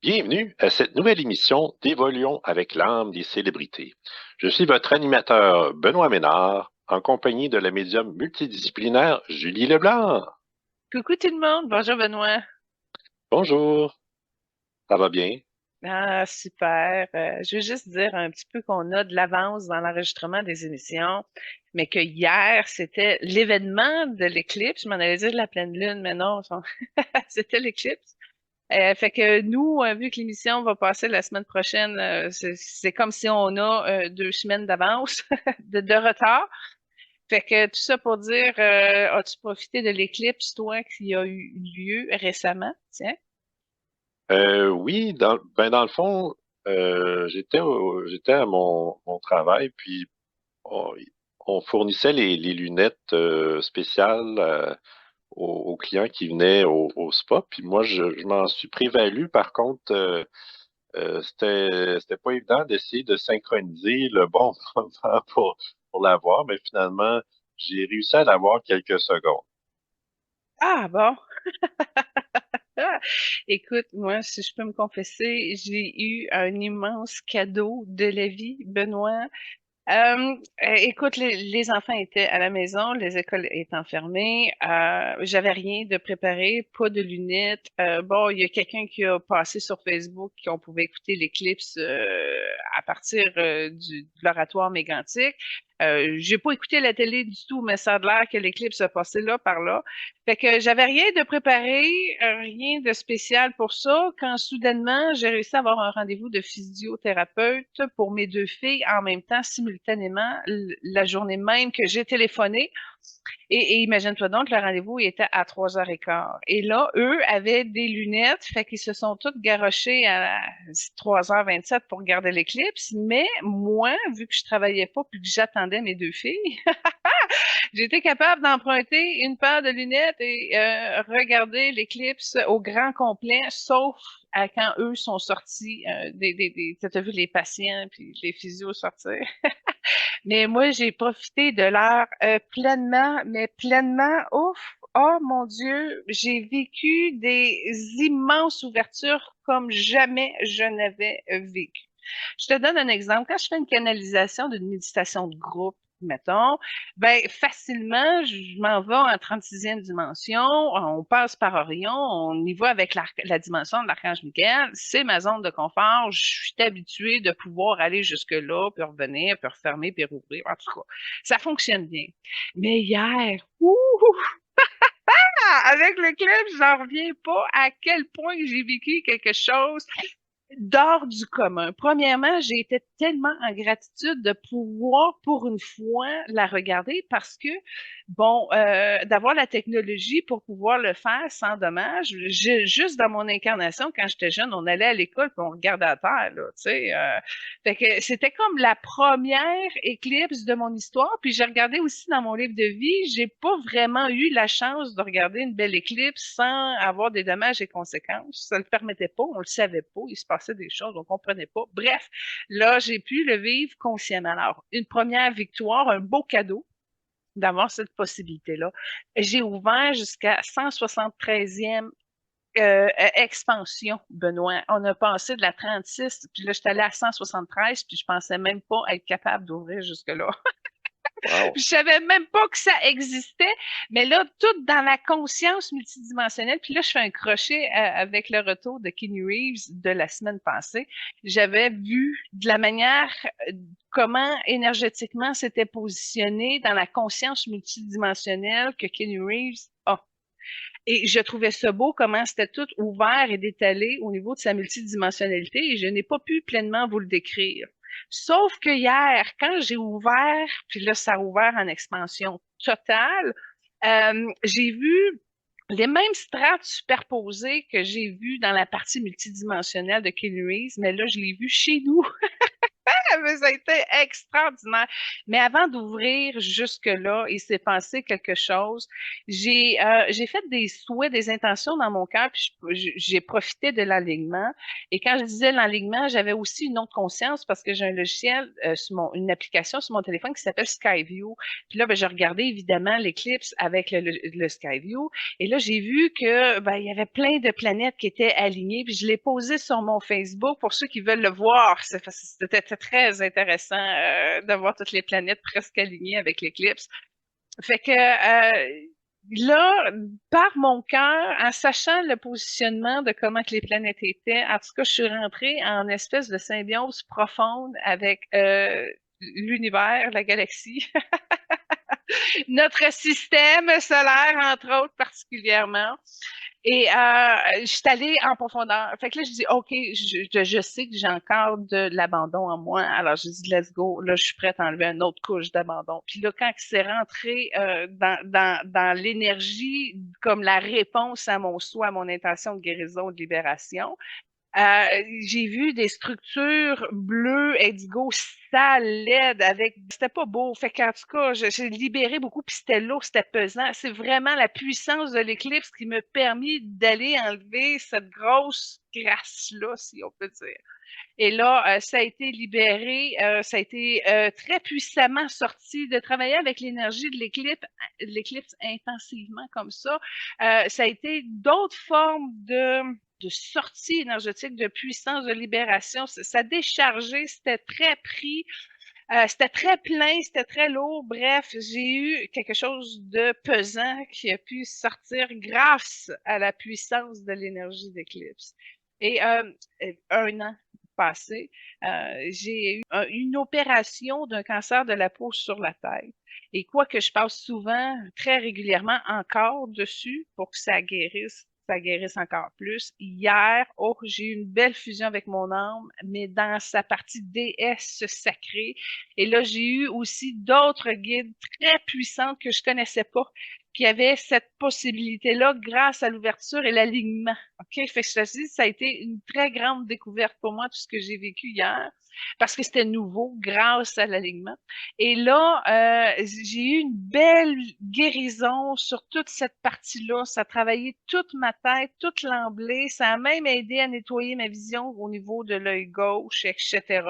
Bienvenue à cette nouvelle émission d'Évoluons avec l'âme des célébrités. Je suis votre animateur Benoît Ménard, en compagnie de la médium multidisciplinaire Julie Leblanc. Coucou tout le monde, bonjour Benoît. Bonjour, ça va bien? Ah, super. Je veux juste dire un petit peu qu'on a de l'avance dans l'enregistrement des émissions, mais que hier, c'était l'événement de l'éclipse. Je m'en allais dire de la pleine lune, mais non, c'était l'éclipse. Fait que nous, vu que l'émission va passer la semaine prochaine, c'est comme si on a 2 semaines d'avance, de retard. Fait que tout ça pour dire, as-tu profité de l'éclipse, toi, qui a eu lieu récemment? Tiens. Oui, dans le fond, j'étais à mon travail, puis on, on fournissait les lunettes spéciales aux clients qui venaient au spa, puis moi, je m'en suis prévalu. Par contre, c'était pas évident d'essayer de synchroniser le bon moment pour l'avoir, mais finalement, j'ai réussi à l'avoir quelques secondes. Ah bon. Ah! Écoute, moi, si je peux me confesser, j'ai eu un immense cadeau de la vie, Benoît. Écoute, les enfants étaient à la maison, les écoles étant fermées, j'avais rien de préparé, pas de lunettes. Bon, il y a quelqu'un qui a passé sur Facebook qu'on pouvait écouter l'éclipse à partir de l'oratoire mégantique. J'ai pas écouté la télé du tout, mais ça a l'air que l'éclipse a passé là par là. Fait que j'avais rien de préparé, rien de spécial pour ça, quand soudainement j'ai réussi à avoir un rendez-vous de physiothérapeute pour mes deux filles en même temps, simultanément, la journée même que j'ai téléphoné. Et imagine-toi donc, le rendez-vous il était à 3h15. Et là, eux avaient des lunettes, fait qu'ils se sont toutes garochés à 3h27 pour regarder l'éclipse. Mais moi, vu que je travaillais pas puis que j'attendais mes deux filles, j'étais capable d'emprunter une paire de lunettes et regarder l'éclipse au grand complet, sauf à quand eux sont sortis, t'as vu les patients puis les physios sortir. Mais moi, j'ai profité de l'heure pleinement, mais pleinement, ouf, oh mon Dieu, j'ai vécu des immenses ouvertures comme jamais je n'avais vécu. Je te donne un exemple. Quand je fais une canalisation d'une méditation de groupe, mettons, ben facilement, je m'en vais en 36e dimension, on passe par Orion, on y va avec la dimension de l'archange Michael, c'est ma zone de confort, je suis habituée de pouvoir aller jusque-là, puis revenir, puis refermer, puis rouvrir, en tout cas, ça fonctionne bien. Mais hier, ouh, avec le club, j'en reviens pas à quel point j'ai vécu quelque chose d'hors du commun. Premièrement, j'ai été tellement en gratitude de pouvoir, pour une fois, la regarder parce que, bon, d'avoir la technologie pour pouvoir le faire sans dommage. Juste dans mon incarnation, quand j'étais jeune, on allait à l'école puis on regardait à terre, là, tu sais. Fait que c'était comme la première éclipse de mon histoire. Puis j'ai regardé aussi dans mon livre de vie, j'ai pas vraiment eu la chance de regarder une belle éclipse sans avoir des dommages et conséquences. Ça le permettait pas, on le savait pas, il se passait des choses, on comprenait pas. Bref, là, j'ai pu le vivre consciemment. Alors, une première victoire, un beau cadeau d'avoir cette possibilité-là. J'ai ouvert jusqu'à 173e expansion, Benoît. On a passé de la 36, puis là, je suis allée à 173, puis je pensais même pas être capable d'ouvrir jusque-là. Wow. Je savais même pas que ça existait, mais là, tout dans la conscience multidimensionnelle. Puis là, je fais un crochet avec le retour de Kenny Reeves de la semaine passée. J'avais vu de la manière comment énergétiquement c'était positionné dans la conscience multidimensionnelle que Kenny Reeves a. Et je trouvais ça beau comment c'était tout ouvert et détalé au niveau de sa multidimensionnalité et je n'ai pas pu pleinement vous le décrire. Sauf que hier, quand j'ai ouvert, puis là, ça a ouvert en expansion totale, j'ai vu les mêmes strates superposées que j'ai vues dans la partie multidimensionnelle de Keanu Reeves, mais là, je l'ai vu chez nous. Mais ça a été extraordinaire. Mais avant d'ouvrir jusque-là, il s'est passé quelque chose. J'ai fait des souhaits, des intentions dans mon cœur, puis j'ai profité de l'alignement. Et quand je disais l'alignement, j'avais aussi une autre conscience parce que j'ai un logiciel, une application sur mon téléphone qui s'appelle Skyview. Puis là, ben, je regardais évidemment l'éclipse avec le Skyview. Et là, j'ai vu que ben, il y avait plein de planètes qui étaient alignées. Puis je l'ai posé sur mon Facebook pour ceux qui veulent le voir. C'était très intéressant de voir toutes les planètes presque alignées avec l'éclipse. Fait que là, par mon cœur, en sachant le positionnement de comment que les planètes étaient, en tout cas, je suis rentrée en espèce de symbiose profonde avec l'univers, la galaxie, notre système solaire, entre autres, particulièrement. Et je suis allée en profondeur. Fait que là, je dis, OK, je sais que j'ai encore de l'abandon en moi. Alors, je dis, let's go. Là, je suis prête à enlever une autre couche d'abandon. Puis là, quand c'est rentré dans l'énergie comme la réponse à mon souhait, à mon intention de guérison, de libération, j'ai vu des structures bleues, indigo, sales, laides, avec... C'était pas beau. Fait qu'en tout cas, j'ai libéré beaucoup, puis c'était lourd, c'était pesant. C'est vraiment la puissance de l'éclipse qui m'a permis d'aller enlever cette grosse grâce-là, si on peut dire. Et là, ça a été libéré, ça a été très puissamment sorti de travailler avec l'énergie de l'éclipse intensivement comme ça. Ça a été d'autres formes de sortie énergétique, de puissance, de libération. Ça déchargeait, c'était très pris, c'était très plein, c'était très lourd. Bref, j'ai eu quelque chose de pesant qui a pu sortir grâce à la puissance de l'énergie d'éclipse. Et un an passé, j'ai eu une opération d'un cancer de la peau sur la tête. Et quoi que je passe souvent, très régulièrement encore dessus pour que ça guérisse encore plus. Hier, oh, j'ai eu une belle fusion avec mon âme, mais dans sa partie déesse sacrée. Et là, j'ai eu aussi d'autres guides très puissantes que je connaissais pas, qui avaient cette possibilité-là grâce à l'ouverture et l'alignement. OK? Fait que je te dis, ça a été une très grande découverte pour moi, tout ce que j'ai vécu hier, parce que c'était nouveau grâce à l'alignement. Et là, j'ai eu une belle guérison sur toute cette partie-là. Ça a travaillé toute ma tête, toute l'emblée. Ça a même aidé à nettoyer ma vision au niveau de l'œil gauche, etc.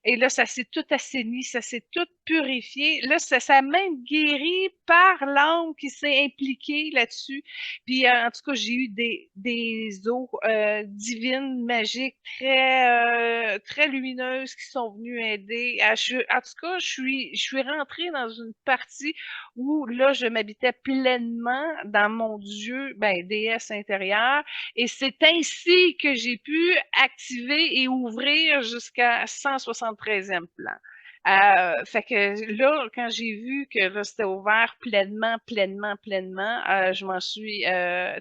Et là, ça s'est tout assaini, ça s'est tout purifié. Là, ça a même guéri par l'âme qui s'est impliquée là-dessus. Puis, en tout cas, j'ai eu des eaux divines, magiques, très lumineuses qui sont venues aider. En tout cas, je suis rentrée dans une partie où là, je m'habitais pleinement dans mon Dieu, ben, déesse intérieure. Et c'est ainsi que j'ai pu activer et ouvrir jusqu'à 173e plan. Fait que là, quand j'ai vu que là, c'était ouvert pleinement, pleinement, pleinement, je m'en suis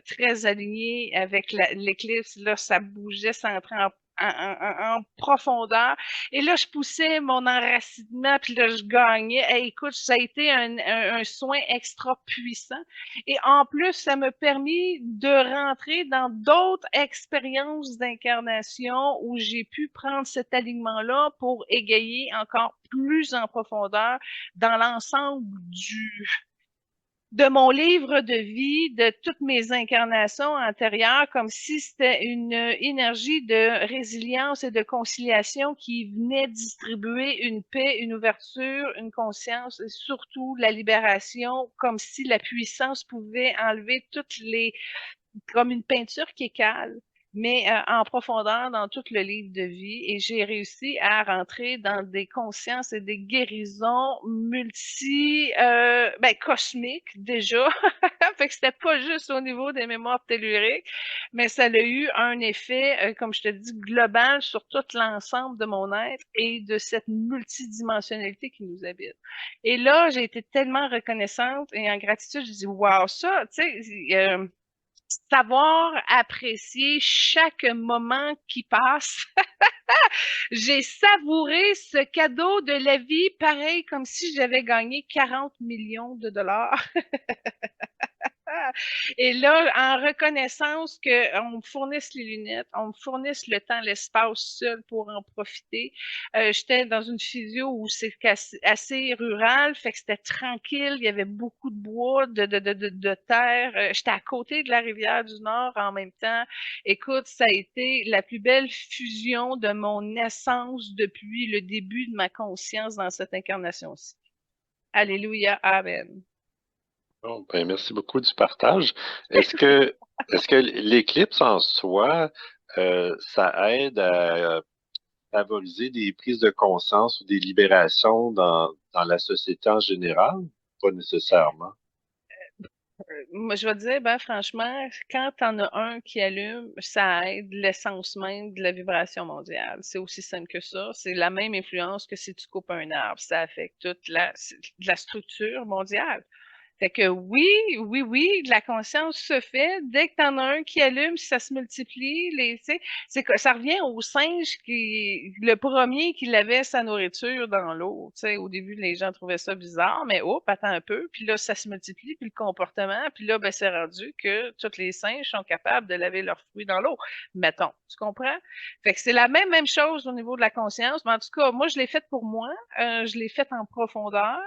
très alignée avec l'éclipse. Là, ça bougeait, ça entrait en profondeur. Et là, je poussais mon enracinement, puis là, je gagnais. Hey, écoute, ça a été un soin extra puissant. Et en plus, ça m'a permis de rentrer dans d'autres expériences d'incarnation où j'ai pu prendre cet alignement-là pour égayer encore plus en profondeur dans l'ensemble de mon livre de vie, de toutes mes incarnations antérieures, comme si c'était une énergie de résilience et de conciliation qui venait distribuer une paix, une ouverture, une conscience et surtout la libération, comme si la puissance pouvait enlever toutes les, comme une peinture qui est cale, mais en profondeur dans tout le livre de vie. Et j'ai réussi à rentrer dans des consciences et des guérisons ben, cosmiques déjà. Fait que c'était pas juste au niveau des mémoires telluriques, mais ça a eu un effet, comme je te dis, global sur tout l'ensemble de mon être et de cette multidimensionnalité qui nous habite. Et là, j'ai été tellement reconnaissante et en gratitude, je dis, wow, ça, tu sais, savoir apprécier chaque moment qui passe. J'ai savouré ce cadeau de la vie pareil comme si j'avais gagné 40 millions de dollars. Et là, en reconnaissance qu'on me fournisse les lunettes, on me fournisse le temps, l'espace seul pour en profiter. J'étais dans une physio où c'est assez rural, fait que c'était tranquille, il y avait beaucoup de bois, de terre. J'étais à côté de la rivière du Nord en même temps. Écoute, ça a été la plus belle fusion de mon essence depuis le début de ma conscience dans cette incarnation-ci. Alléluia, Amen. Bon, ben, merci beaucoup du partage. Est-ce que, est-ce que l'éclipse en soi, ça aide à favoriser des prises de conscience ou des libérations dans la société en général? Pas nécessairement. Moi, je vais te dire, ben, franchement, quand t'en as un qui allume, ça aide l'essence même de la vibration mondiale. C'est aussi simple que ça. C'est la même influence que si tu coupes un arbre. Ça affecte toute la structure mondiale. Fait que oui, oui, oui, de la conscience se fait. Dès que t'en as un qui allume, ça se multiplie. Tu sais, c'est que ça revient au singe le premier qui lavait sa nourriture dans l'eau. Tu sais, au début, les gens trouvaient ça bizarre, mais hop, attends un peu. Puis là, ça se multiplie, puis le comportement. Puis là, ben, c'est rendu que tous les singes sont capables de laver leurs fruits dans l'eau. Mettons, tu comprends? Fait que c'est la même chose au niveau de la conscience. Mais en tout cas, moi, je l'ai faite pour moi. Je l'ai faite en profondeur.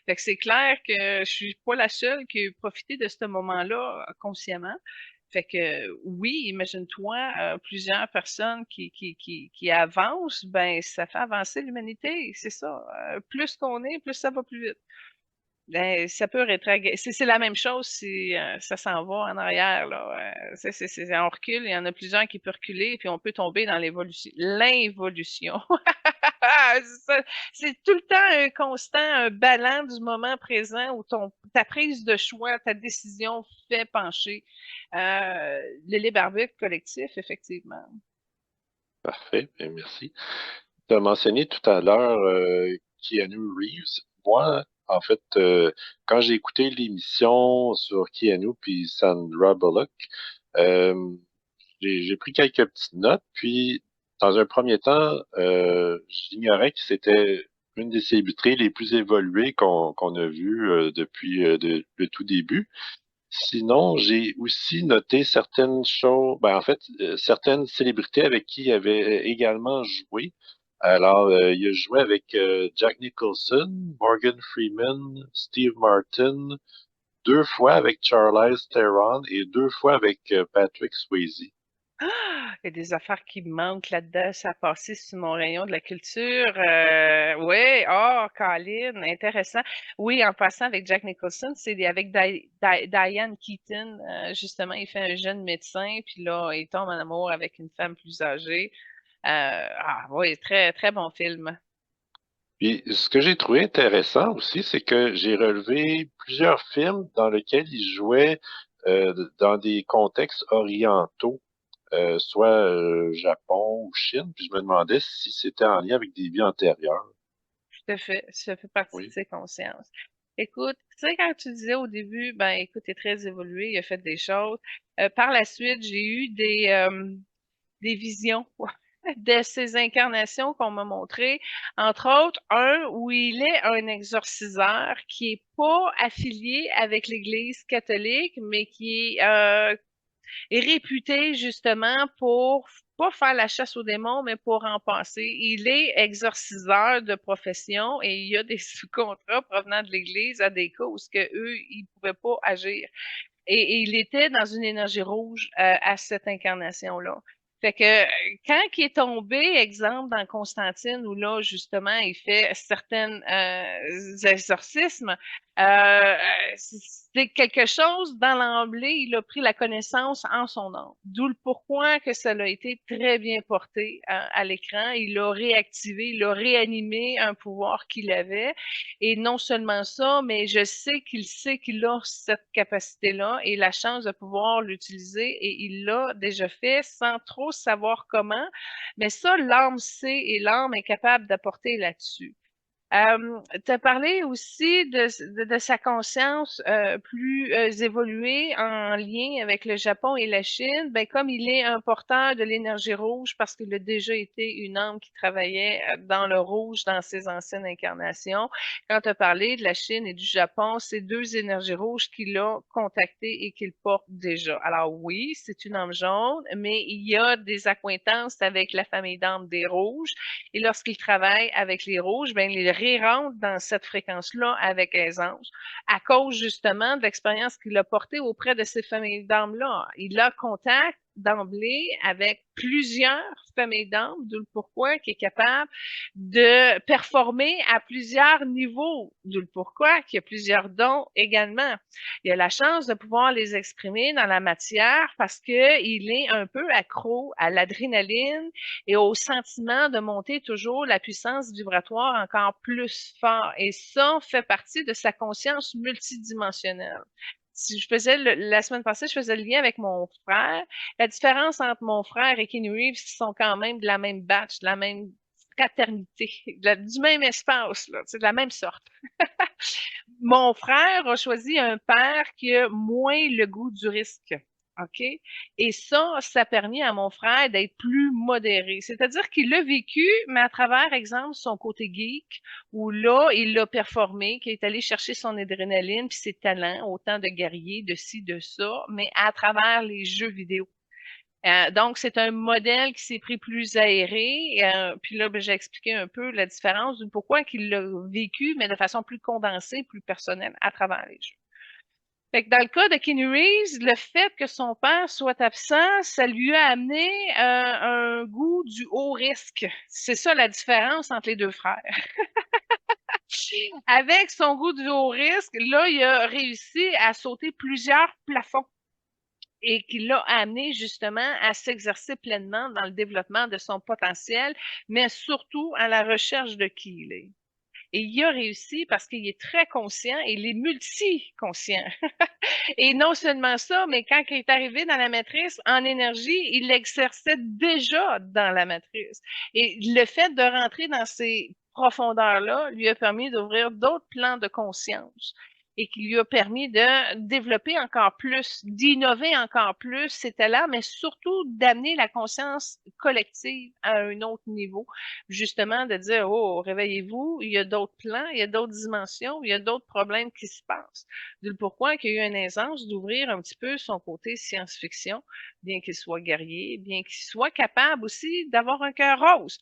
Fait que c'est clair que je suis pas la seule qui a profité de ce moment-là consciemment. Fait que oui, imagine-toi plusieurs personnes qui avancent, ben ça fait avancer l'humanité, c'est ça. Plus qu'on est, plus ça va plus vite. Ben, ça peut rétrogradé. C'est la même chose si ça s'en va en arrière, là. On recule, il y en a plusieurs qui peuvent reculer, puis on peut tomber dans l'évolution. L'involution. C'est tout le temps un constant, un ballon du moment présent où ta prise de choix, ta décision fait pencher. Le libre arbitre collectif, effectivement. Parfait, ben, merci. Tu as mentionné tout à l'heure Keanu Reeves. Moi, en fait, quand j'ai écouté l'émission sur Keanu puis Sandra Bullock, euh, j'ai pris quelques petites notes, puis dans un premier temps, j'ignorais que c'était une des célébrités les plus évoluées qu'on a vues depuis le tout début. Sinon, j'ai aussi noté certaines choses, ben, en fait, certaines célébrités avec qui il avait également joué. Alors, il a joué avec Jack Nicholson, Morgan Freeman, Steve Martin, deux fois avec Charlize Theron et deux fois avec Patrick Swayze. Ah! Il y a des affaires qui me manquent là-dedans, ça a passé sur mon rayon de la culture. Oui, oh, Colin, intéressant. Oui, en passant avec Jack Nicholson, c'est avec Diane Keaton. Justement, il fait un jeune médecin, puis là, il tombe en amour avec une femme plus âgée. Oui, très, très bon film. Puis, ce que j'ai trouvé intéressant aussi, c'est que j'ai relevé plusieurs films dans lesquels il jouait dans des contextes orientaux, soit Japon ou Chine, puis je me demandais si c'était en lien avec des vies antérieures. Tout à fait, ça fait partie de Oui. ses consciences. Écoute, tu sais, quand tu disais au début, ben écoute, il est très évolué, il a fait des choses. Par la suite, j'ai eu des visions de ces incarnations qu'on m'a montrées. Entre autres, un où il est un exorciseur qui est pas affilié avec l'Église catholique, mais qui est réputé justement pour pas faire la chasse aux démons, mais pour en passer. Il est exorciseur de profession et il y a des sous-contrats provenant de l'Église à des causes que eux, ils pouvaient pas agir. Et il était dans une énergie rouge à cette incarnation-là. Fait que quand il est tombé, exemple, dans Constantine, où là, justement, il fait certains exorcismes, euh, c'est quelque chose dans l'emblée, il a pris la connaissance en son nom. D'où le pourquoi que ça a été très bien porté à l'écran. Il a réactivé, il a réanimé un pouvoir qu'il avait. Et non seulement ça, mais je sais qu'il a cette capacité-là et la chance de pouvoir l'utiliser et il l'a déjà fait sans trop savoir comment. Mais ça, l'âme sait et l'âme est capable d'apporter là-dessus. Tu as parlé aussi de sa conscience plus évoluée en lien avec le Japon et la Chine. Ben, comme il est un porteur de l'énergie rouge parce qu'il a déjà été une âme qui travaillait dans le rouge dans ses anciennes incarnations, quand tu as parlé de la Chine et du Japon, c'est deux énergies rouges qu'il a contactées et qu'il porte déjà. Alors oui, c'est une âme jaune, mais il y a des accointances avec la famille d'âmes des rouges. Et lorsqu'il travaille avec les rouges, ben, il rérentre dans cette fréquence-là avec aisance à cause justement de l'expérience qu'il a portée auprès de ces familles d'âmes-là. Il a contact d'emblée avec plusieurs familles d'âmes, d'où le pourquoi qui est capable de performer à plusieurs niveaux, d'où le pourquoi qu'il y a plusieurs dons également. Il a la chance de pouvoir les exprimer dans la matière parce qu'il est un peu accro à l'adrénaline et au sentiment de monter toujours la puissance vibratoire encore plus fort. Et ça fait partie de sa conscience multidimensionnelle. Si je faisais la semaine passée, je faisais le lien avec mon frère. La différence entre mon frère et Keanu Reeves, ils sont quand même de la même batch, de la même fraternité, du même espace, là, de la même sorte. Mon frère a choisi un père qui a moins le goût du risque. OK? Et ça a permis à mon frère d'être plus modéré. C'est-à-dire qu'il l'a vécu, mais à travers, exemple, son côté geek, où là, il l'a performé, qu'il est allé chercher son adrénaline puis ses talents, autant de guerrier, de ci, de ça, mais à travers les jeux vidéo. Donc, c'est un modèle qui s'est pris plus aéré. Puis là, ben, j'ai expliqué un peu la différence du pourquoi qu'il l'a vécu, mais de façon plus condensée, plus personnelle à travers les jeux. Fait que dans le cas de Keanu Reeves, le fait que son père soit absent, ça lui a amené un goût du haut risque. C'est ça la différence entre les deux frères. Avec son goût du haut risque, là, il a réussi à sauter plusieurs plafonds et qui l'a amené justement à s'exercer pleinement dans le développement de son potentiel, mais surtout à la recherche de qui il est. Et il a réussi parce qu'il est très conscient et il est multiconscient. Et non seulement ça, mais quand il est arrivé dans la matrice en énergie, il l'exerçait déjà dans la matrice. Et le fait de rentrer dans ces profondeurs-là lui a permis d'ouvrir d'autres plans de conscience et qui lui a permis de développer encore plus, d'innover encore plus ses talents, mais surtout d'amener la conscience collective à un autre niveau. Justement, de dire, oh, réveillez-vous, il y a d'autres plans, il y a d'autres dimensions, il y a d'autres problèmes qui se passent. D'où le pourquoi qu'il y a eu une aisance d'ouvrir un petit peu son côté science-fiction, bien qu'il soit guerrier, bien qu'il soit capable aussi d'avoir un cœur rose.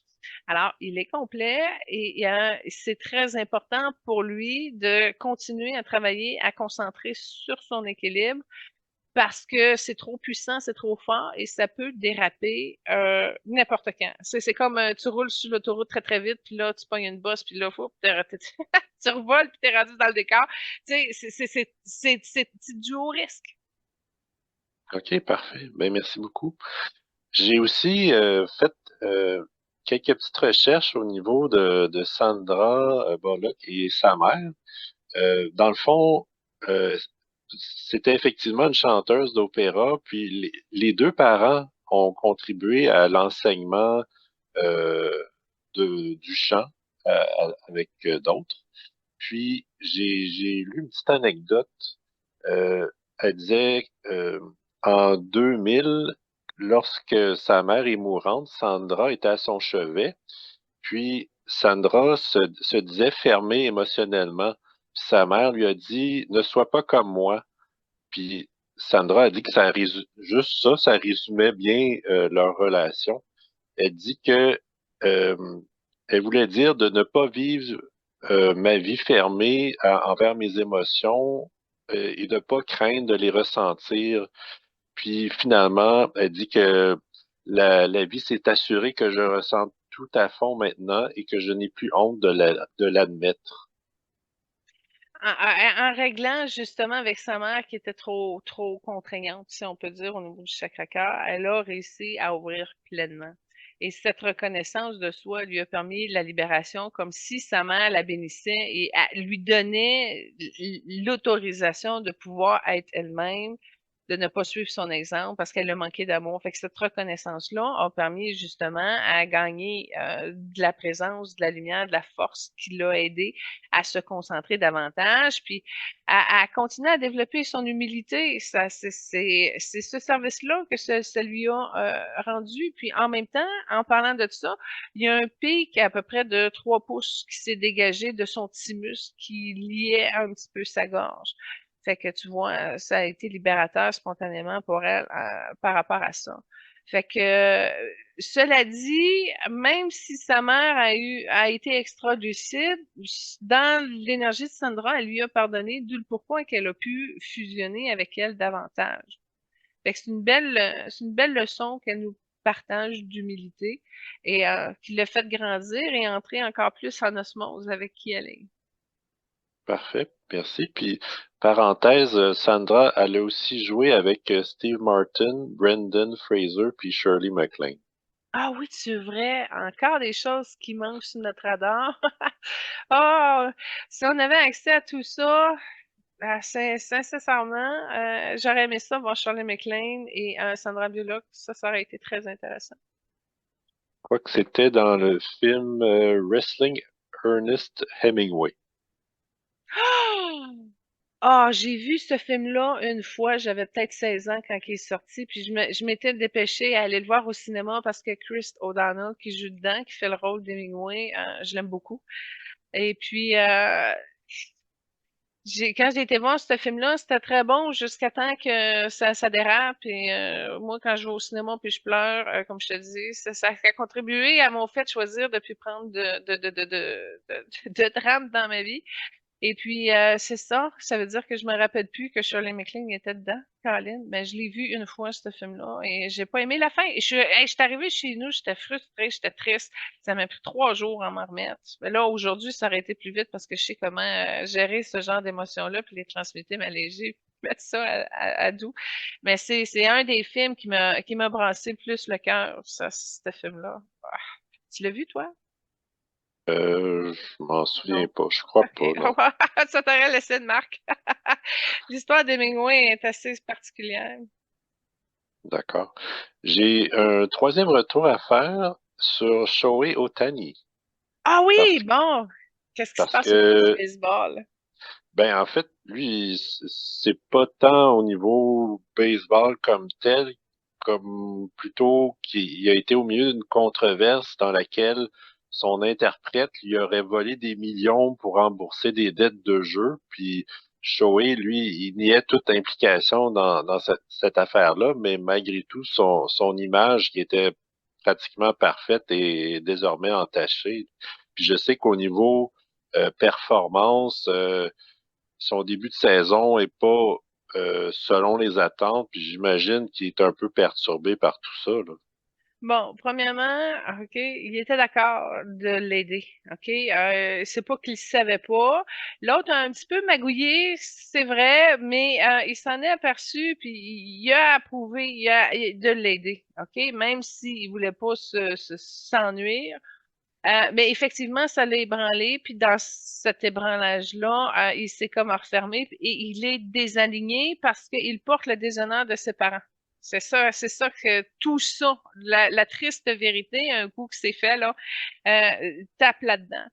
Alors, il est complet et c'est très important pour lui de continuer à travailler, à concentrer sur son équilibre parce que c'est trop puissant, c'est trop fort et ça peut déraper n'importe quand. C'est comme tu roules sur l'autoroute très très vite, puis là tu pognes une bosse, puis là faut, tu revoles, puis t'es rendu dans le décor. Tu sais, c'est du haut risque. OK, parfait. Ben, merci beaucoup. J'ai aussi fait quelques petites recherches au niveau de Sandra Bullock et sa mère. Dans le fond, euh, c'était effectivement une chanteuse d'opéra, puis les deux parents ont contribué à l'enseignement euh, du chant avec d'autres. Puis j'ai lu une petite anecdote. Elle disait en 2000, lorsque sa mère est mourante, Sandra était à son chevet. Puis Sandra se disait fermée émotionnellement. Puis sa mère lui a dit, ne sois pas comme moi. Puis Sandra a dit que juste ça, ça résumait bien leur relation. Elle dit que euh, elle voulait dire de ne pas vivre ma vie fermée envers mes émotions et de ne pas craindre de les ressentir. Puis finalement, elle dit que la vie s'est assurée que je ressens tout à fond maintenant et que je n'ai plus honte de l'admettre. En réglant justement avec sa mère qui était trop contraignante, si on peut dire, au niveau du chakra-cœur, elle a réussi à ouvrir pleinement. Et cette reconnaissance de soi lui a permis la libération comme si sa mère la bénissait et lui donnait l'autorisation de pouvoir être elle-même de ne pas suivre son exemple parce qu'elle a manqué d'amour. Fait que cette reconnaissance-là a permis justement à gagner de la présence, de la lumière, de la force qui l'a aidé à se concentrer davantage, puis à continuer à développer son humilité. Ça, c'est ce service-là que ça lui a rendu. Puis en même temps, en parlant de ça, il y a un pic à peu près de 3 pouces qui s'est dégagé de son thymus qui liait un petit peu sa gorge. Fait que tu vois, ça a été libérateur spontanément pour elle par rapport à ça. Fait que, cela dit, même si sa mère a été extra lucide, dans l'énergie de Sandra, elle lui a pardonné, d'où le pourquoi qu'elle a pu fusionner avec elle davantage. Fait que c'est une belle leçon qu'elle nous partage d'humilité et qui l'a fait grandir et entrer encore plus en osmose avec qui elle est. Parfait, merci. Puis, parenthèse, Sandra, elle a aussi joué avec Steve Martin, Brendan Fraser, puis Shirley MacLaine. Ah oui, c'est vrai, encore des choses qui manquent sur notre radar. Ah, si on avait accès à tout ça, sincèrement, j'aurais aimé ça voir Shirley MacLaine et Sandra Bullock. Ça aurait été très intéressant. Quoique c'était dans le film Wrestling Ernest Hemingway. Ah, j'ai vu ce film-là une fois, j'avais peut-être 16 ans quand il est sorti, puis je m'étais dépêchée à aller le voir au cinéma parce que Chris O'Donnell qui joue dedans, qui fait le rôle d'Hemingway, je l'aime beaucoup. Et puis, quand j'ai été voir ce film-là, c'était très bon jusqu'à temps que ça dérape. Et moi, quand je vais au cinéma puis je pleure, comme je te dis, ça a contribué à mon fait de choisir de plus prendre de drames dans ma vie. Et puis, c'est ça. Ça veut dire que je me rappelle plus que Shirley MacLaine était dedans, Colin. Mais je l'ai vu une fois, ce film-là, et j'ai pas aimé la fin. Et je suis arrivée chez nous, j'étais frustrée, j'étais triste. Ça m'a pris 3 jours à m'en remettre. Mais là, aujourd'hui, ça aurait été plus vite parce que je sais comment gérer ce genre d'émotions-là, puis les transmuter, m'alléger, puis mettre ça à doux. Mais c'est un des films qui m'a brassé plus le cœur, ça, ce film-là. Ah. Tu l'as vu, toi? Je m'en souviens Non. pas, je crois OK. pas, non. Ça t'aurait laissé une marque. L'histoire d'Hemingway est assez particulière. D'accord. J'ai un troisième retour à faire sur Shohei Ohtani. Ah oui, Parce, bon. Qu'est-ce qui se parce passe au niveau du que, baseball? ben, en fait, lui, c'est pas tant au niveau baseball comme tel, comme plutôt qu'il a été au milieu d'une controverse dans laquelle son interprète lui aurait volé des millions pour rembourser des dettes de jeu, puis Shohei, lui, il niait toute implication dans cette affaire-là, mais malgré tout, son image qui était pratiquement parfaite est désormais entachée. Puis je sais qu'au niveau performance, son début de saison est pas selon les attentes, puis j'imagine qu'il est un peu perturbé par tout ça, là. Bon, premièrement, OK, il était d'accord de l'aider, OK? C'est pas qu'il savait pas. L'autre a un petit peu magouillé, c'est vrai, mais il s'en est aperçu, puis il a approuvé de l'aider, OK? Même s'il voulait pas s'ennuyer. Mais effectivement, ça l'a ébranlé, puis dans cet ébranlage-là, il s'est comme refermé et il est désaligné parce qu'il porte le déshonneur de ses parents. C'est ça que tout ça, la triste vérité, un coup que c'est fait, là, tape là-dedans.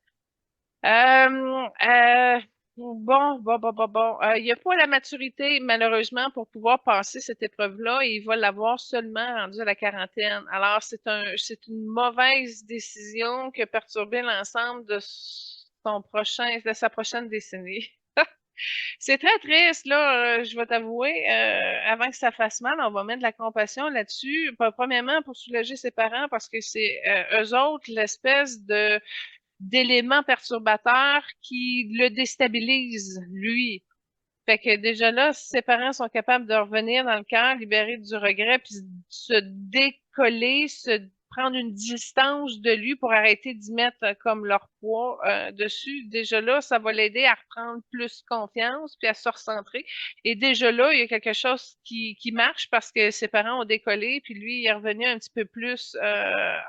Bon. Il n'y a pas la maturité, malheureusement, pour pouvoir passer cette épreuve-là et il va l'avoir seulement rendu à la quarantaine. Alors, c'est une mauvaise décision qui a perturbé l'ensemble de de sa prochaine décennie. C'est très triste, là, je vais t'avouer. Avant que ça fasse mal, on va mettre de la compassion là-dessus. Premièrement, pour soulager ses parents, parce que c'est eux autres l'espèce de d'éléments perturbateurs qui le déstabilisent, lui. Fait que déjà là, si ses parents sont capables de revenir dans le cœur, libérer du regret, puis se décoller, se prendre une distance de lui pour arrêter d'y mettre comme leur poids dessus, déjà là, ça va l'aider à reprendre plus confiance, puis à se recentrer. Et déjà là, il y a quelque chose qui marche parce que ses parents ont décollé, puis lui, il est revenu un petit peu plus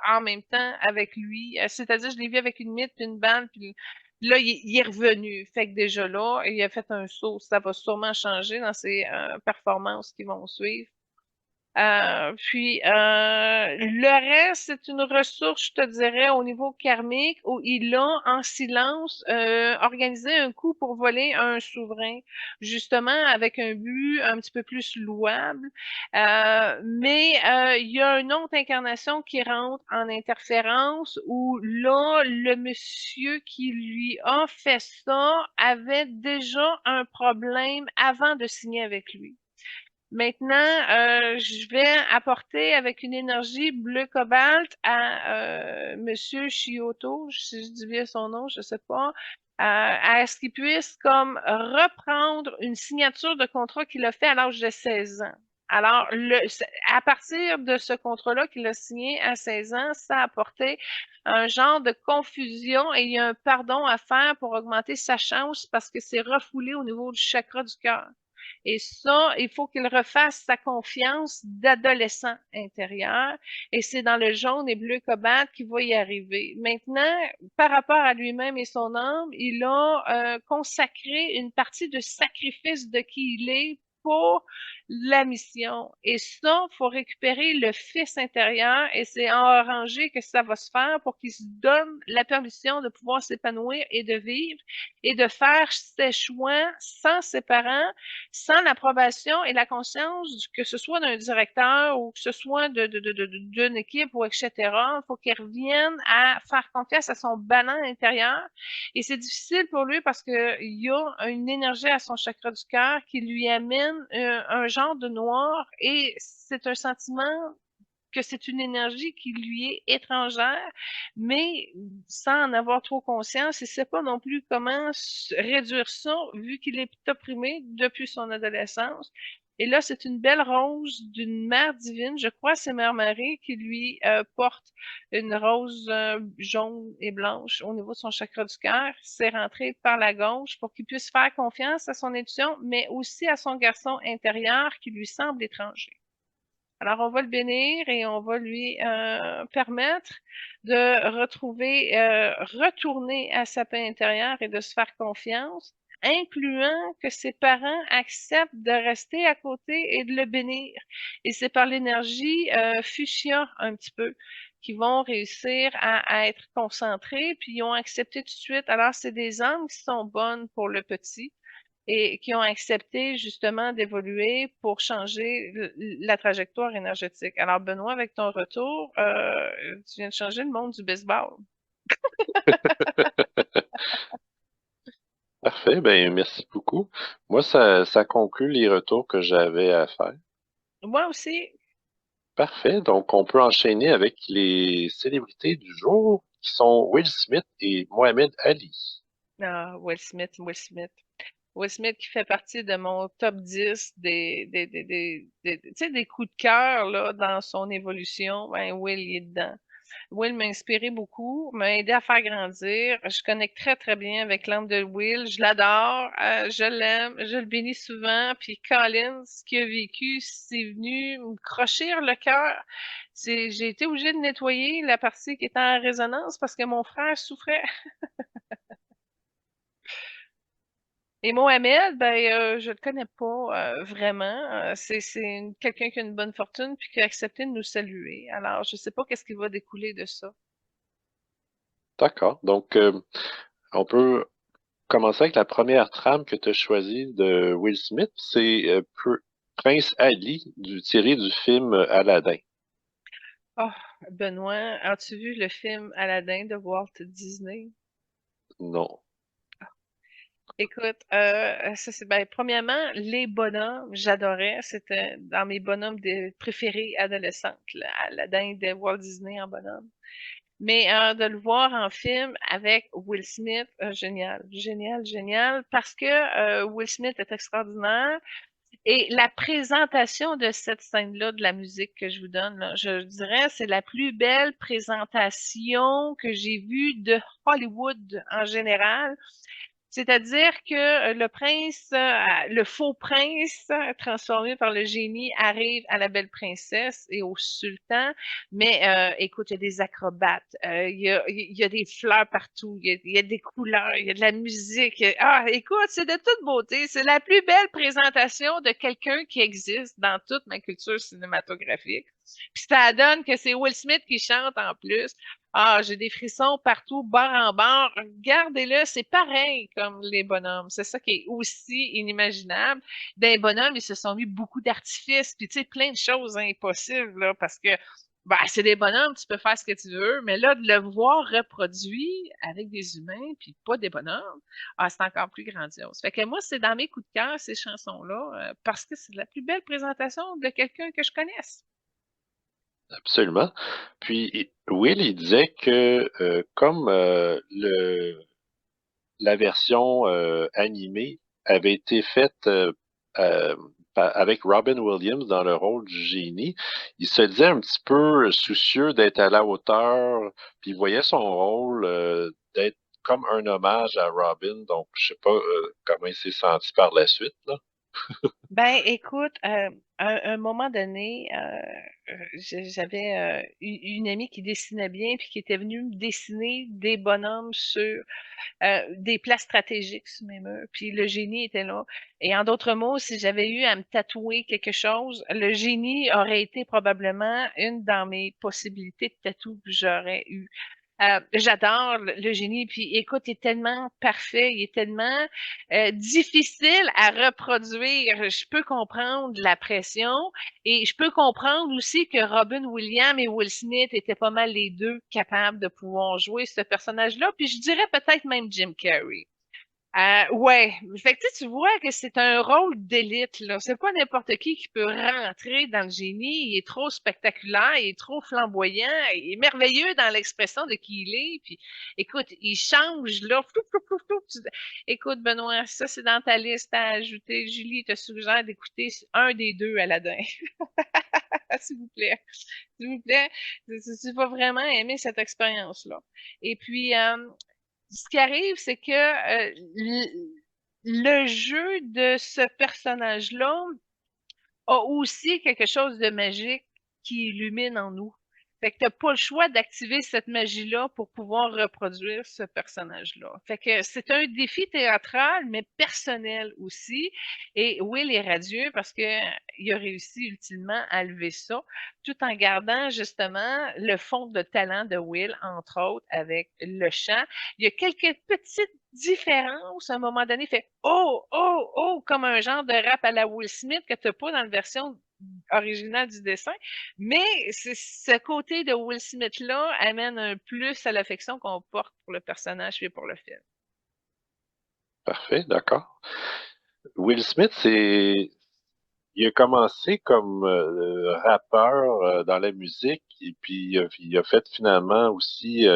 en même temps avec lui. C'est-à-dire, je l'ai vu avec une mythe, puis une balle, puis Là, il est revenu. Fait que déjà là, il a fait un saut. Ça va sûrement changer dans ses performances qui vont suivre. Le reste, c'est une ressource, je te dirais, au niveau karmique, où il a, en silence, organisé un coup pour voler un souverain, justement avec un but un petit peu plus louable. Il y a une autre incarnation qui rentre en interférence, où là, le monsieur qui lui a fait ça avait déjà un problème avant de signer avec lui. Maintenant, je vais apporter avec une énergie bleu cobalt à Monsieur Chioto, si je dis bien son nom, je sais pas, à ce qu'il puisse comme reprendre une signature de contrat qu'il a fait à l'âge de 16 ans. Alors, à partir de ce contrat-là qu'il a signé à 16 ans, ça a apporté un genre de confusion et il y a un pardon à faire pour augmenter sa chance parce que c'est refoulé au niveau du chakra du cœur. Et ça, il faut qu'il refasse sa confiance d'adolescent intérieur. Et c'est dans le jaune et bleu cobalt qu'il va y arriver. Maintenant, par rapport à lui-même et son âme, il a consacré une partie de sacrifice de qui il est pour la mission. Et ça, il faut récupérer le fils intérieur et c'est en orangé que ça va se faire pour qu'il se donne la permission de pouvoir s'épanouir et de vivre et de faire ses choix sans ses parents, sans l'approbation et la conscience, que ce soit d'un directeur ou que ce soit d'une équipe ou etc. Il faut qu'il revienne à faire confiance à son ballon intérieur. Et c'est difficile pour lui parce qu'il y a une énergie à son chakra du cœur qui lui amène un genre de noir et c'est un sentiment que c'est une énergie qui lui est étrangère, mais sans en avoir trop conscience, il ne sait pas non plus comment réduire ça, vu qu'il est opprimé depuis son adolescence. Et là, c'est une belle rose d'une mère divine, je crois que c'est Mère Marie, qui lui porte une rose jaune et blanche au niveau de son chakra du cœur. C'est rentré par la gauche pour qu'il puisse faire confiance à son intuition, mais aussi à son garçon intérieur qui lui semble étranger. Alors, on va le bénir et on va lui permettre de retrouver, retourner à sa paix intérieure et de se faire confiance, incluant que ses parents acceptent de rester à côté et de le bénir. Et c'est par l'énergie fuchsia un petit peu qui vont réussir à être concentrés, puis ils ont accepté tout de suite. Alors, c'est des âmes qui sont bonnes pour le petit et qui ont accepté justement d'évoluer pour changer la trajectoire énergétique. Alors, Benoît, avec ton retour, tu viens de changer le monde du baseball. Parfait, ben merci beaucoup. Moi, ça conclut les retours que j'avais à faire. Moi aussi, Parfait, donc on peut enchaîner avec les célébrités du jour qui sont Will Smith et Mohamed Ali. Will Smith, Will Smith. Will Smith qui fait partie de mon top 10 tu sais, des coups de cœur là, dans son évolution. Ben, Will il est dedans. Will m'a inspiré beaucoup, m'a aidé à faire grandir. Je connecte très, très bien avec l'âme de Will. Je l'adore, je l'aime, je le bénis souvent. Puis Colin, ce qu'il a vécu, c'est venu me crochir le cœur. J'ai été obligée de nettoyer la partie qui était en résonance parce que mon frère souffrait. Et Mohamed, je le connais pas vraiment. C'est quelqu'un qui a une bonne fortune puis qui a accepté de nous saluer. Alors, je sais pas qu'est-ce qui va découler de ça. D'accord, donc on peut commencer avec la première trame que tu as choisie de Will Smith, c'est Prince Ali tiré du film Aladdin. Oh, Benoît, as-tu vu le film Aladdin de Walt Disney? Non. Écoute, ça c'est premièrement, les bonhommes, j'adorais. C'était dans mes bonhommes préférés adolescentes, là, Aladdin de Walt Disney en bonhomme. Mais de le voir en film avec Will Smith, génial, génial, génial, parce que Will Smith est extraordinaire. Et la présentation de cette scène-là, de la musique que je vous donne, là, je dirais, c'est la plus belle présentation que j'ai vue de Hollywood en général. C'est-à-dire que le faux prince transformé par le génie arrive à la belle princesse et au sultan. Mais écoute, il y a des acrobates, il y a des fleurs partout, il y a des couleurs, il y a de la musique. Ah, écoute, c'est de toute beauté. C'est la plus belle présentation de quelqu'un qui existe dans toute ma culture cinématographique. Puis ça donne que c'est Will Smith qui chante en plus. Ah, j'ai des frissons partout, bord en bord. Regardez-le, c'est pareil comme les bonhommes. C'est ça qui est aussi inimaginable. Des bonhommes, ils se sont mis beaucoup d'artifices, puis tu sais, plein de choses impossibles, là, parce que bah, c'est des bonhommes, tu peux faire ce que tu veux, mais là, de le voir reproduit avec des humains, puis pas des bonhommes, ah, c'est encore plus grandiose. Fait que moi, c'est dans mes coups de cœur, ces chansons-là, parce que c'est la plus belle présentation de quelqu'un que je connaisse. Absolument. Puis Will, il disait que comme la version animée avait été faite euh, avec Robin Williams dans le rôle du génie, il se disait un petit peu soucieux d'être à la hauteur, puis il voyait son rôle d'être comme un hommage à Robin. Donc, je sais pas comment il s'est senti par la suite, là. Ben, écoute, à un moment donné, j'avais une amie qui dessinait bien, puis qui était venue me dessiner des bonhommes sur des places stratégiques sur mes murs. Puis le génie était là. Et en d'autres mots, si j'avais eu à me tatouer quelque chose, le génie aurait été probablement une dans mes possibilités de tatou que j'aurais eu. J'adore le génie, puis écoute, il est tellement parfait, il est tellement difficile à reproduire. Je peux comprendre la pression et je peux comprendre aussi que Robin Williams et Will Smith étaient pas mal les deux capables de pouvoir jouer ce personnage-là, puis je dirais peut-être même Jim Carrey. Ouais. Fait que tu vois que c'est un rôle d'élite, là. C'est pas n'importe qui peut rentrer dans le génie. Il est trop spectaculaire, il est trop flamboyant, il est merveilleux dans l'expression de qui il est. Puis, écoute, il change, là. Flou, flou, flou, flou. Écoute, Benoît, ça, c'est dans ta liste à ajouter. Julie te suggère d'écouter un des deux Aladdin. S'il vous plaît. S'il vous plaît. Tu vas vraiment aimer cette expérience-là. Et puis, ce qui arrive, c'est que le jeu de ce personnage-là a aussi quelque chose de magique qui illumine en nous. Fait que t'as pas le choix d'activer cette magie-là pour pouvoir reproduire ce personnage-là. Fait que c'est un défi théâtral, mais personnel aussi. Et Will est radieux parce que il a réussi ultimement à lever ça, tout en gardant justement le fond de talent de Will, entre autres, avec le chant. Il y a quelques petites différences. À un moment donné, il fait oh, oh, oh, comme un genre de rap à la Will Smith que tu n'as pas dans la version originale du dessin. Mais ce côté de Will Smith-là amène un plus à l'affection qu'on porte pour le personnage et pour le film. Parfait, d'accord. Will Smith, il a commencé comme rappeur dans la musique et puis il a fait finalement aussi,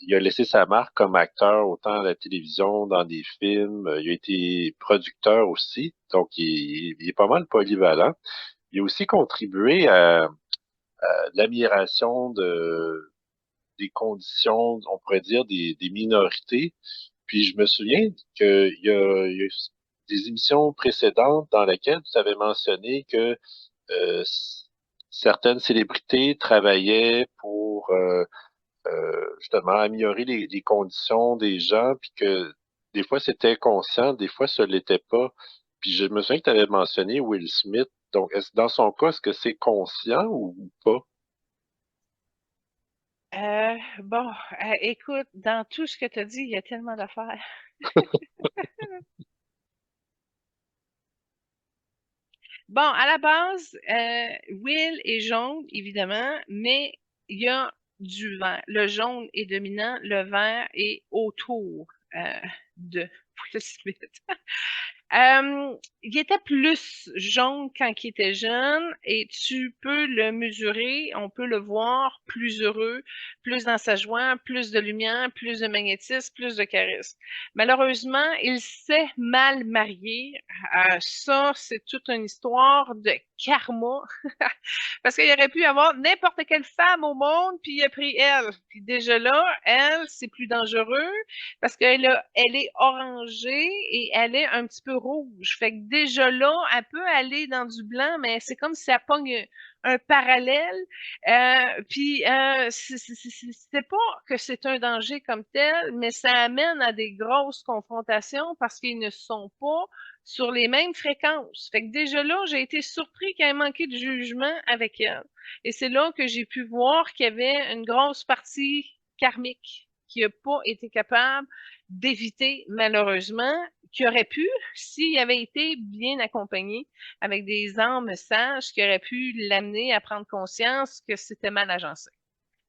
il a laissé sa marque comme acteur autant à la télévision, dans des films. Il a été producteur aussi, donc il est pas mal polyvalent. Il a aussi contribué à l'amélioration des conditions, on pourrait dire, des minorités. Puis je me souviens il y a eu des émissions précédentes dans lesquelles tu avais mentionné que euh, certaines célébrités travaillaient pour justement améliorer les conditions des gens, puis que des fois c'était conscient, des fois ce l'était pas. Puis je me souviens que tu avais mentionné Will Smith. Donc, dans son cas, est-ce que c'est conscient ou pas? Bon, écoute, dans tout ce que tu as dit, il y a tellement d'affaires. Bon, à la base, Will est jaune, évidemment, mais il y a du vert. Le jaune est dominant, le vert est autour de Will Smith. Il était plus jaune quand il était jeune et tu peux le mesurer, on peut le voir plus heureux, plus dans sa joie, plus de lumière, plus de magnétisme, plus de charisme. Malheureusement, il s'est mal marié. Ça, c'est toute une histoire de karma. Parce qu'il aurait pu avoir n'importe quelle femme au monde, puis il a pris elle. Puis déjà là, elle, c'est plus dangereux parce elle est orangée et elle est un petit peu rouge. Fait que déjà là, elle peut aller dans du blanc, mais c'est comme si elle pogne un parallèle. Puis c'est pas que c'est un danger comme tel, mais ça amène à des grosses confrontations parce qu'ils ne sont pas sur les mêmes fréquences. Fait que déjà là, j'ai été surpris qu'elle ait manqué de jugement avec elle. Et c'est là que j'ai pu voir qu'il y avait une grosse partie karmique qui n'a pas été capable d'éviter, malheureusement, qui aurait pu, s'il avait été bien accompagné avec des âmes sages, qui auraient pu l'amener à prendre conscience que c'était mal agencé.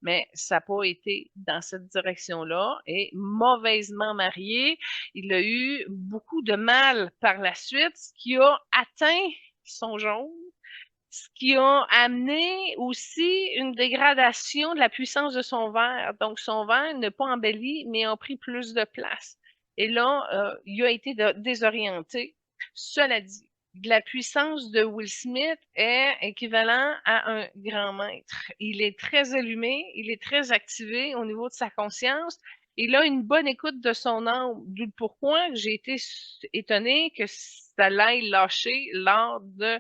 Mais ça n'a pas été dans cette direction-là. Et mauvaisement marié, il a eu beaucoup de mal par la suite, ce qui a atteint son jaune, ce qui a amené aussi une dégradation de la puissance de son verre. Donc, son verre n'a pas embelli, mais a pris plus de place. Et là, il a été désorienté. Cela dit, la puissance de Will Smith est équivalent à un grand maître. Il est très allumé, il est très activé au niveau de sa conscience. Il a une bonne écoute de son âme, d'où pourquoi j'ai été étonnée que ça l'aille lâcher lors de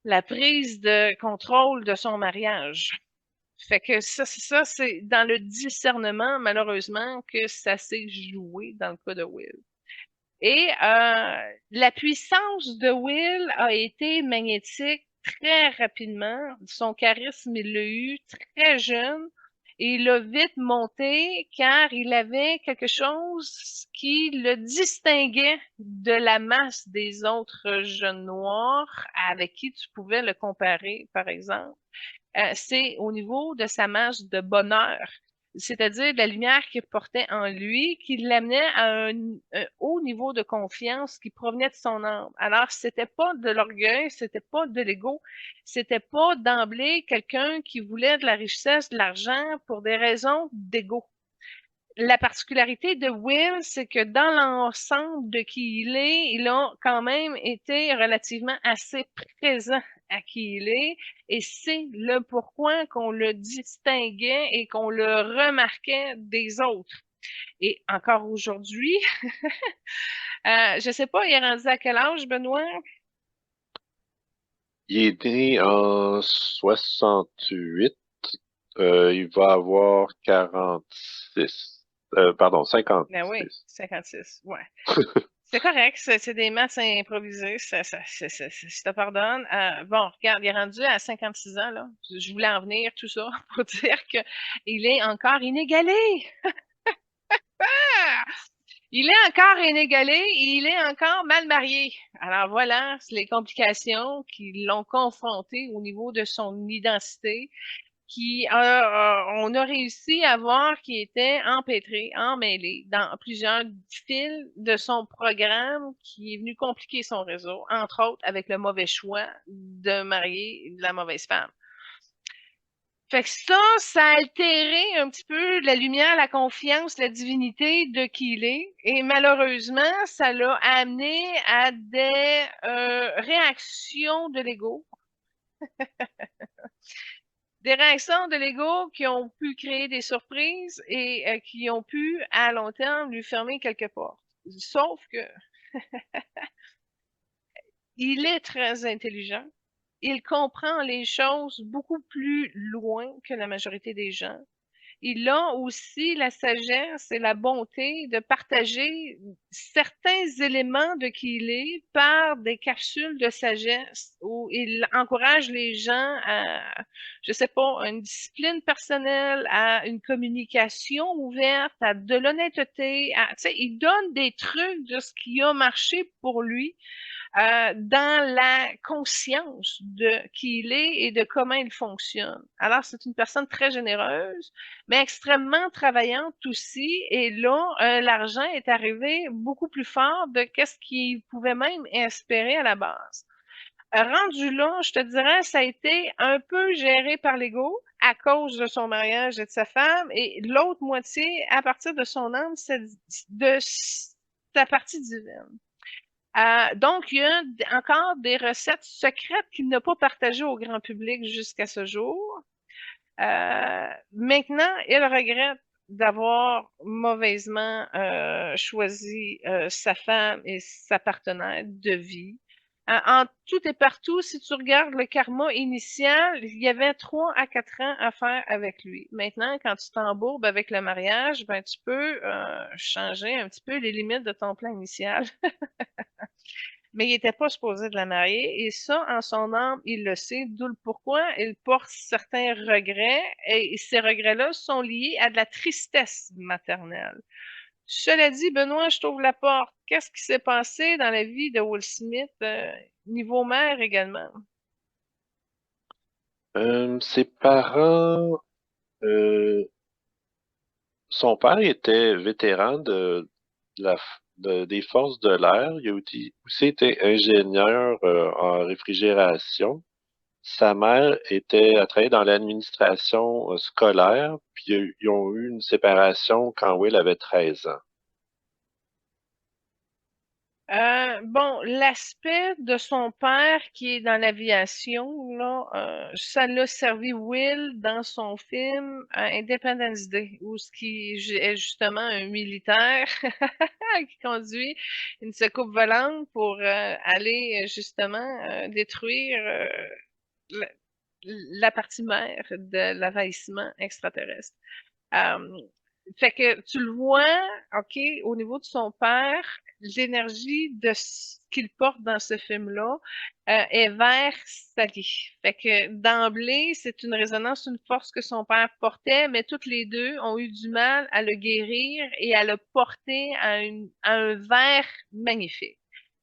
la prise de contrôle de son mariage. Fait que ça, c'est dans le discernement, malheureusement, que ça s'est joué dans le cas de Will. Et la puissance de Will a été magnétique très rapidement. Son charisme, il l'a eu très jeune. Et il a vite monté car il avait quelque chose qui le distinguait de la masse des autres jeunes noirs avec qui tu pouvais le comparer, par exemple. C'est au niveau de sa masse de bonheur, c'est-à-dire de la lumière qu'il portait en lui, qui l'amenait à un haut niveau de confiance qui provenait de son âme. Alors, c'était pas de l'orgueil, c'était pas de l'ego, c'était pas d'emblée quelqu'un qui voulait de la richesse, de l'argent pour des raisons d'ego. La particularité de Will, c'est que dans l'ensemble de qui il est, il a quand même été relativement assez présent à qui il est, et c'est le pourquoi qu'on le distinguait et qu'on le remarquait des autres. Et encore aujourd'hui, je sais pas, il est rendu à quel âge, Benoît? Il est né en 68. Il va avoir 46. Pardon, Ben oui, 56. 56, ouais. C'est correct, c'est des maths improvisées, je te pardonne. Bon, regarde, il est rendu à 56 ans, là. Je voulais en venir, tout ça, pour dire qu'il est encore inégalé. Ah! Il est encore inégalé et il est encore mal marié. Alors voilà, c'est les complications qui l'ont confronté au niveau de son identité, on a réussi à voir qu'il était empêtré, emmêlé dans plusieurs fils de son programme qui est venu compliquer son réseau, entre autres avec le mauvais choix de marier la mauvaise femme. Fait que ça a altéré un petit peu la lumière, la confiance, la divinité de qui il est. Et malheureusement, ça l'a amené à des réactions de l'ego. Des réactions de l'ego qui ont pu créer des surprises et qui ont pu, à long terme, lui fermer quelques portes. Sauf que il est très intelligent. Il comprend les choses beaucoup plus loin que la majorité des gens. Il a aussi la sagesse et la bonté de partager certains éléments de qui il est par des capsules de sagesse où il encourage les gens à, je sais pas, une discipline personnelle, à une communication ouverte, à de l'honnêteté, tu sais, il donne des trucs de ce qui a marché pour lui dans la conscience de qui il est et de comment il fonctionne. Alors, c'est une personne très généreuse, mais extrêmement travaillante aussi. Et là, l'argent est arrivé beaucoup plus fort de qu'est-ce qu'il pouvait même espérer à la base. Rendu là, je te dirais, ça a été un peu géré par l'ego à cause de son mariage et de sa femme, et l'autre moitié, à partir de son âme, c'est de sa partie divine. Donc, il y a encore des recettes secrètes qu'il n'a pas partagées au grand public jusqu'à ce jour. Maintenant, il regrette d'avoir mauvaisement choisi sa femme et sa partenaire de vie. En tout et partout, si tu regardes le karma initial, il y avait 3 à 4 ans à faire avec lui. Maintenant, quand tu t'embourbes avec le mariage, ben, tu peux changer un petit peu les limites de ton plan initial. Mais il n'était pas supposé de la marier, et ça, en son âme, il le sait, d'où le pourquoi il porte certains regrets, et ces regrets-là sont liés à de la tristesse maternelle. Cela dit, Benoît, je t'ouvre la porte. Qu'est-ce qui s'est passé dans la vie de Will Smith, niveau mère également? Ses parents, euh, son père était vétéran des forces de l'air. Il a aussi été ingénieur en réfrigération. Sa mère a travaillé dans l'administration scolaire, puis ils ont eu une séparation quand Will avait 13 ans. Bon, l'aspect de son père qui est dans l'aviation, là, ça l'a servi Will dans son film Independence Day, où ce qui est justement un militaire qui conduit une soucoupe volante pour aller justement détruire la, la partie mère de l'envahissement extraterrestre. Euh, Fait que tu le vois, OK, au niveau de son père, l'énergie de ce qu'il porte dans ce film-là est vers Sally. Fait que d'emblée, c'est une résonance, une force que son père portait, mais toutes les deux ont eu du mal à le guérir et à le porter à un vers magnifique.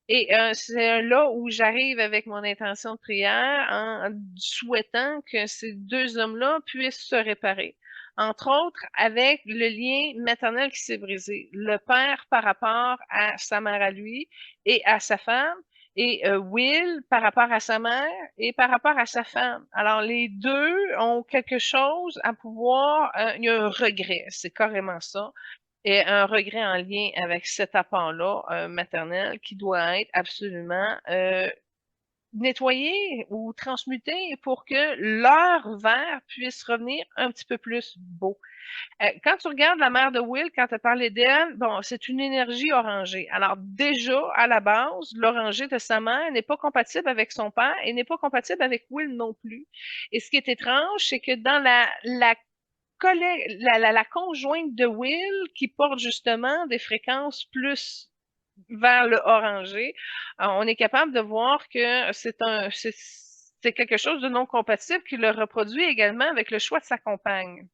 Et c'est là où j'arrive avec mon intention de prière en souhaitant que ces deux hommes-là puissent se réparer. Entre autres, avec le lien maternel qui s'est brisé. Le père par rapport à sa mère à lui et à sa femme, et Will par rapport à sa mère et par rapport à sa femme. Alors, les deux ont quelque chose à pouvoir, il y a un regret, c'est carrément ça, et un regret en lien avec cet apport-là maternel qui doit être absolument nettoyé ou transmuté pour que leur verre puisse revenir un petit peu plus beau. Quand tu regardes la mère de Will, quand tu as parlé d'elle, bon, c'est une énergie orangée. Alors déjà, à la base, l'orangé de sa mère n'est pas compatible avec son père et n'est pas compatible avec Will non plus. Et ce qui est étrange, c'est que dans la conjointe de Will qui porte justement des fréquences plus vers le orangé, on est capable de voir que c'est quelque chose de non compatible qui le reproduit également avec le choix de sa compagne.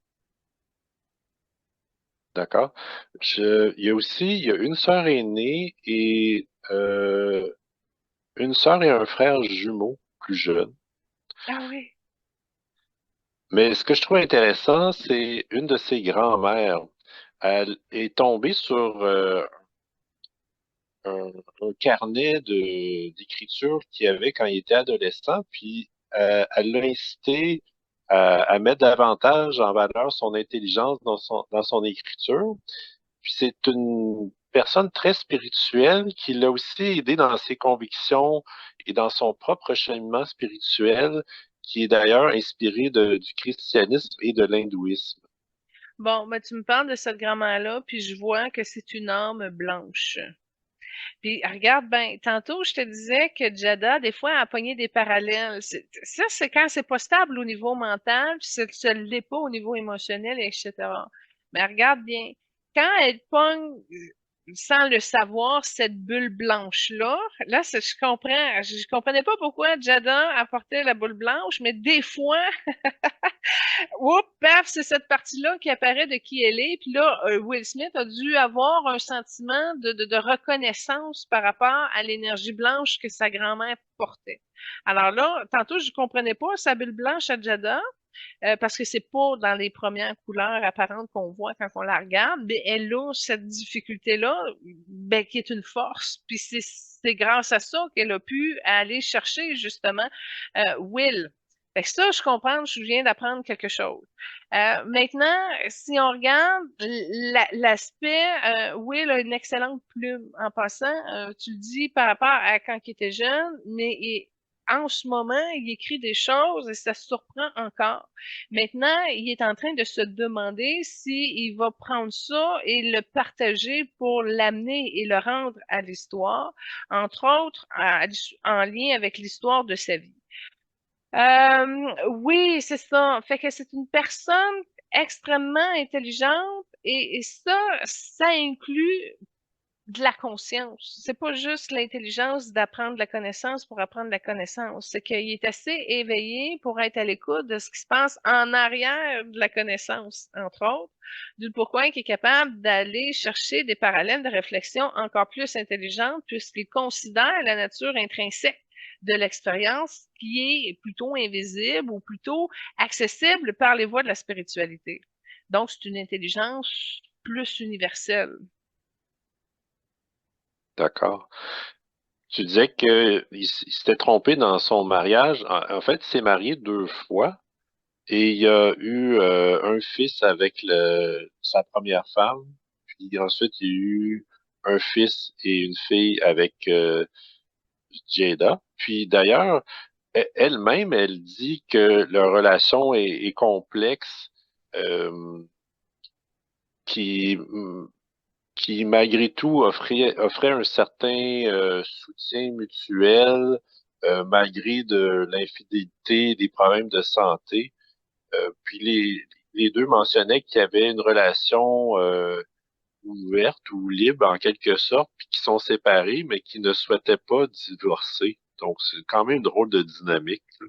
D'accord? Il y a une sœur aînée et une sœur et un frère jumeau plus jeunes. Ah oui. Mais ce que je trouve intéressant, c'est une de ses grand-mères. Elle est tombée sur un carnet d'écriture qu'il avait quand il était adolescent, puis elle l'a incité à mettre davantage en valeur son intelligence dans son écriture. Puis c'est une personne très spirituelle qui l'a aussi aidé dans ses convictions et dans son propre cheminement spirituel, qui est d'ailleurs inspiré du christianisme et de l'hindouisme. Bon, ben, tu me parles de cette grand-mère-là, puis je vois que c'est une âme blanche. Puis regarde, ben, tantôt, je te disais que Jada, des fois, a pogné des parallèles. Ça, c'est quand c'est pas stable au niveau mental, puis ça ne l'est pas au niveau émotionnel, etc. Mais regarde bien, quand elle pogne, sans le savoir, cette bulle blanche-là, là, je comprends. Je comprenais pas pourquoi Jada apportait la boule blanche, mais des fois, oups, paf, c'est cette partie-là qui apparaît de qui elle est. Puis là, Will Smith a dû avoir un sentiment de reconnaissance par rapport à l'énergie blanche que sa grand-mère portait. Alors là, tantôt, je comprenais pas sa bulle blanche à Jada, parce que c'est pas dans les premières couleurs apparentes qu'on voit quand on la regarde, mais elle a cette difficulté-là, ben, qui est une force. Puis c'est grâce à ça qu'elle a pu aller chercher justement Will. Fait que ça, je comprends, je viens d'apprendre quelque chose. Maintenant, si on regarde l'aspect, oui, il a une excellente plume. En passant, tu le dis par rapport à quand il était jeune, mais en ce moment, il écrit des choses et ça surprend encore. Maintenant, il est en train de se demander s'il va prendre ça et le partager pour l'amener et le rendre à l'histoire, entre autres en lien avec l'histoire de sa vie. Oui, c'est ça. Fait que c'est une personne extrêmement intelligente et ça inclut de la conscience. C'est pas juste l'intelligence d'apprendre la connaissance pour apprendre la connaissance. C'est qu'il est assez éveillé pour être à l'écoute de ce qui se passe en arrière de la connaissance, entre autres. Du pourquoi il est capable d'aller chercher des parallèles de réflexion encore plus intelligentes puisqu'il considère la nature intrinsèque de l'expérience qui est plutôt invisible ou plutôt accessible par les voies de la spiritualité. Donc, c'est une intelligence plus universelle. D'accord. Tu disais il s'était trompé dans son mariage. En fait, il s'est marié 2 fois et il a eu un fils avec sa première femme. Puis ensuite, il y a eu un fils et une fille avec Jada. Puis d'ailleurs, elle-même, elle dit que leur relation est complexe, euh, qui, qui malgré tout offrait un certain soutien mutuel, malgré de l'infidélité, des problèmes de santé. Puis les deux mentionnaient qu'il y avait une relation ouverte ou libre en quelque sorte, puis qui sont séparés, mais qui ne souhaitaient pas divorcer. Donc, c'est quand même une drôle de dynamique, là.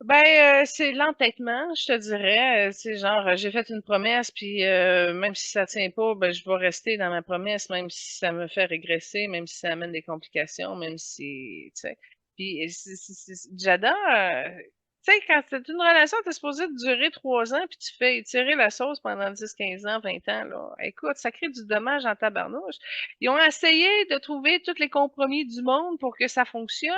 Ben, c'est l'entêtement, je te dirais. C'est genre, j'ai fait une promesse, puis même si ça tient pas, ben je vais rester dans ma promesse, même si ça me fait régresser, même si ça amène des complications, même si, tu sais. Puis j'adore, tu sais, quand c'est une relation, t'es supposé de durer 3 ans, puis tu fais étirer la sauce pendant 10, 15 ans, 20 ans, là. Écoute, ça crée du dommage en tabarnouche. Ils ont essayé de trouver tous les compromis du monde pour que ça fonctionne.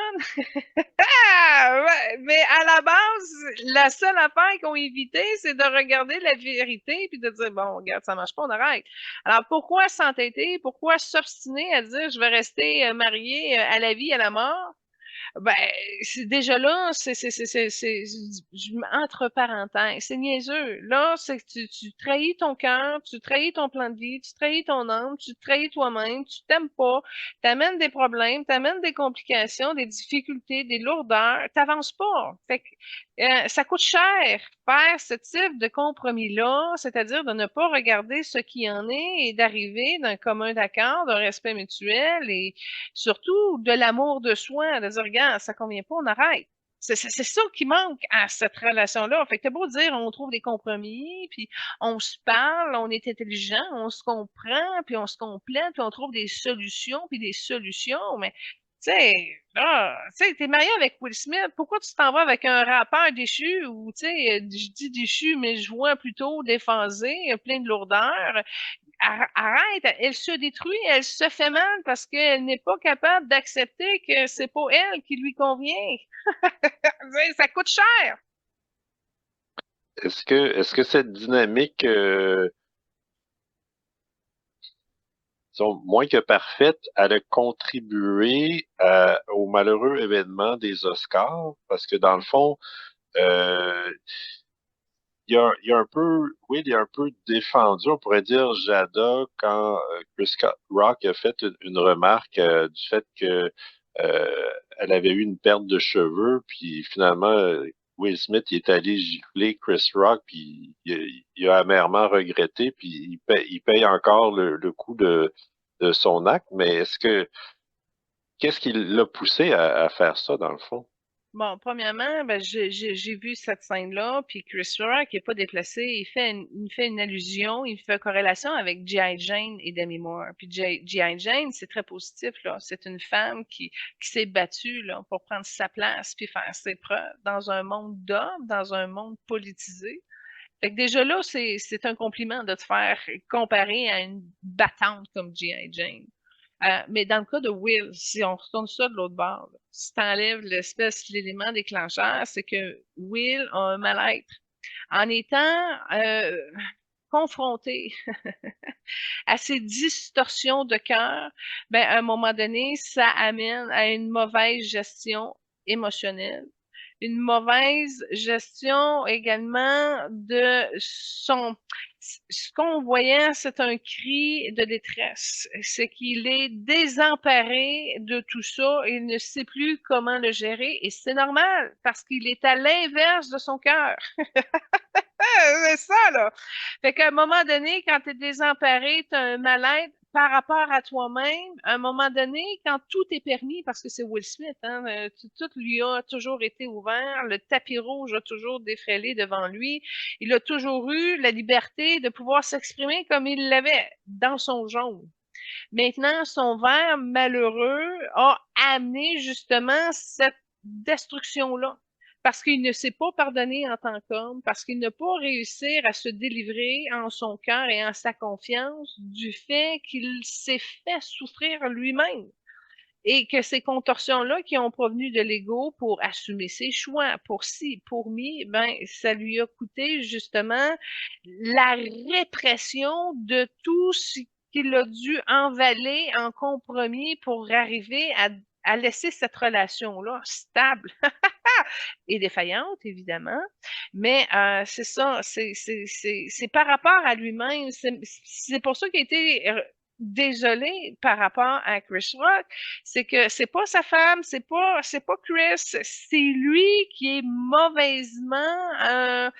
Ah! Ouais, mais à la base, la seule affaire qu'ils ont évité, c'est de regarder la vérité puis de dire bon, regarde, ça marche pas, on arrête. Alors pourquoi s'entêter? Pourquoi s'obstiner à dire je vais rester marié à la vie, à la mort? Ben, c'est déjà là, entre parenthèses, c'est niaiseux. Là, c'est que tu trahis ton cœur, tu trahis ton plan de vie, tu trahis ton âme, tu te trahis toi-même, tu t'aimes pas, t'amènes des problèmes, t'amènes des complications, des difficultés, des lourdeurs, t'avances pas. Fait que, ça coûte cher faire ce type de compromis-là, c'est-à-dire de ne pas regarder ce qui en est et d'arriver d'un commun accord, d'un respect mutuel et surtout de l'amour de soi, de dire, regarde, ça convient pas, on arrête. C'est ça qui manque à cette relation-là. Fait que t'as beau dire, on trouve des compromis, puis on se parle, on est intelligent, on se comprend, puis on se complète, puis on trouve des solutions, puis des solutions, mais tu sais, là, tu sais, t'es marié avec Will Smith, pourquoi tu t'en vas avec un rappeur déchu ou, tu sais, je dis déchu, mais je vois plutôt déphasé, plein de lourdeur. Arrête, elle se détruit, elle se fait mal parce qu'elle n'est pas capable d'accepter que c'est pas elle qui lui convient. Ça coûte cher. Est-ce que cette dynamique, disons, moins que parfaite, elle a contribué au malheureux événement des Oscars? Parce que dans le fond, euh, il y a un peu, oui, il y a un peu défendu, on pourrait dire, Jada, quand Chris Rock a fait une remarque du fait que elle avait eu une perte de cheveux, puis finalement, Will Smith il est allé gifler Chris Rock, puis il a amèrement regretté, puis il paye encore le coût de son acte, mais qu'est-ce qui l'a poussé à faire ça, dans le fond? Bon, premièrement, ben, j'ai vu cette scène-là, puis Chris Rock n'est pas déplacé, il fait une allusion, il fait corrélation avec G.I. Jane et Demi Moore. Puis G.I. Jane, c'est très positif, là. C'est une femme qui s'est battue, là, pour prendre sa place puis faire ses preuves dans un monde d'hommes, dans un monde politisé. Fait que déjà là, c'est un compliment de te faire comparer à une battante comme G.I. Jane. Mais dans le cas de Will, si on retourne ça de l'autre bord, là, si tu enlèves l'élément déclencheur, c'est que Will a un mal-être. En étant confronté à ces distorsions de cœur, ben, à un moment donné, ça amène à une mauvaise gestion émotionnelle, une mauvaise gestion également de son... Ce qu'on voyait, c'est un cri de détresse. C'est qu'il est désemparé de tout ça. Il ne sait plus comment le gérer et c'est normal parce qu'il est à l'inverse de son cœur. C'est ça, là. Fait qu'à un moment donné, quand tu es désemparé, tu as un mal-être par rapport à toi-même. À un moment donné, quand tout est permis, parce que c'est Will Smith, hein, tout lui a toujours été ouvert, le tapis rouge a toujours défrayé devant lui. Il a toujours eu la liberté de pouvoir s'exprimer comme il l'avait dans son jaune. Maintenant, son verre malheureux a amené justement cette destruction-là. Parce qu'il ne s'est pas pardonné en tant qu'homme, parce qu'il n'a pas réussi à se délivrer en son cœur et en sa confiance du fait qu'il s'est fait souffrir lui-même. Et que ces contorsions-là qui ont provenu de l'ego pour assumer ses choix, pour ci, pour mi, ben, ça lui a coûté justement la répression de tout ce qu'il a dû envaler en compromis pour arriver à laisser cette relation-là stable et défaillante, évidemment. Mais c'est ça, c'est par rapport à lui-même. C'est pour ça qu'il a été désolé par rapport à Chris Rock. C'est que c'est pas sa femme, c'est pas Chris, c'est lui qui est mauvaisement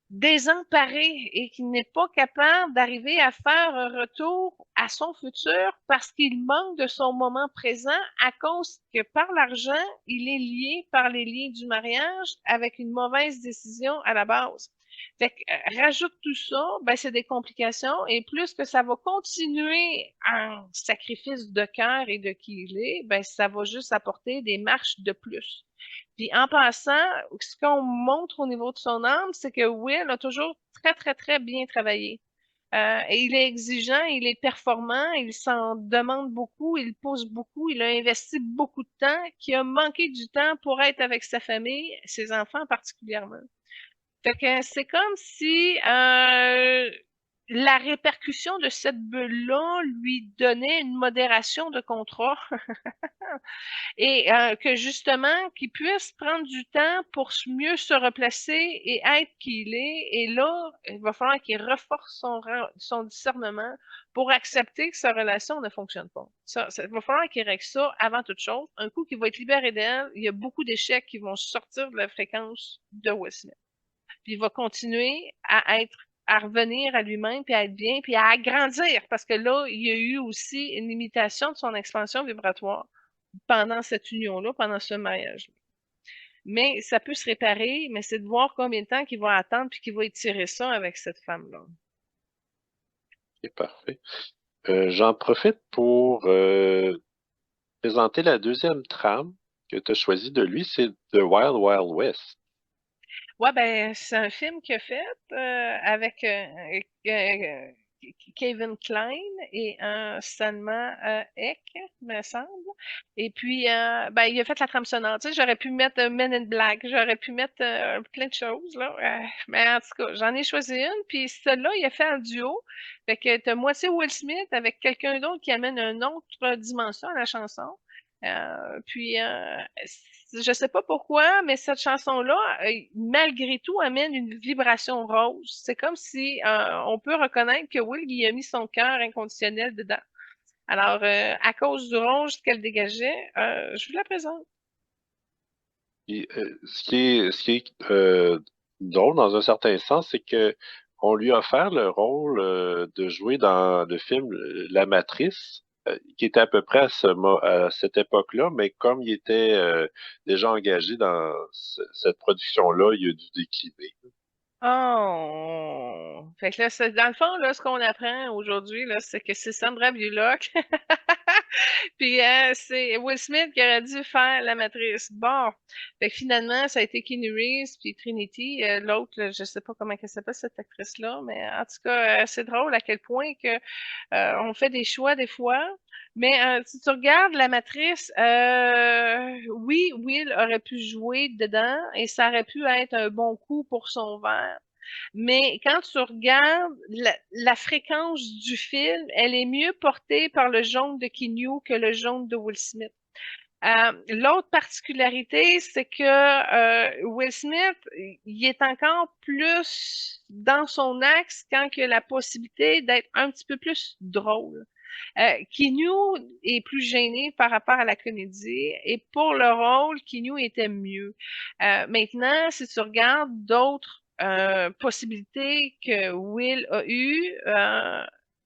désemparé et qui n'est pas capable d'arriver à faire un retour à son futur parce qu'il manque de son moment présent à cause que par l'argent, il est lié par les liens du mariage avec une mauvaise décision à la base. Fait que, rajoute tout ça, ben c'est des complications et plus que ça va continuer en sacrifice de cœur et de qui il est, ben ça va juste apporter des marches de plus. Puis en passant, ce qu'on montre au niveau de son âme, c'est que Will a toujours très, très, très bien travaillé. Et il est exigeant, il est performant, il s'en demande beaucoup, il pousse beaucoup, il a investi beaucoup de temps, qui a manqué du temps pour être avec sa famille, ses enfants particulièrement. Fait que c'est comme si la répercussion de cette bulle-là lui donnait une modération de contrat et que justement, qu'il puisse prendre du temps pour mieux se replacer et être qui il est. Et là, il va falloir qu'il reforce son discernement pour accepter que sa relation ne fonctionne pas. Il va falloir qu'il règle ça avant toute chose. Un coup qu'il va être libéré d'elle, il y a beaucoup d'échecs qui vont sortir de la fréquence de Will Smith. Puis il va continuer à revenir à lui-même, puis à être bien, puis à agrandir, parce que là, il y a eu aussi une limitation de son expansion vibratoire pendant cette union-là, pendant ce mariage-là. Mais ça peut se réparer, mais c'est de voir combien de temps qu'il va attendre puis qu'il va étirer ça avec cette femme-là. C'est parfait. J'en profite pour présenter la deuxième trame que tu as choisie de lui, c'est The Wild Wild West. Ouais, ben, c'est un film qu'il a fait avec Kevin Kline et un Salma Eck, me semble. Et puis, ben, il a fait la trame sonore. Tu sais, j'aurais pu mettre Men in Black, j'aurais pu mettre plein de choses, là. Mais en tout cas, j'en ai choisi une. Puis celle-là, il a fait un duo. Fait que t'as moitié Will Smith avec quelqu'un d'autre qui amène une autre dimension à la chanson. Puis, je sais pas pourquoi, mais cette chanson-là, malgré tout, amène une vibration rose. C'est comme si on peut reconnaître que Will y a mis son cœur inconditionnel dedans. Alors, à cause du rose qu'elle dégageait, je vous la présente. Et, ce qui est drôle dans un certain sens, c'est que on lui a offert le rôle de jouer dans le film La Matrice, qui était à peu près à cette époque-là, mais comme il était déjà engagé dans cette production-là, il a dû décliner. Oh! Fait que là, dans le fond, là, ce qu'on apprend aujourd'hui, là, c'est que c'est Sandra Bullock. Puis c'est Will Smith qui aurait dû faire la matrice. Bon. Fait que finalement, ça a été Keanu Reeves puis Trinity. L'autre, là, je sais pas comment elle s'appelle cette actrice-là, mais en tout cas, c'est drôle à quel point que on fait des choix des fois Mais si tu regardes la matrice, oui, Will aurait pu jouer dedans et ça aurait pu être un bon coup pour son verre. Mais quand tu regardes la fréquence du film, elle est mieux portée par le jaune de Keanu que le jaune de Will Smith. L'autre particularité, c'est que Will Smith, il est encore plus dans son axe quand il a la possibilité d'être un petit peu plus drôle. Keanu est plus gêné par rapport à la comédie et pour le rôle, Keanu était mieux. Maintenant, si tu regardes d'autres possibilités que Will a eues,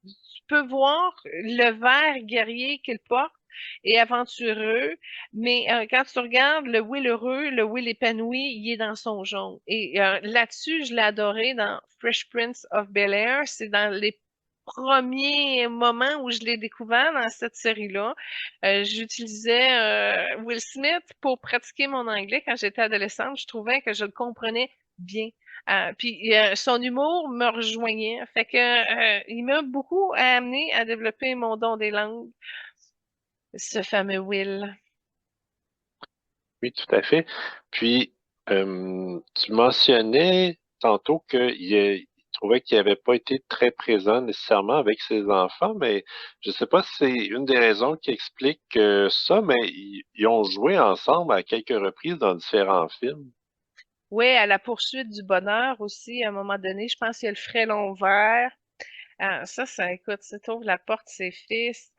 tu peux voir le vert guerrier qu'il porte et aventureux, mais quand tu regardes le Will heureux, le Will épanoui, il est dans son jaune. Et là-dessus, je l'ai adoré dans Fresh Prince of Bel-Air. C'est dans les premiers moments où je l'ai découvert dans cette série-là. J'utilisais Will Smith pour pratiquer mon anglais quand j'étais adolescente. Je trouvais que je le comprenais bien. Puis son humour me rejoignait. Fait que il m'a beaucoup amené à développer mon don des langues, ce fameux Will. Oui, tout à fait. Puis, tu mentionnais tantôt qu'il trouvait qu'il n'avait pas été très présent nécessairement avec ses enfants, mais je ne sais pas si c'est une des raisons qui explique ça, mais ils ont joué ensemble à quelques reprises dans différents films. Oui, à la poursuite du bonheur aussi, à un moment donné, je pense qu'il y a le frélon vert. Ça, écoute, ça t'ouvre la porte, ses fils,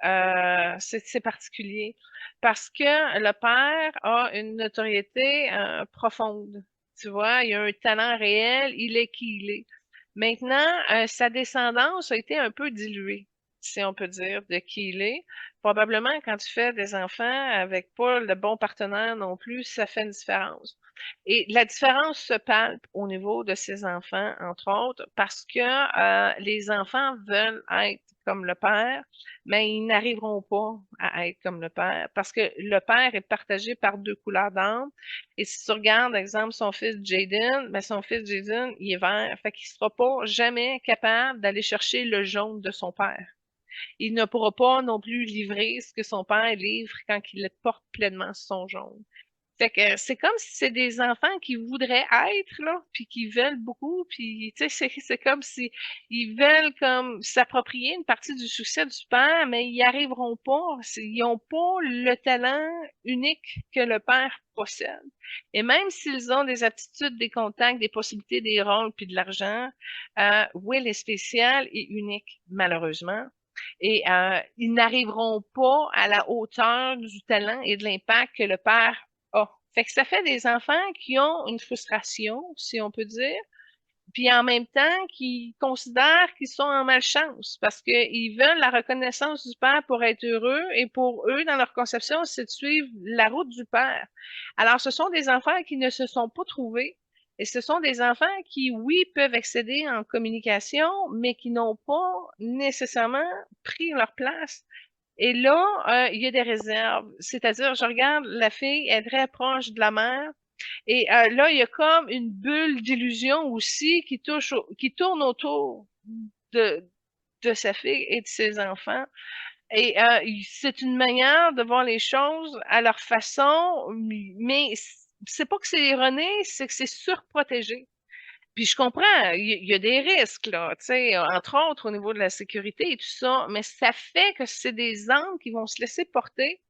c'est particulier. Parce que le père a une notoriété profonde. Tu vois, il a un talent réel, il est qui il est. Maintenant, sa descendance a été un peu diluée, si on peut dire, de qui il est. Probablement, quand tu fais des enfants avec pas le bon partenaire non plus, ça fait une différence. Et la différence se palpe au niveau de ses enfants, entre autres, parce que les enfants veulent être comme le père, mais ils n'arriveront pas à être comme le père, parce que le père est partagé par deux couleurs d'âme. Et si tu regardes, par exemple, son fils Jaden, ben son fils Jaden, il est vert, fait qu'il sera pas jamais capable d'aller chercher le jaune de son père. Il ne pourra pas non plus livrer ce que son père livre quand il porte pleinement son jaune. Fait que c'est comme si c'est des enfants qui voudraient être là, puis qui veulent beaucoup, puis tu sais c'est comme si ils veulent comme s'approprier une partie du succès du père, mais ils n'y arriveront pas. Ils n'ont pas le talent unique que le père possède. Et même s'ils ont des aptitudes, des contacts, des possibilités, des rôles, puis de l'argent, Will est spécial et unique, malheureusement. Et ils n'arriveront pas à la hauteur du talent et de l'impact que le père a. Fait que ça fait des enfants qui ont une frustration, si on peut dire, puis en même temps qui considèrent qu'ils sont en malchance parce qu'ils veulent la reconnaissance du père pour être heureux et pour eux, dans leur conception, c'est de suivre la route du père. Alors, ce sont des enfants qui ne se sont pas trouvés et ce sont des enfants qui, oui, peuvent excéder en communication, mais qui n'ont pas nécessairement pris leur place. Et là, il y a des réserves. C'est-à-dire, je regarde la fille, elle est très proche de la mère, et là, il y a comme une bulle d'illusion aussi qui tourne autour de, de sa fille et de ses enfants. Et c'est une manière de voir les choses à leur façon, mais c'est pas que c'est erroné, c'est que c'est surprotégé. Puis je comprends, il y a des risques, là, tu sais, entre autres au niveau de la sécurité et tout ça, mais ça fait que c'est des âmes qui vont se laisser porter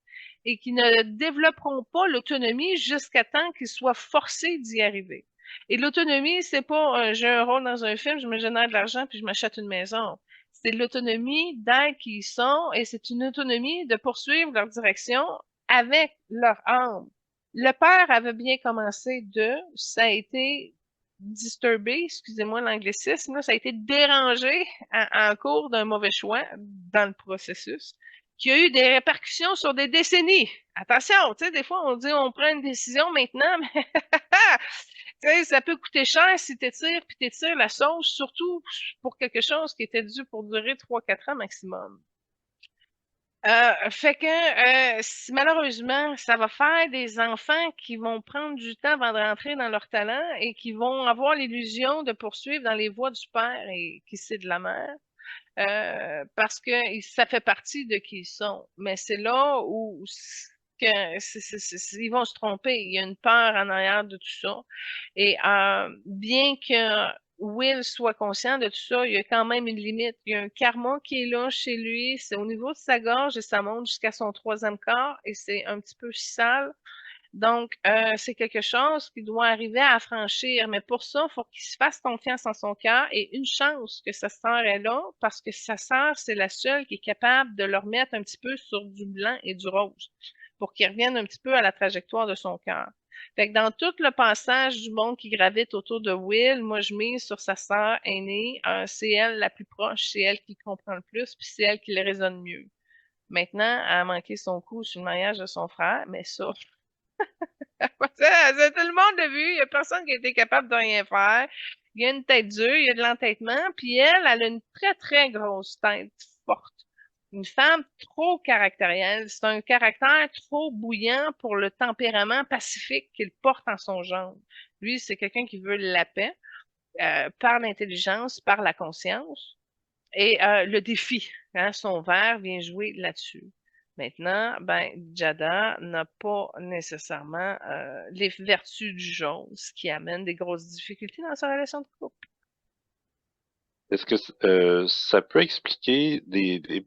et qui ne développeront pas l'autonomie jusqu'à temps qu'ils soient forcés d'y arriver. Et l'autonomie, c'est pas j'ai un rôle dans un film, je me génère de l'argent puis je m'achète une maison. C'est l'autonomie d'être qui ils sont et c'est une autonomie de poursuivre leur direction avec leur âme. Le père avait bien commencé ça a été disturbé, excusez-moi l'anglicisme, là, ça a été dérangé en cours d'un mauvais choix dans le processus qui a eu des répercussions sur des décennies. Attention, tu sais, des fois, on dit on prend une décision maintenant, mais tu sais, ça peut coûter cher si t'étires puis t'étires la sauce, surtout pour quelque chose qui était dû pour durer 3-4 ans maximum. Fait que malheureusement, ça va faire des enfants qui vont prendre du temps avant de rentrer dans leur talent et qui vont avoir l'illusion de poursuivre dans les voies du père et qui c'est de la mère. parce que ça fait partie de qui ils sont. Mais c'est là où ils vont se tromper. Il y a une peur en arrière de tout ça. Et bien que Will soit conscient de tout ça, il y a quand même une limite. Il y a un karma qui est là chez lui. C'est au niveau de sa gorge et ça monte jusqu'à son troisième quart et c'est un petit peu sale. Donc, c'est quelque chose qu'il doit arriver à franchir. Mais pour ça, il faut qu'il se fasse confiance en son cœur et une chance que sa sœur est là parce que sa sœur, c'est la seule qui est capable de le remettre un petit peu sur du blanc et du rose pour qu'il revienne un petit peu à la trajectoire de son cœur. Fait que dans tout le passage du monde qui gravite autour de Will, moi, je mise sur sa sœur aînée. C'est elle la plus proche, c'est elle qui comprend le plus, puis c'est elle qui le raisonne mieux. Maintenant, elle a manqué son coup sur le mariage de son frère, mais ça, tout le monde l'a vu, il n'y a personne qui a été capable de rien faire. Il y a une tête dure, il y a de l'entêtement, puis elle a une très, très grosse tête forte. Une femme trop caractérielle. C'est un caractère trop bouillant pour le tempérament pacifique qu'il porte en son genre. Lui, c'est quelqu'un qui veut la paix, par l'intelligence, par la conscience. Et le défi, hein, son verre vient jouer là-dessus. Maintenant, ben, Jada n'a pas nécessairement les vertus du jaune, ce qui amène des grosses difficultés dans sa relation de couple. Est-ce que ça peut expliquer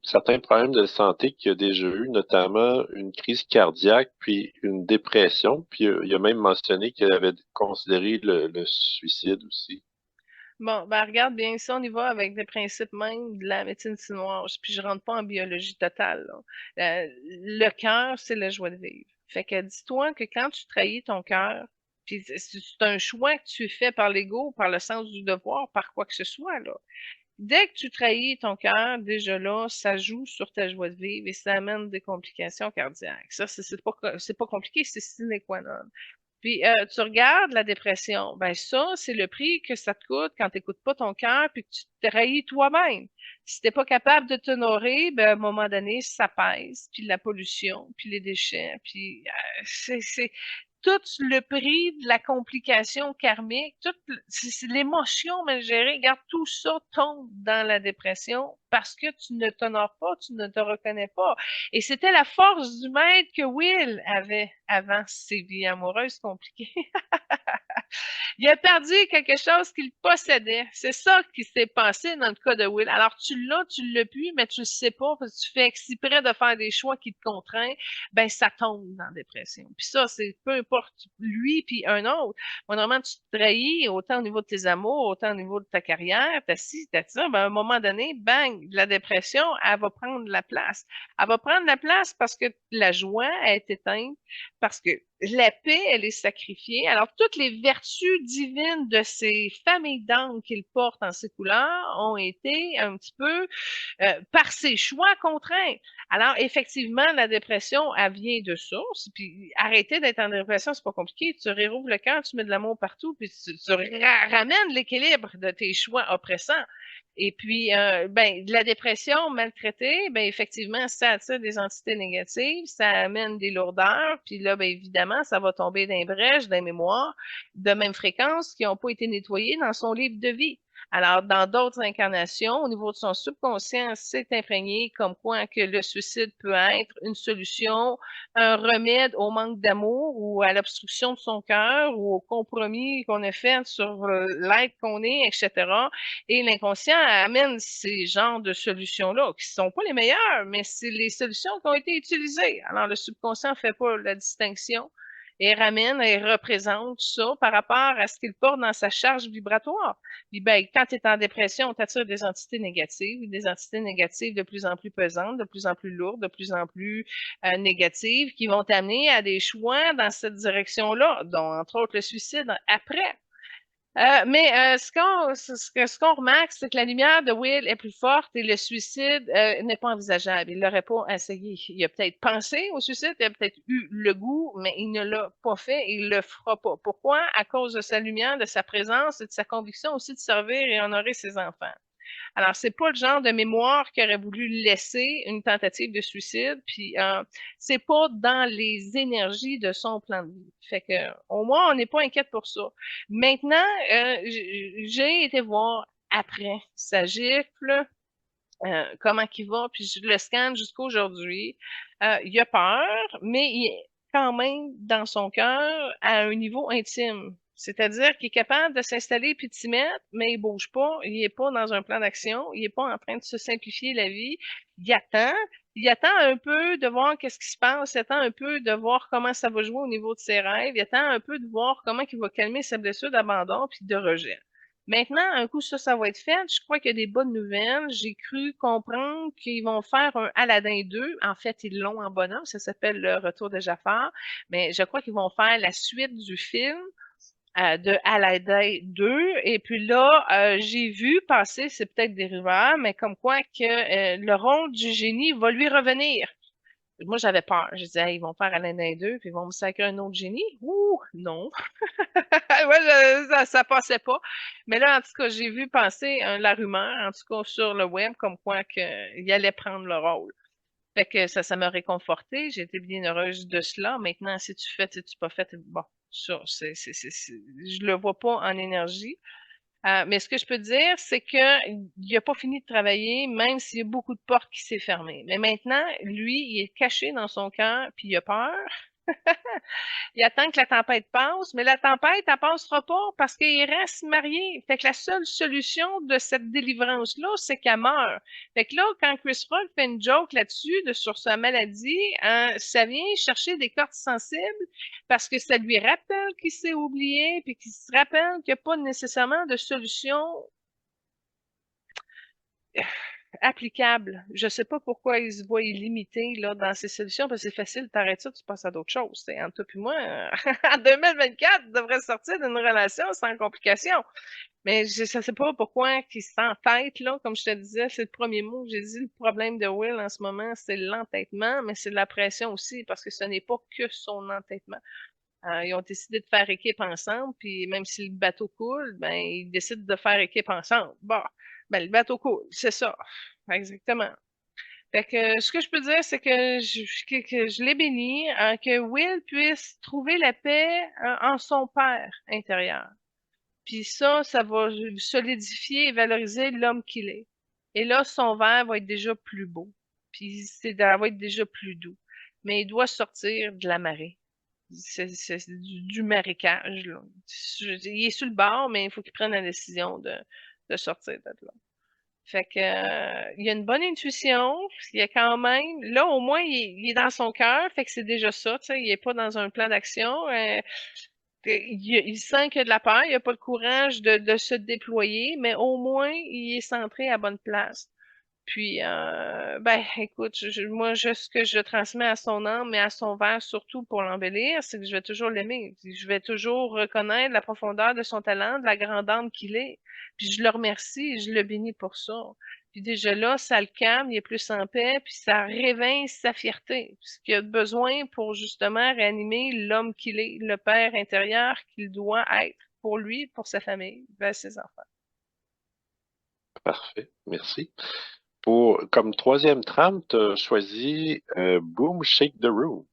certains problèmes de santé qu'il a déjà eu, notamment une crise cardiaque, puis une dépression, puis il a même mentionné qu'il avait considéré le suicide aussi. Bon, ben regarde bien ça, on y va avec des principes même de la médecine chinoise, puis je rentre pas en biologie totale, là. Le cœur, c'est la joie de vivre. Fait que dis-toi que quand tu trahis ton cœur, puis c'est un choix que tu fais par l'ego, par le sens du devoir, par quoi que ce soit, là. Dès que tu trahis ton cœur, déjà là, ça joue sur ta joie de vivre et ça amène des complications cardiaques. Ça, c'est pas compliqué, c'est sine qua non. Puis tu regardes la dépression, ben ça, c'est le prix que ça te coûte quand tu n'écoutes pas ton cœur puis que tu te trahis toi-même. Si t'es pas capable de t'honorer, ben à un moment donné, ça pèse, puis la pollution, puis les déchets, puis c'est tout le prix de la complication karmique, c'est l'émotion mal gérée. Regarde, tout ça tombe dans la dépression parce que tu ne t'honores pas, tu ne te reconnais pas. Et c'était la force du maître que Will avait avant ses vies amoureuses compliquées. Il a perdu quelque chose qu'il possédait. C'est ça qui s'est passé dans le cas de Will. Alors, tu l'as plus, mais tu le sais pas parce que tu fais exprès de faire des choix qui te contraignent, ben, ça tombe dans la dépression. Puis ça, c'est peu importe lui puis un autre. Normalement, tu te trahis autant au niveau de tes amours, autant au niveau de ta carrière, t'as ci, t'as ça, ben, à un moment donné, bang, la dépression, elle va prendre la place. Elle va prendre la place parce que la joie est éteinte, parce que la paix, elle est sacrifiée. Alors, toutes les vertus divines de ces familles d'âmes qu'il porte en ces couleurs ont été un petit peu, par ses choix, contraints. Alors, effectivement, la dépression, elle vient de ça. Puis, arrêter d'être en dépression, c'est pas compliqué. Tu réouvres le cœur, tu mets de l'amour partout, puis tu ramènes l'équilibre de tes choix oppressants. Et puis, ben, de la dépression maltraitée, ben, effectivement, ça attire des entités négatives, ça amène des lourdeurs, puis là, ben, évidemment, ça va tomber dans les brèches, dans les mémoires, de même fréquence qui n'ont pas été nettoyées dans son livre de vie. Alors, dans d'autres incarnations, au niveau de son subconscient, c'est imprégné comme quoi que le suicide peut être une solution, un remède au manque d'amour ou à l'obstruction de son cœur ou au compromis qu'on a fait sur l'être qu'on est, etc. Et l'inconscient amène ces genres de solutions-là, qui ne sont pas les meilleures, mais c'est les solutions qui ont été utilisées. Alors, le subconscient ne fait pas la distinction et ramène et représente ça par rapport à ce qu'il porte dans sa charge vibratoire. Puis ben, quand tu es en dépression, tu attires des entités négatives de plus en plus pesantes, de plus en plus lourdes, de plus en plus négatives, qui vont t'amener à des choix dans cette direction-là, dont entre autres le suicide après. Mais ce qu'on remarque, c'est que la lumière de Will est plus forte et le suicide n'est pas envisageable. Il l'aurait pas essayé. Il a peut-être pensé au suicide, il a peut-être eu le goût, mais il ne l'a pas fait et il le fera pas. Pourquoi? À cause de sa lumière, de sa présence et de sa conviction aussi de servir et honorer ses enfants. Alors, c'est pas le genre de mémoire qui aurait voulu laisser une tentative de suicide, puis c'est pas dans les énergies de son plan de vie. Fait que, au moins, on n'est pas inquiète pour ça. Maintenant, j'ai été voir après sa gifle, comment qu'il va, puis je le scanne jusqu'à aujourd'hui. Il a peur, mais il est quand même dans son cœur à un niveau intime. C'est-à-dire qu'il est capable de s'installer puis de s'y mettre, mais il bouge pas, il est pas dans un plan d'action, il est pas en train de se simplifier la vie. Il attend, il attend un peu de voir qu'est-ce qui se passe, il attend un peu de voir comment ça va jouer au niveau de ses rêves, il attend un peu de voir comment il va calmer sa blessure d'abandon puis de rejet. Maintenant, un coup ça va être fait, je crois qu'il y a des bonnes nouvelles. J'ai cru comprendre qu'ils vont faire un Aladdin 2. En fait, ils l'ont en bonhomme, ça s'appelle Le Retour de Jafar, mais je crois qu'ils vont faire la suite du film de Aladdin 2. Et puis là, j'ai vu passer, c'est peut-être des rumeurs, mais comme quoi que le rôle du génie va lui revenir. Moi, j'avais peur. Je disais, hey, ils vont faire Aladdin 2, puis ils vont me sacrer un autre génie. Ouh, non. Moi, ça passait pas. Mais là, en tout cas, j'ai vu passer la rumeur, en tout cas sur le web, comme quoi qu'il allait prendre le rôle. Fait que ça m'a réconfortée. J'ai été bien heureuse de cela. Maintenant, si tu fais, si tu pas fait, bon, ça, je le vois pas en énergie. Mais ce que je peux dire, c'est que il a pas fini de travailler, même s'il y a beaucoup de portes qui s'est fermées. Mais maintenant, lui, il est caché dans son cœur, puis il a peur. Il attend que la tempête passe, mais la tempête, elle passera pas parce qu'il reste marié. Fait que la seule solution de cette délivrance-là, c'est qu'elle meurt. Fait que là, quand Chris Rock fait une joke là-dessus, sur sa maladie, ça vient chercher des cordes sensibles parce que ça lui rappelle qu'il s'est oublié, puis qu'il se rappelle qu'il n'y a pas nécessairement de solution applicable. Je sais pas pourquoi il se voit illimité là, dans ses solutions, parce que c'est facile, t'arrêtes ça, tu passes à d'autres choses. C'est entre toi et moi, en 2024, tu devrais sortir d'une relation sans complications. Mais je ne sais pas pourquoi il s'entête, là, comme je te disais, c'est le premier mot que j'ai dit. Le problème de Will en ce moment, c'est l'entêtement, mais c'est de la pression aussi, parce que ce n'est pas que son entêtement. Ils ont décidé de faire équipe ensemble, puis même si le bateau coule, ben, ils décident de faire équipe ensemble. Bon, ben, le bateau coule, c'est ça. Exactement. Fait que ce que je peux dire, c'est que je l'ai béni, que Will puisse trouver la paix en son père intérieur. Puis ça va solidifier et valoriser l'homme qu'il est. Et là, son verre va être déjà plus beau. Puis va être déjà plus doux. Mais il doit sortir de la marée. C'est du marécage, là. Il est sur le bord, mais il faut qu'il prenne la décision de sortir de là. Fait que, il y a une bonne intuition. Il y a quand même, là, au moins, il est dans son cœur. Fait que c'est déjà ça, tu sais. Il est pas dans un plan d'action. Il sent qu'il y a de la peur. Il n'a pas le courage de se déployer, mais au moins, il est centré à bonne place. Puis, ben, écoute, moi, ce que je transmets à son âme, mais à son verre, surtout pour l'embellir, c'est que je vais toujours l'aimer. Je vais toujours reconnaître la profondeur de son talent, de la grande âme qu'il est. Puis, je le remercie et je le bénis pour ça. Puis, déjà là, ça le calme, il est plus en paix, puis ça réveille sa fierté. Ce qu'il a besoin pour justement réanimer l'homme qu'il est, le père intérieur qu'il doit être pour lui, pour sa famille, ben, ses enfants. Parfait, merci. Comme troisième trame, tu as choisi Boom Shake the Room.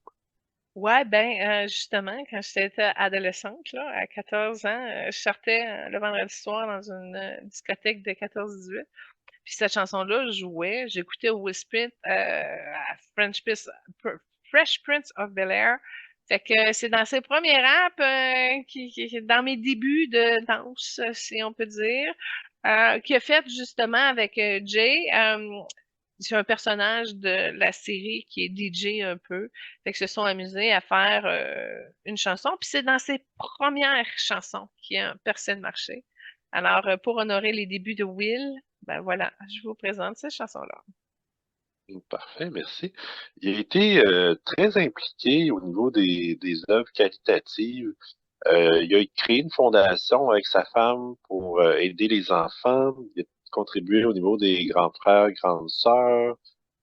Ouais, ben, justement, quand j'étais adolescente, là, à 14 ans, je sortais le vendredi soir dans une discothèque de 14-18. Puis cette chanson-là jouait, j'écoutais Will Smith à Fresh Prince of Bel-Air. Fait que c'est dans ses premiers raps, dans mes débuts de danse, si on peut dire, qu'il a fait justement avec Jay. C'est un personnage de la série qui est DJ un peu. Fait que se sont amusés à faire une chanson. Puis c'est dans ses premières chansons qui a percé le marché. Alors, pour honorer les débuts de Will, ben voilà, je vous présente cette chanson-là. Parfait, merci. Il a été très impliqué au niveau des œuvres caritatives. Il a créé une fondation avec sa femme pour aider les enfants. Il a contribué au niveau des grands frères, grandes sœurs,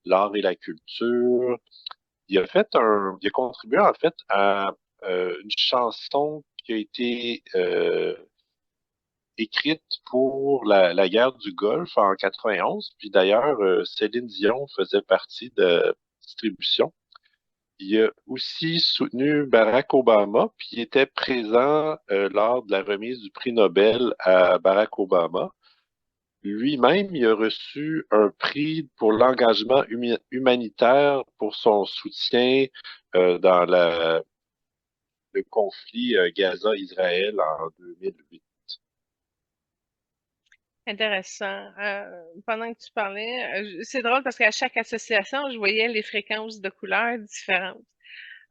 l'art et la culture. Il a contribué en fait à une chanson qui a été écrite pour la guerre du Golfe en 91. Puis d'ailleurs, Céline Dion faisait partie de la distribution. Il a aussi soutenu Barack Obama, puis il était présent lors de la remise du prix Nobel à Barack Obama. lui-même, il a reçu un prix pour l'engagement humanitaire pour son soutien dans le conflit Gaza-Israël en 2008. Intéressant. Pendant que tu parlais, c'est drôle parce qu'à chaque association, je voyais les fréquences de couleurs différentes.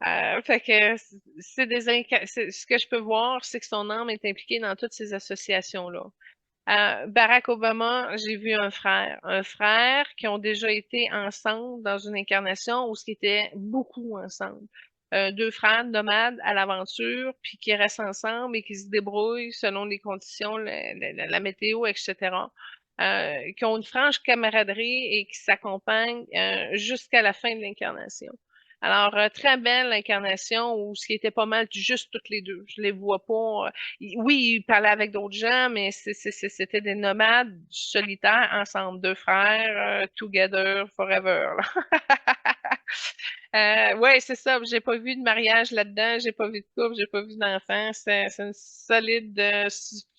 Fait que ce que je peux voir, c'est que son âme est impliquée dans toutes ces associations-là. Barack Obama, j'ai vu un frère qui ont déjà été ensemble dans une incarnation où ce qui était beaucoup ensemble. Deux frères nomades à l'aventure, puis qui restent ensemble et qui se débrouillent selon les conditions, la météo, etc. Qui ont une franche camaraderie et qui s'accompagnent jusqu'à la fin de l'incarnation. Alors, très belle incarnation où ce qui était pas mal juste toutes les deux. Je les vois pas. Oui, il parlait avec d'autres gens, mais c'était des nomades solitaires ensemble, deux frères, together forever. Ouais, c'est ça. J'ai pas vu de mariage là-dedans, j'ai pas vu de couple, j'ai pas vu d'enfant. C'est une solide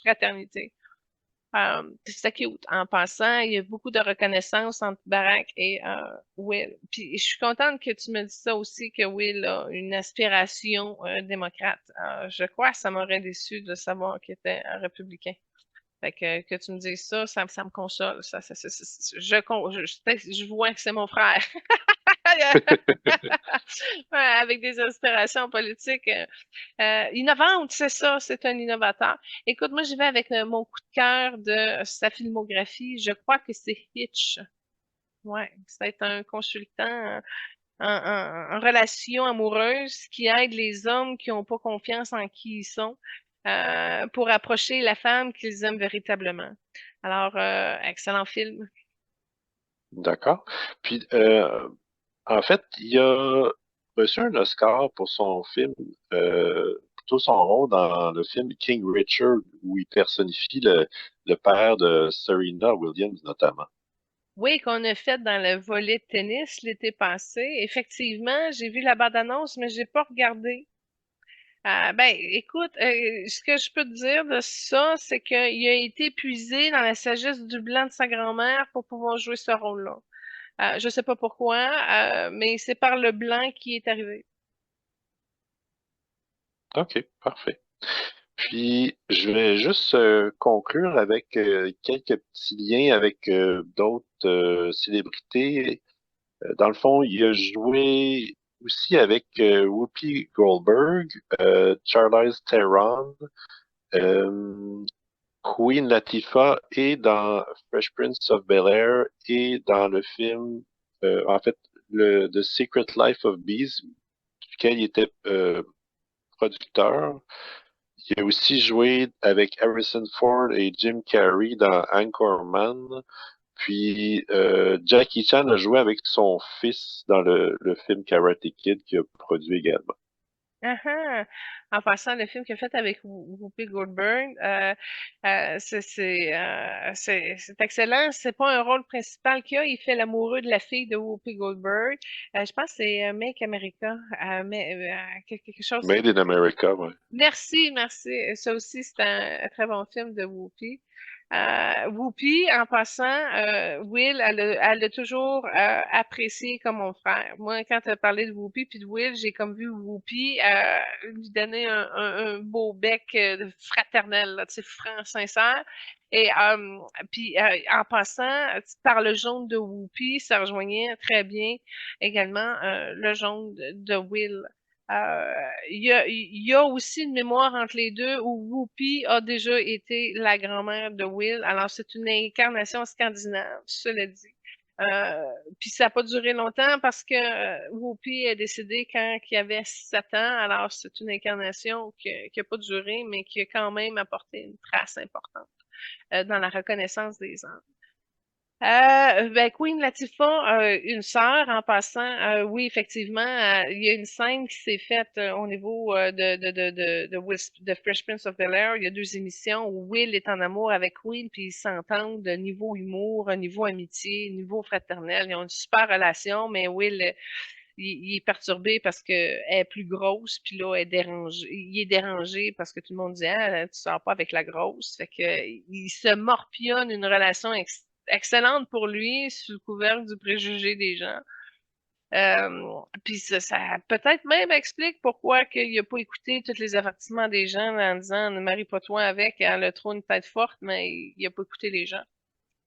fraternité. C'était cute. En passant, il y a beaucoup de reconnaissance entre Barack et Will. Puis je suis contente que tu me dises ça aussi, que Will a une aspiration démocrate. Je crois que ça m'aurait déçu de savoir qu'il était un républicain. Fait que tu me dises ça, ça me console. Je vois que c'est mon frère. Ouais, avec des aspirations politiques innovantes, c'est ça, c'est un innovateur. Écoute, moi, j'y vais avec mon coup de cœur de sa filmographie. Je crois que c'est Hitch. Ouais, c'est un consultant en relation amoureuse qui aide les hommes qui n'ont pas confiance en qui ils sont pour approcher la femme qu'ils aiment véritablement. Alors, excellent film. D'accord. Puis, en fait, il a reçu un Oscar pour son film, plutôt son rôle dans le film King Richard, où il personnifie le père de Serena Williams, notamment. Oui, qu'on a fait dans le volley de tennis l'été passé. Effectivement, j'ai vu la bande-annonce, mais j'ai pas regardé. Ben, écoute, ce que je peux te dire de ça, c'est qu'il a été puisé dans la sagesse du blanc de sa grand-mère pour pouvoir jouer ce rôle-là. Je sais pas pourquoi, mais c'est par le blanc qui est arrivé. OK, parfait. Puis, je vais juste conclure avec quelques petits liens avec d'autres célébrités. Dans le fond, il a joué aussi avec Whoopi Goldberg, Charlize Theron, euh, Queen Latifah et dans Fresh Prince of Bel-Air et dans le film, en fait, The Secret Life of Bees, duquel il était producteur. Il a aussi joué avec Harrison Ford et Jim Carrey dans Anchorman. Puis Jackie Chan a joué avec son fils dans le film Karate Kid qu'il a produit également. Ah ah. En passant, le film qu'il a fait avec Whoopi Goldberg, c'est excellent. C'est pas un rôle principal qu'il a. Il fait l'amoureux de la fille de Whoopi Goldberg. Je pense que c'est Make America, quelque chose. Made in America, ouais. Merci, merci. Ça aussi, c'est un très bon film de Whoopi. Whoopi, en passant, Will, elle l'a toujours apprécié comme mon frère. Moi, quand tu as parlé de Whoopi puis de Will, j'ai comme vu Whoopi lui donner un beau bec fraternel, là, tu sais, franc, sincère. Et puis, en passant, par le jaune de Whoopi, ça rejoignait très bien également le jaune de Will. Euh, il y a aussi une mémoire entre les deux où Whoopi a déjà été la grand-mère de Will. Alors, c'est une incarnation scandinave, cela dit. Euh, Puis ça n'a pas duré longtemps parce que Whoopi est décédée quand il avait 7 ans. Alors, c'est une incarnation qui n'a pas duré, mais qui a quand même apporté une trace importante dans la reconnaissance des âmes. Ben Queen Latifah a une sœur en passant. Oui, effectivement, il y a une scène qui s'est faite au niveau de Fresh Prince of Bel-Air. Il y a deux émissions où Will est en amour avec Queen, puis ils s'entendent de niveau humour, niveau amitié, niveau fraternel. Ils ont une super relation, mais Will il est perturbé parce qu'elle est plus grosse, puis là, elle est dérangée. Il est dérangé parce que tout le monde dit, ah, tu sors pas avec la grosse. Fait que, il se morpionne une relation excellente pour lui sous le couvercle du préjugé des gens. Puis ça peut-être même explique pourquoi qu'il n'a pas écouté tous les avertissements des gens en disant ne marie pas toi avec, elle a trop une tête forte, mais il n'a pas écouté les gens.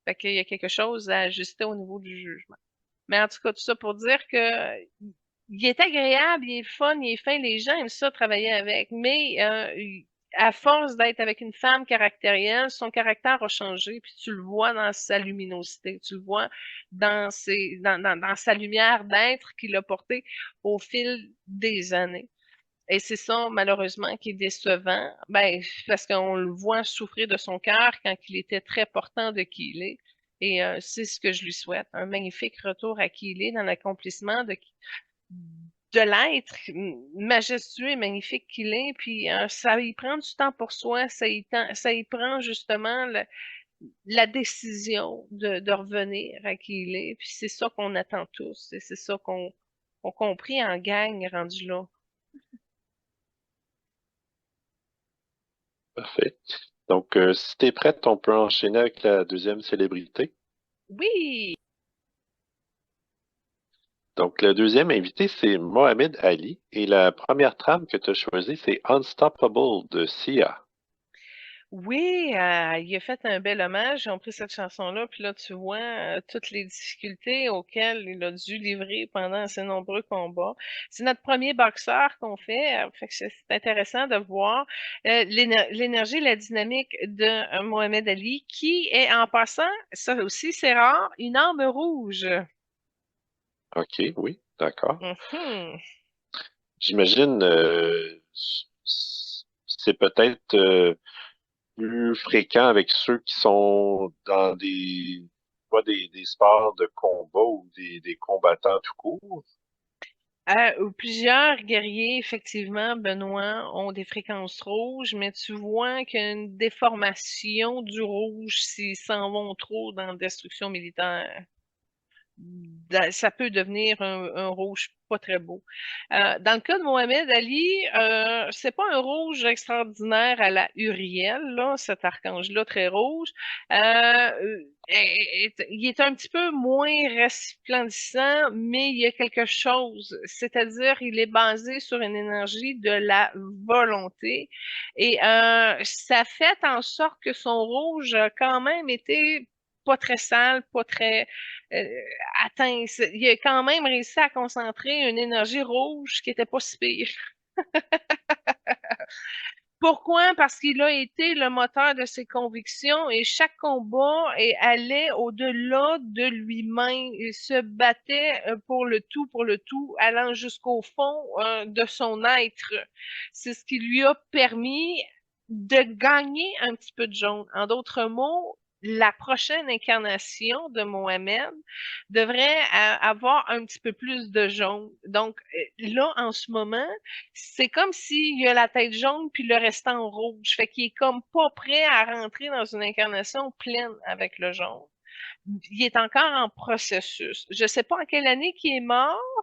Fait qu'il y a quelque chose à ajuster au niveau du jugement. Mais en tout cas, tout ça pour dire que il est agréable, il est fun, il est fin, les gens aiment ça travailler avec, mais à force d'être avec une femme caractérielle, son caractère a changé, puis tu le vois dans sa luminosité, tu le vois dans sa lumière d'être qu'il a portée au fil des années. Et c'est ça, malheureusement, qui est décevant, ben, parce qu'on le voit souffrir de son cœur quand il était très portant de qui il est. Et c'est ce que je lui souhaite, un magnifique retour à qui il est dans l'accomplissement de l'être majestueux et magnifique qu'il est. Puis ça y prend du temps pour soi, ça y prend justement la décision de revenir à qui il est. Puis c'est ça qu'on attend tous, et c'est ça qu'on compris en gang rendu là. Parfait. Donc, si tu es prête, on peut enchaîner avec la deuxième célébrité. Oui! Donc, le deuxième invité, c'est Mohamed Ali. Et la première trame que tu as choisie, c'est Unstoppable de Sia. Oui, il a fait un bel hommage. Ils ont pris cette chanson-là, puis là, tu vois toutes les difficultés auxquelles il a dû livrer pendant ses nombreux combats. C'est notre premier boxeur qu'on fait, fait que c'est intéressant de voir l'énergie, la dynamique de Mohamed Ali, qui est en passant, ça aussi c'est rare, une arme rouge. OK, oui, d'accord. Mhm. J'imagine, c'est peut-être plus fréquent avec ceux qui sont dans des sports de combat ou des combattants tout court. Plusieurs guerriers, effectivement, Benoît, ont des fréquences rouges, mais tu vois qu'il y a une déformation du rouge s'ils s'en vont trop dans la destruction militaire. Ça peut devenir un rouge pas très beau. Dans le cas de Mohamed Ali, c'est pas un rouge extraordinaire à la Uriel, là, cet archange-là très rouge. Il est un petit peu moins resplendissant, mais il y a quelque chose, c'est-à-dire il est basé sur une énergie de la volonté. Et ça fait en sorte que son rouge a quand même été pas très sale, pas très euh, atteint. Il a quand même réussi à concentrer une énergie rouge qui était pas si pire. Pourquoi? Parce qu'il a été le moteur de ses convictions et chaque combat allait au-delà de lui-même. Il se battait pour le tout, allant jusqu'au fond de son être. C'est ce qui lui a permis de gagner un petit peu de jaune. En d'autres mots, la prochaine incarnation de Mohamed devrait avoir un petit peu plus de jaune. Donc là, en ce moment, c'est comme s'il a la tête jaune puis le restant rouge. Fait qu'il est comme pas prêt à rentrer dans une incarnation pleine avec le jaune. Il est encore en processus. Je sais pas en quelle année qu'il est mort.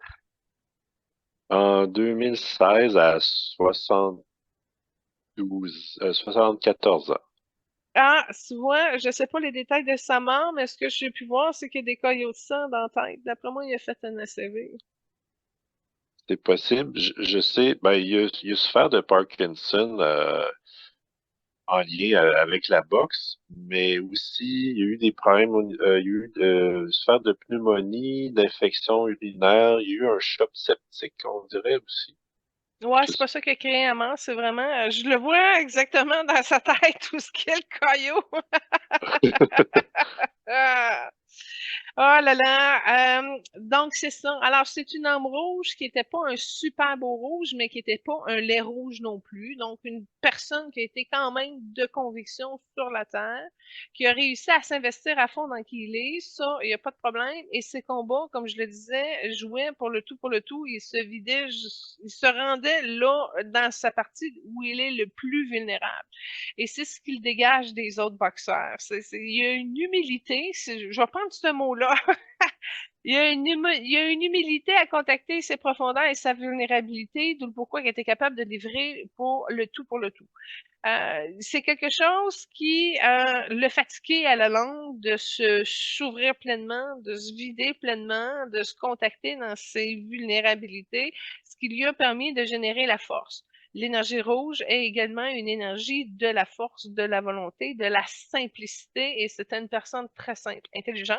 En 2016 à 74 ans. Ah, tu vois, je sais pas les détails de sa mort, mais ce que j'ai pu voir, c'est qu'il y a des caillots de sang dans la tête. D'après moi, il a fait un ACV. C'est possible. Je sais, ben, il a souffert de Parkinson en lien avec la boxe, mais aussi il y a eu des problèmes, il y a eu souffert de pneumonie, d'infection urinaire, il y a eu un choc septique, on dirait aussi. Ouais, Je c'est pas ça qui a créé la mort, c'est vraiment, je le vois exactement dans sa tête, tout ce qu'il y a le caillot. Ah! Oh là là! Donc, c'est ça. Alors, c'est une âme rouge qui n'était pas un super beau rouge, mais qui n'était pas un lait rouge non plus. Donc, une personne qui a été quand même de conviction sur la Terre, qui a réussi à s'investir à fond dans qui il est. Ça, il n'y a pas de problème. Et ses combats, comme je le disais, jouaient pour le tout, pour le tout. Il se vidait, il se rendait là, dans sa partie où il est le plus vulnérable. Et c'est ce qu'il dégage des autres boxeurs. Il y a une humilité, je vais prendre ce mot-là. il y a une humilité à contacter ses profondeurs et sa vulnérabilité, d'où le pourquoi il était capable de livrer pour le tout pour le tout. C'est quelque chose qui le fatiguait à la longue de se s'ouvrir pleinement, de se vider pleinement, de se contacter dans ses vulnérabilités, ce qui lui a permis de générer la force. L'énergie rouge est également une énergie de la force, de la volonté, de la simplicité, et c'était une personne très simple, intelligente.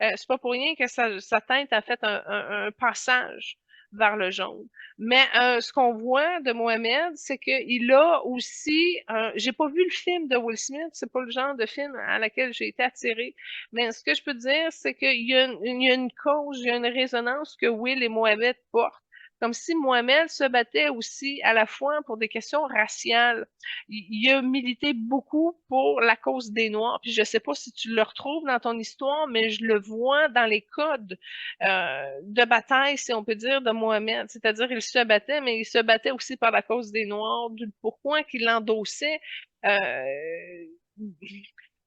C'est pas pour rien que sa tête a fait un passage vers le jaune. Mais ce qu'on voit de Mohamed, c'est qu'il a aussi, j'ai pas vu le film de Will Smith, c'est pas le genre de film à laquelle j'ai été attirée, mais ce que je peux dire, c'est qu'il y a il y a une cause, il y a une résonance que Will et Mohamed portent. Comme si Mohamed se battait aussi à la fois pour des questions raciales. Il a milité beaucoup pour la cause des Noirs. Puis je sais pas si tu le retrouves dans ton histoire, mais je le vois dans les codes de bataille, si on peut dire, de Mohamed. C'est-à-dire, il se battait, mais il se battait aussi par la cause des Noirs. Pourquoi qu'il endossait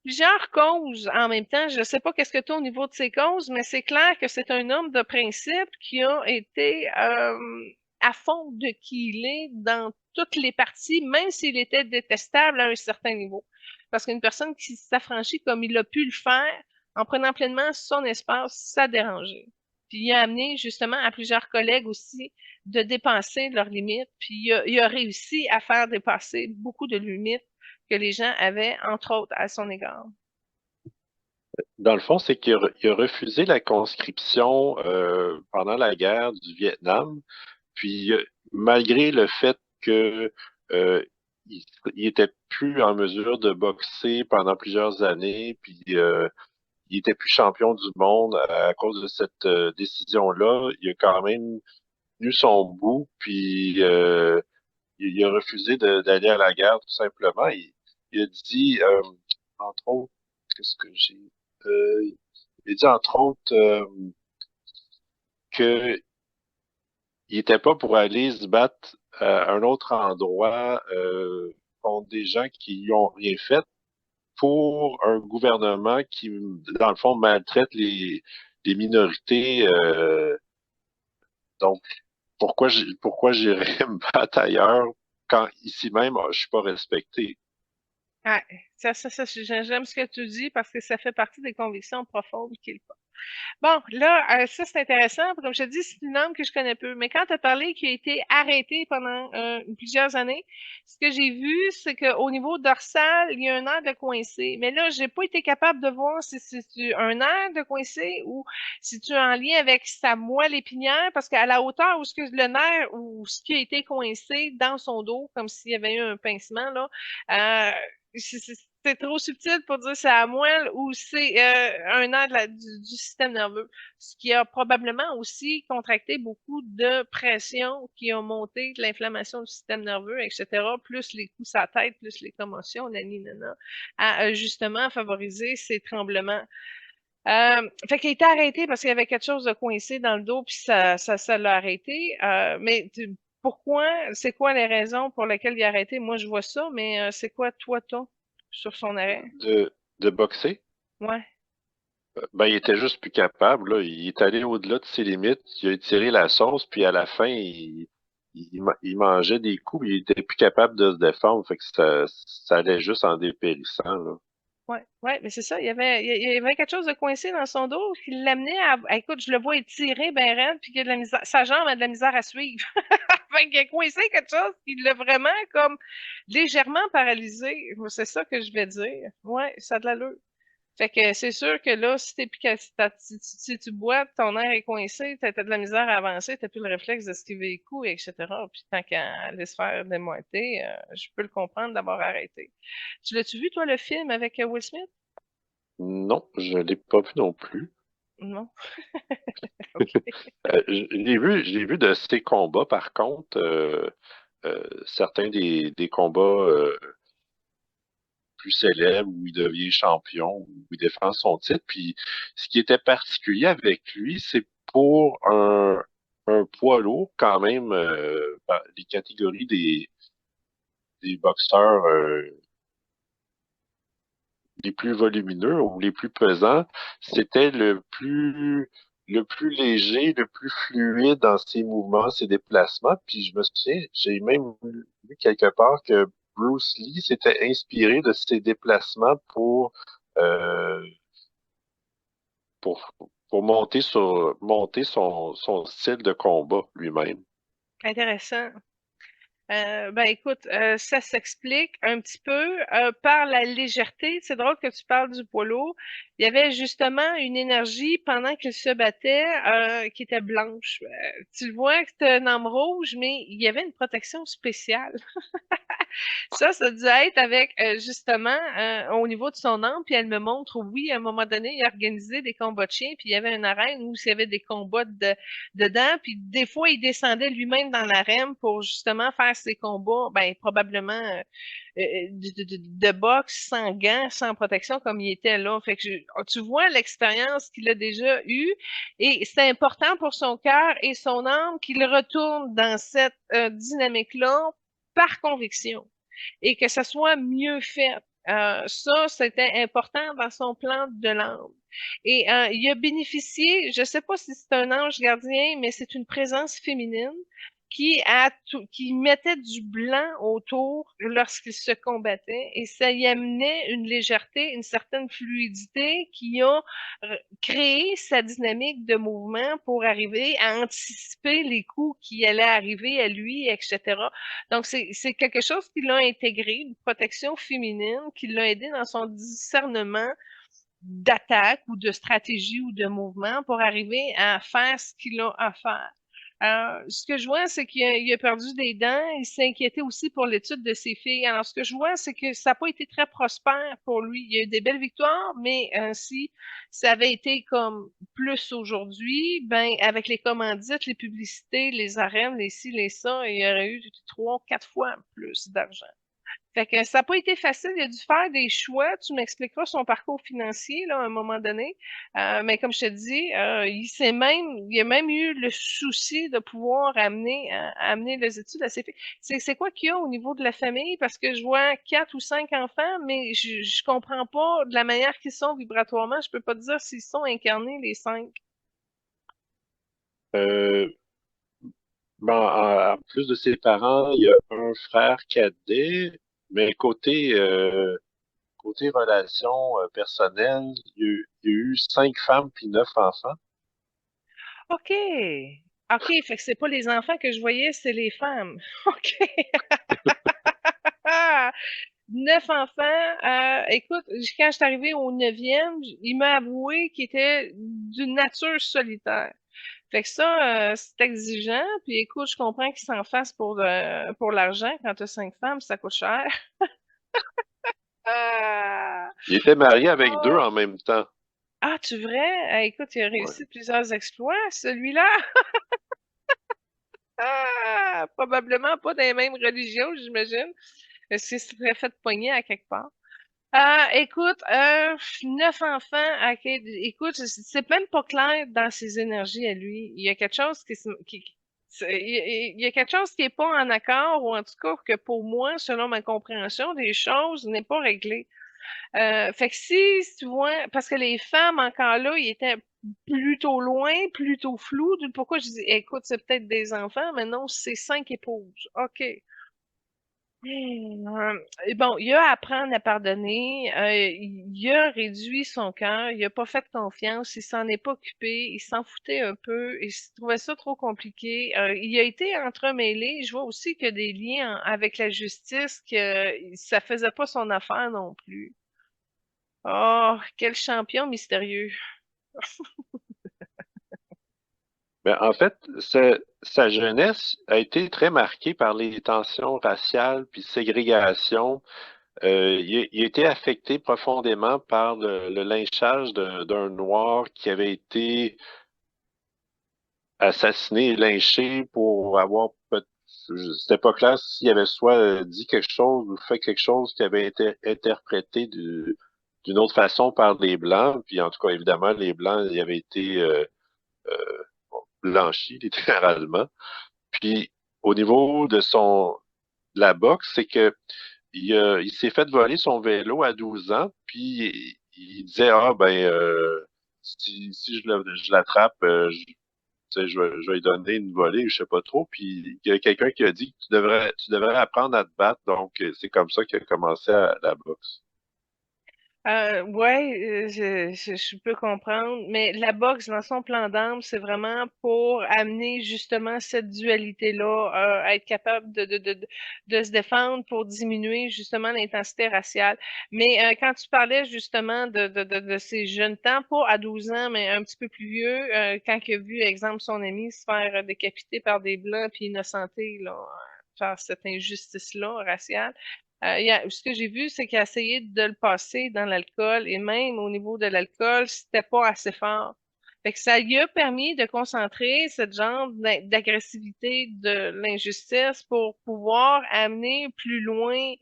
plusieurs causes en même temps. Je ne sais pas qu'est-ce que tu as au niveau de ces causes, mais c'est clair que c'est un homme de principe qui a été à fond de qui il est dans toutes les parties, même s'il était détestable à un certain niveau. Parce qu'une personne qui s'affranchit comme il a pu le faire, en prenant pleinement son espace, ça dérangeait. Puis il a amené justement à plusieurs collègues aussi de dépasser leurs limites, puis il a réussi à faire dépasser beaucoup de limites que les gens avaient, entre autres, à son égard. Dans le fond, c'est il a refusé la conscription pendant la guerre du Vietnam. Puis, malgré le fait que il, il était plus en mesure de boxer pendant plusieurs années, puis il était plus champion du monde à cause de cette décision-là, il a quand même tenu son bout, puis il a refusé d'aller à la guerre tout simplement. Il a dit, entre autres, qu'est-ce que j'ai... Euh, il a dit entre autres que il était pas pour aller se battre à un autre endroit contre des gens qui ont rien fait pour un gouvernement qui, dans le fond, maltraite les minorités. Donc, pourquoi j'irais me battre ailleurs quand ici même, je suis pas respecté? Ouais, j'aime ce que tu dis parce que ça fait partie des convictions profondes qu'il porte. Bon, là, ça c'est intéressant. Comme je te dis, c'est une langue que je connais peu. Mais quand tu as parlé qu'il a été arrêté pendant plusieurs années, ce que j'ai vu, c'est qu'au niveau dorsal, il y a un air de coincé. Mais là, j'ai pas été capable de voir si c'est un air de coincé ou si tu es en lien avec sa moelle épinière, parce qu'à la hauteur où ce que le nerf ou ce qui a été coincé dans son dos, comme s'il y avait eu un pincement, là, euh, c'est trop subtil pour dire c'est à moelle ou c'est un nerf du système nerveux, ce qui a probablement aussi contracté beaucoup de pression qui ont monté de l'inflammation du système nerveux, etc., plus les coups à la tête, plus les commotions, nana, a justement favorisé ces tremblements. Fait qu'il a été arrêté parce qu'il y avait quelque chose de coincé dans le dos, puis ça l'a arrêté. Pourquoi? C'est quoi les raisons pour lesquelles il a arrêté? Moi, je vois ça, mais c'est quoi, toi, sur son arrêt? De boxer? Ouais. Ben, il était juste plus capable, là. Il est allé au-delà de ses limites. Il a étiré la sauce, puis à la fin, il mangeait des coups, il était plus capable de se défendre. Fait que ça allait juste en dépérissant, là. Ouais, ouais, mais c'est ça, il y avait quelque chose de coincé dans son dos qui l'amenait écoute, je le vois étirer ben raide, puis qu'il a de la misère, sa jambe a de la misère à suivre. Fait qu'il a coincé quelque chose qui l'a vraiment comme légèrement paralysé. C'est ça que je vais dire. Ouais, ça a de l'allure. Fait que c'est sûr que là, si t'es plus si tu bois, ton air est coincé, t'as de la misère à avancer, t'as plus le réflexe d'esquiver les coups, etc. Puis tant qu'à aller se faire démoîter, je peux le comprendre d'avoir arrêté. Tu l'as-tu vu, toi, le film avec Will Smith? Non, je l'ai pas vu non plus. Non? OK. Je l'ai vu de ses combats, par contre, certains des combats plus célèbre où il devient champion, où il défend son titre. Puis ce qui était particulier avec lui, c'est pour un poids lourd quand même, les catégories des boxeurs les plus volumineux ou les plus pesants, c'était le plus léger, le plus fluide dans ses mouvements, ses déplacements. Puis je me souviens, j'ai même lu quelque part que Bruce Lee s'était inspiré de ses déplacements euh, pour, pour monter son style de combat lui-même. Intéressant. Ben écoute, ça s'explique un petit peu par la légèreté. C'est drôle que tu parles du poids lourd. Il y avait justement une énergie pendant qu'il se battait qui était blanche. Tu le vois que c'est un homme rouge, mais il y avait une protection spéciale. Ça devait être avec justement au niveau de son âme, puis elle me montre, oui, à un moment donné, il a organisé des combats de chiens, puis il y avait une arène où il y avait des combats dedans, puis des fois, il descendait lui-même dans l'arène pour justement faire ses combats, ben probablement de boxe sans gants, sans protection comme il était là. Fait que tu vois l'expérience qu'il a déjà eue et c'est important pour son cœur et son âme qu'il retourne dans cette dynamique-là par conviction et que ça soit mieux fait. Ça, c'était important dans son plan de l'âme. Et il a bénéficié, je ne sais pas si c'est un ange gardien, mais c'est une présence féminine qui mettait du blanc autour lorsqu'il se combattait et ça y amenait une légèreté, une certaine fluidité qui a créé sa dynamique de mouvement pour arriver à anticiper les coups qui allaient arriver à lui, etc. Donc, c'est quelque chose qui l'a intégré, une protection féminine, qui l'a aidé dans son discernement d'attaque ou de stratégie ou de mouvement pour arriver à faire ce qu'il a à faire. Ce que je vois, c'est qu'il a perdu des dents. Il s'est inquiété aussi pour l'étude de ses filles. Alors, ce que je vois, c'est que ça n'a pas été très prospère pour lui. Il y a eu des belles victoires, mais si ça avait été comme plus aujourd'hui, ben avec les commandites, les publicités, les arènes, les ci, les ça, il y aurait eu 3, 4 fois plus d'argent. Fait que ça n'a pas été facile, il a dû faire des choix. Tu m'expliqueras son parcours financier là, à un moment donné. Mais comme je te dis, il a même eu le souci de pouvoir amener les études à ses filles. C'est quoi qu'il y a au niveau de la famille? Parce que je vois 4 ou 5 enfants, mais je comprends pas de la manière qu'ils sont vibratoirement. Je peux pas te dire s'ils sont incarnés, les 5. Euh, Bon, en plus de ses parents, il y a un frère cadet, mais côté relations personnelles, il y a eu 5 femmes puis 9 enfants. OK. OK, fait que c'est pas les enfants que je voyais, c'est les femmes. OK. 9 enfants. Écoute, quand je suis arrivée au neuvième, il m'a avoué qu'il était d'une nature solitaire. Fait que ça, c'est exigeant. Puis écoute, je comprends qu'il s'en fasse pour l'argent. Quand tu as 5 femmes, ça coûte cher. Ah, Il était marié avec 2 en même temps. ah tu vrai? Écoute, il a Ouais. réussi plusieurs exploits, celui-là. Probablement pas dans les mêmes religions, j'imagine. Est-ce qu'il se serait fait pogner à quelque part? Écoute, 9 enfants, écoute, c'est même pas clair dans ses énergies à lui. Il y a quelque chose il y a quelque chose qui est pas en accord, ou en tout cas que pour moi, selon ma compréhension des choses, n'est pas réglé. Fait que si tu vois, parce que les femmes encore là, ils étaient plutôt loin, plutôt flous. Pourquoi je dis, écoute, c'est peut-être des enfants, mais non, c'est 5 épouses. OK. Et bon, il a à apprendre à pardonner, il a réduit son cœur, il a pas fait confiance, il s'en est pas occupé, il s'en foutait un peu, il trouvait ça trop compliqué. Il a été entremêlé. Je vois aussi qu'il y a des liens avec la justice que ça faisait pas son affaire non plus. Oh, quel champion mystérieux. Mais en fait, sa jeunesse a été très marquée par les tensions raciales puis ségrégation. Il a été affecté profondément par le lynchage d'un Noir qui avait été assassiné et lynché pour avoir c'était pas clair s'il avait soit dit quelque chose ou fait quelque chose qui avait été interprété d'une autre façon par les Blancs. Puis en tout cas, évidemment, les Blancs, ils avaient été blanchis, littéralement. Puis au niveau de la boxe, c'est que il s'est fait voler son vélo à 12 ans, puis il disait, ah ben si je l'attrape, tu sais, je vais lui donner une volée, je sais pas trop. Puis il y a quelqu'un qui a dit que tu devrais apprendre à te battre. Donc, c'est comme ça qu'il a commencé la boxe. Ouais, je peux comprendre, mais la boxe dans son plan d'armes, c'est vraiment pour amener justement cette dualité-là, à être capable de se défendre pour diminuer justement l'intensité raciale. Mais quand tu parlais justement de ces jeunes temps, pas à 12 ans, mais un petit peu plus vieux, quand il a vu, exemple, son ami se faire décapiter par des Blancs puis innocenté, là, faire cette injustice-là raciale. Ce que j'ai vu, c'est qu'il a essayé de le passer dans l'alcool et même au niveau de l'alcool, c'était pas assez fort. Fait que ça lui a permis de concentrer ce genre d'agressivité de l'injustice pour pouvoir amener plus loin.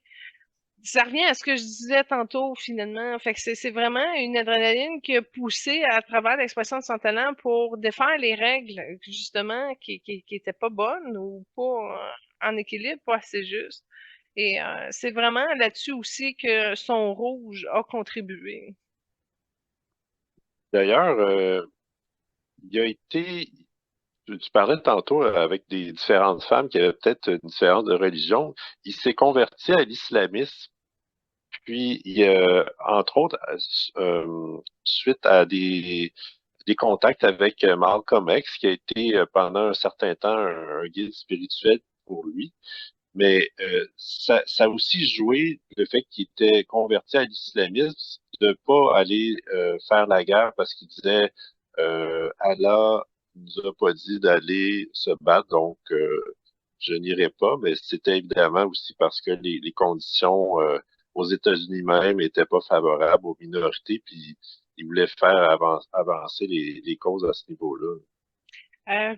Ça revient à ce que je disais tantôt, finalement. Fait que c'est vraiment une adrénaline qui a poussé à travers l'expression de son talent pour défaire les règles, justement, qui étaient pas bonnes ou pas en équilibre, pas assez justes. Et c'est vraiment là-dessus aussi que son rouge a contribué. D'ailleurs, il a été, tu parlais tantôt avec des différentes femmes qui avaient peut-être une différence de religion. Il s'est converti à l'islamisme. Puis, entre autres, suite à des contacts avec Malcolm X, qui a été pendant un certain temps un guide spirituel pour lui. Mais ça a aussi joué le fait qu'il était converti à l'islamisme, de pas aller faire la guerre parce qu'il disait Allah nous a pas dit d'aller se battre, donc je n'irai pas. Mais c'était évidemment aussi parce que les conditions aux États-Unis même n'étaient pas favorables aux minorités, puis il voulait faire avancer les causes à ce niveau-là.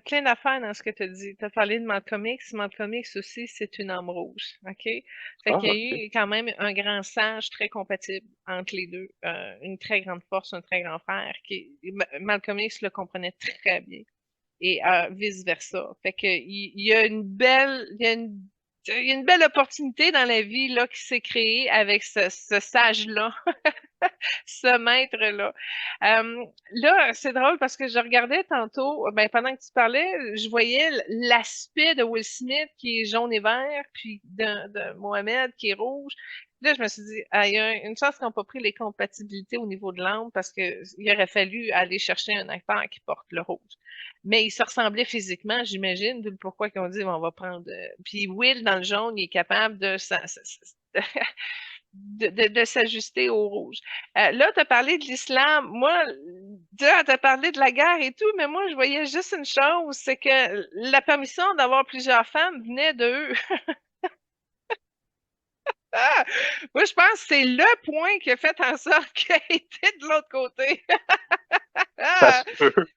Plein d'affaires dans ce que tu as dit. Tu as parlé de Malcolm X. Malcolm X aussi, c'est une âme rouge. OK? Fait Ah, qu'il y OK. a eu quand même un grand sage très compatible entre les deux. Une très grande force, un très grand frère. Malcolm X le comprenait très bien. Et vice-versa. Fait que il y a une belle, il y a une belle opportunité dans la vie là qui s'est créée avec ce sage-là, ce maître-là. Là, c'est drôle parce que je regardais tantôt, ben, pendant que tu parlais, je voyais l'aspect de Will Smith qui est jaune et vert, puis de Mohamed qui est rouge. Là, je me suis dit, ah, il y a une chance qu'on n'a pas pris les compatibilités au niveau de l'âme parce que il aurait fallu aller chercher un acteur qui porte le rouge. Mais ils se ressemblaient physiquement, j'imagine, d'où le pourquoi qu'on dit, on va prendre. Puis Will, dans le jaune, il est capable de s'ajuster au rouge. Là, tu as parlé de l'islam. Moi, tu as parlé de la guerre et tout, mais moi, je voyais juste une chose, c'est que la permission d'avoir plusieurs femmes venait d'eux. Ah! Moi, je pense que c'est le point qui a fait en sorte qu'il a été de l'autre côté. Ça Ah! se peut.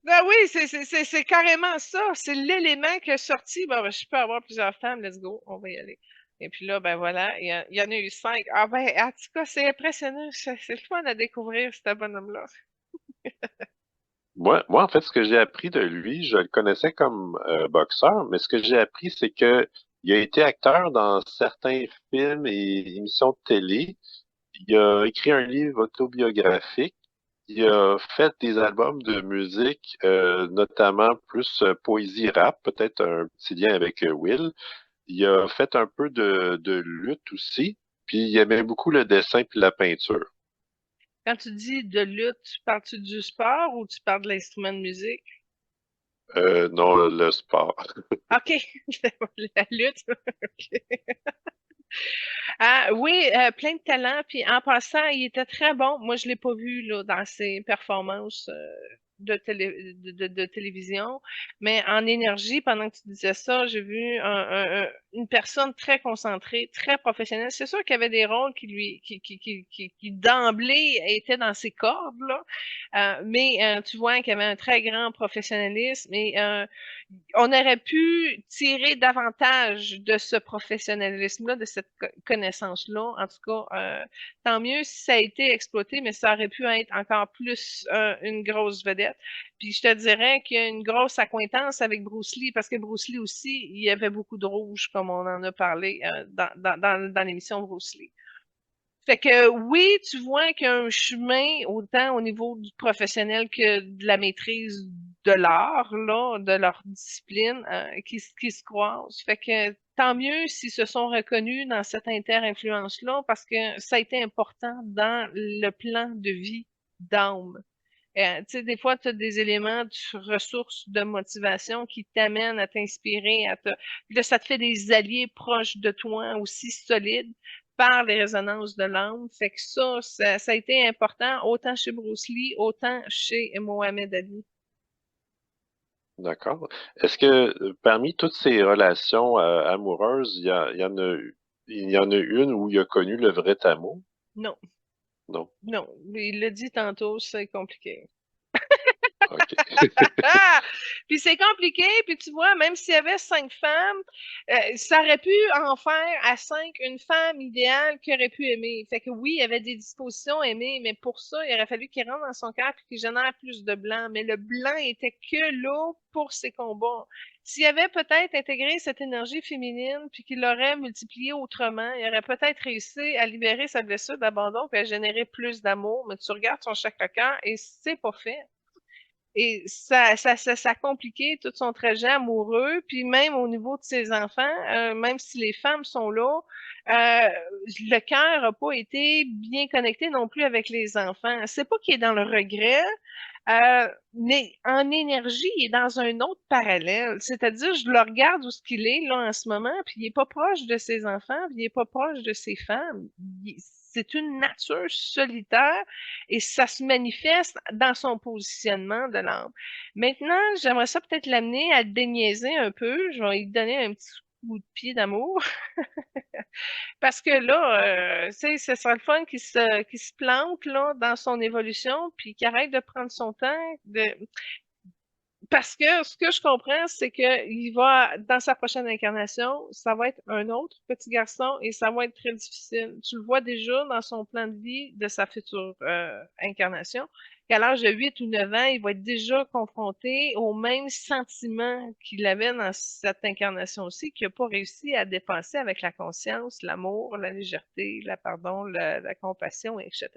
Ah oui, c'est carrément ça. C'est l'élément qui est sorti. Bon, ben, je peux avoir plusieurs femmes, let's go, on va y aller. Et puis là, ben voilà, il y en a eu 5. Ah ben, en tout cas, c'est impressionnant. C'est le fun à découvrir, ce bonhomme-là. En fait, ce que j'ai appris de lui, je le connaissais comme boxeur, mais ce que j'ai appris, c'est que il a été acteur dans certains films et émissions de télé. Il a écrit un livre autobiographique. Il a fait des albums de musique, notamment plus poésie rap, peut-être un petit lien avec Will. Il a fait un peu de lutte aussi, puis il aimait beaucoup le dessin puis la peinture. Quand tu dis de lutte, parles-tu du sport ou tu parles de l'instrument de musique? Non, le sport. OK, la lutte. OK. Ah oui, plein de talent. Puis en passant, il était très bon. Moi, je l'ai pas vu là, dans ses performances de télévision, mais en énergie, pendant que tu disais ça, j'ai vu une personne très concentrée, très professionnelle. C'est sûr qu'il y avait des rôles qui d'emblée étaient dans ses cordes, là. Mais tu vois qu'il y avait un très grand professionnalisme et on aurait pu tirer davantage de ce professionnalisme-là, de cette connaissance-là. En tout cas, tant mieux si ça a été exploité, mais ça aurait pu être encore plus une grosse vedette. Puis je te dirais qu'il y a une grosse accointance avec Bruce Lee, parce que Bruce Lee aussi, il y avait beaucoup de rouge, comme on en a parlé dans l'émission Bruce Lee. Fait que oui, tu vois qu'il y a un chemin autant au niveau du professionnel que de la maîtrise de l'art, là, de leur discipline, qui se croisent. Fait que tant mieux s'ils se sont reconnus dans cette inter-influence-là parce que ça a été important dans le plan de vie d'âme. Tu sais, des fois, tu as des éléments de ressources de motivation qui t'amènent à t'inspirer, Puis là, ça te fait des alliés proches de toi aussi solides par les résonances de l'âme. Fait que ça a été important autant chez Bruce Lee, autant chez Mohamed Ali. D'accord. Est-ce que parmi toutes ces relations amoureuses, il y en a une où il a connu le vrai amour? Non, Non. non. Il l'a dit tantôt, c'est compliqué. OK. Ah! Puis c'est compliqué, puis tu vois, même s'il y avait 5 femmes, ça aurait pu en faire à 5 une femme idéale qu'il aurait pu aimer. Fait que oui, il y avait des dispositions à aimer, mais pour ça, il aurait fallu qu'il rentre dans son cœur et qu'il génère plus de blanc. Mais le blanc était que là pour ses combats. S'il avait peut-être intégré cette énergie féminine, puis qu'il l'aurait multipliée autrement, il aurait peut-être réussi à libérer sa blessure d'abandon puis à générer plus d'amour. Mais tu regardes son chakra et c'est pas fait. Et ça a compliqué tout son trajet amoureux, puis même au niveau de ses enfants, même si les femmes sont là, le cœur n'a pas été bien connecté non plus avec les enfants. C'est pas qu'il est dans le regret, mais en énergie, il est dans un autre parallèle. C'est-à-dire, je le regarde où ce qu'il est là en ce moment, puis il est pas proche de ses enfants, puis il est pas proche de ses femmes. C'est une nature solitaire et ça se manifeste dans son positionnement de l'âme. Maintenant, j'aimerais ça peut-être l'amener à le déniaiser un peu. Je vais lui donner un petit coup de pied d'amour. Parce que là, tu sais, ce serait le fun qu'il se plante là, dans son évolution, puis qu'il arrête de prendre son temps. Parce que ce que je comprends, c'est que il va, dans sa prochaine incarnation, ça va être un autre petit garçon et ça va être très difficile. Tu le vois déjà dans son plan de vie de sa future incarnation, qu'à l'âge de 8 ou 9 ans, il va être déjà confronté aux mêmes sentiments qu'il avait dans cette incarnation aussi, qu'il n'a pas réussi à dépasser avec la conscience, l'amour, la légèreté, la pardon, la compassion, etc.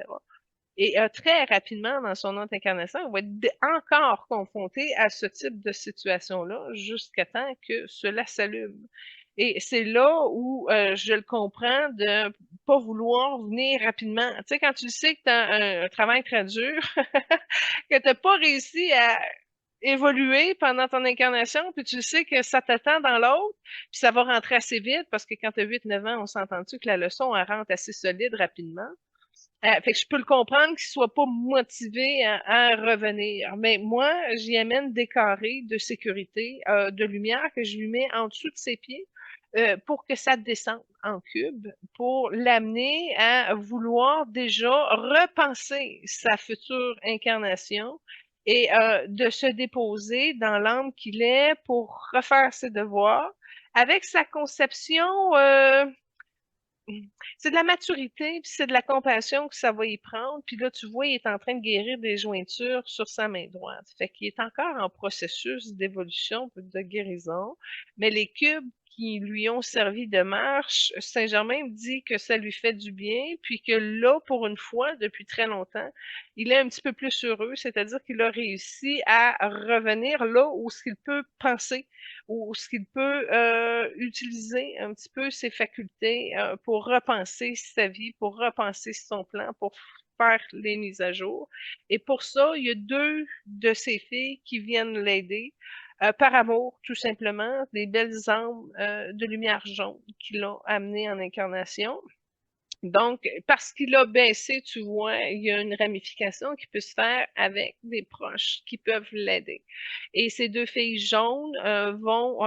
Et très rapidement, dans son autre incarnation, il va être encore confronté à ce type de situation-là jusqu'à temps que cela s'allume. Et c'est là où je le comprends de pas vouloir venir rapidement. Tu sais, quand tu sais que tu as un travail très dur, que tu n'as pas réussi à évoluer pendant ton incarnation, puis tu sais que ça t'attend dans l'autre, puis ça va rentrer assez vite, parce que quand tu as 8-9 ans, on s'entend-tu que la leçon, elle rentre assez solide rapidement. Fait que je peux le comprendre qu'il soit pas motivé à revenir. Mais moi, j'y amène des carrés de sécurité, de lumière que je lui mets en dessous de ses pieds pour que ça descende en cube, pour l'amener à vouloir déjà repenser sa future incarnation et de se déposer dans l'âme qu'il est pour refaire ses devoirs avec sa conception. C'est de la maturité, puis c'est de la compassion que ça va y prendre. Puis là, tu vois, il est en train de guérir des jointures sur sa main droite. Fait qu'il est encore en processus d'évolution, de guérison. Mais les cubes qui lui ont servi de marche, Saint-Germain me dit que ça lui fait du bien, puis que là, pour une fois, depuis très longtemps, il est un petit peu plus heureux, c'est-à-dire qu'il a réussi à revenir là où ce qu'il peut penser ou ce qu'il peut utiliser un petit peu ses facultés pour repenser sa vie, pour repenser son plan, pour faire les mises à jour. Et pour ça, il y a 2 de ses filles qui viennent l'aider. Par amour, tout simplement, des belles âmes de lumière jaune qu'il a amenées en incarnation. Donc, parce qu'il a baissé, tu vois, il y a une ramification qui peut se faire avec des proches qui peuvent l'aider. Et ces 2 filles jaunes vont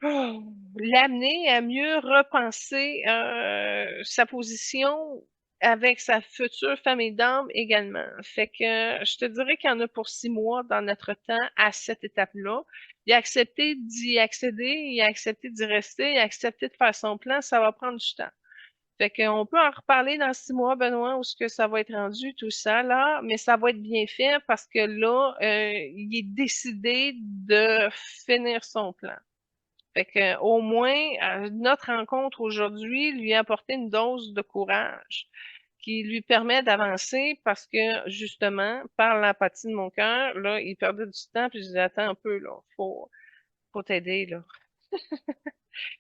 l'amener à mieux repenser sa position avec sa future famille d'âme également. Fait que je te dirais qu'il y en a pour 6 mois dans notre temps à cette étape-là. Il a accepté d'y accéder, il a accepté d'y rester, il a accepté de faire son plan, ça va prendre du temps. Fait qu'on peut en reparler dans 6 mois, Benoît, où ce que ça va être rendu, tout ça, là, mais ça va être bien fait parce que là, il est décidé de finir son plan. Fait que, au moins, notre rencontre aujourd'hui lui a apporté une dose de courage qui lui permet d'avancer parce que, justement, par l'empathie de mon cœur, là, il perdait du temps, puis je disais, attends un peu, là, faut t'aider, là.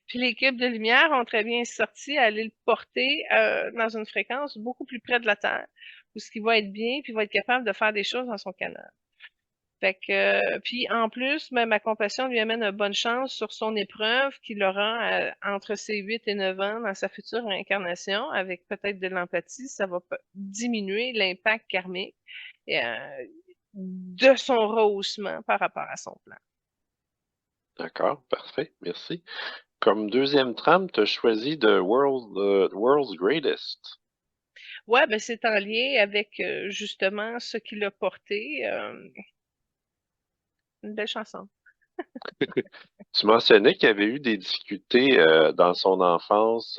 Puis l'équipe de lumière ont très bien sorti à aller le porter dans une fréquence beaucoup plus près de la Terre, où ce qui va être bien, puis il va être capable de faire des choses dans son canal. Fait que, puis en plus, ben, ma compassion lui amène une bonne chance sur son épreuve qu'il aura entre ses 8 et 9 ans dans sa future incarnation, avec peut-être de l'empathie, ça va diminuer l'impact karmique de son rehaussement par rapport à son plan. D'accord, parfait, merci. Comme deuxième trame, tu as choisi World's Greatest. Ouais, ben c'est en lien avec justement ce qu'il a porté. Une belle chanson. Tu mentionnais qu'il y avait eu des difficultés dans son enfance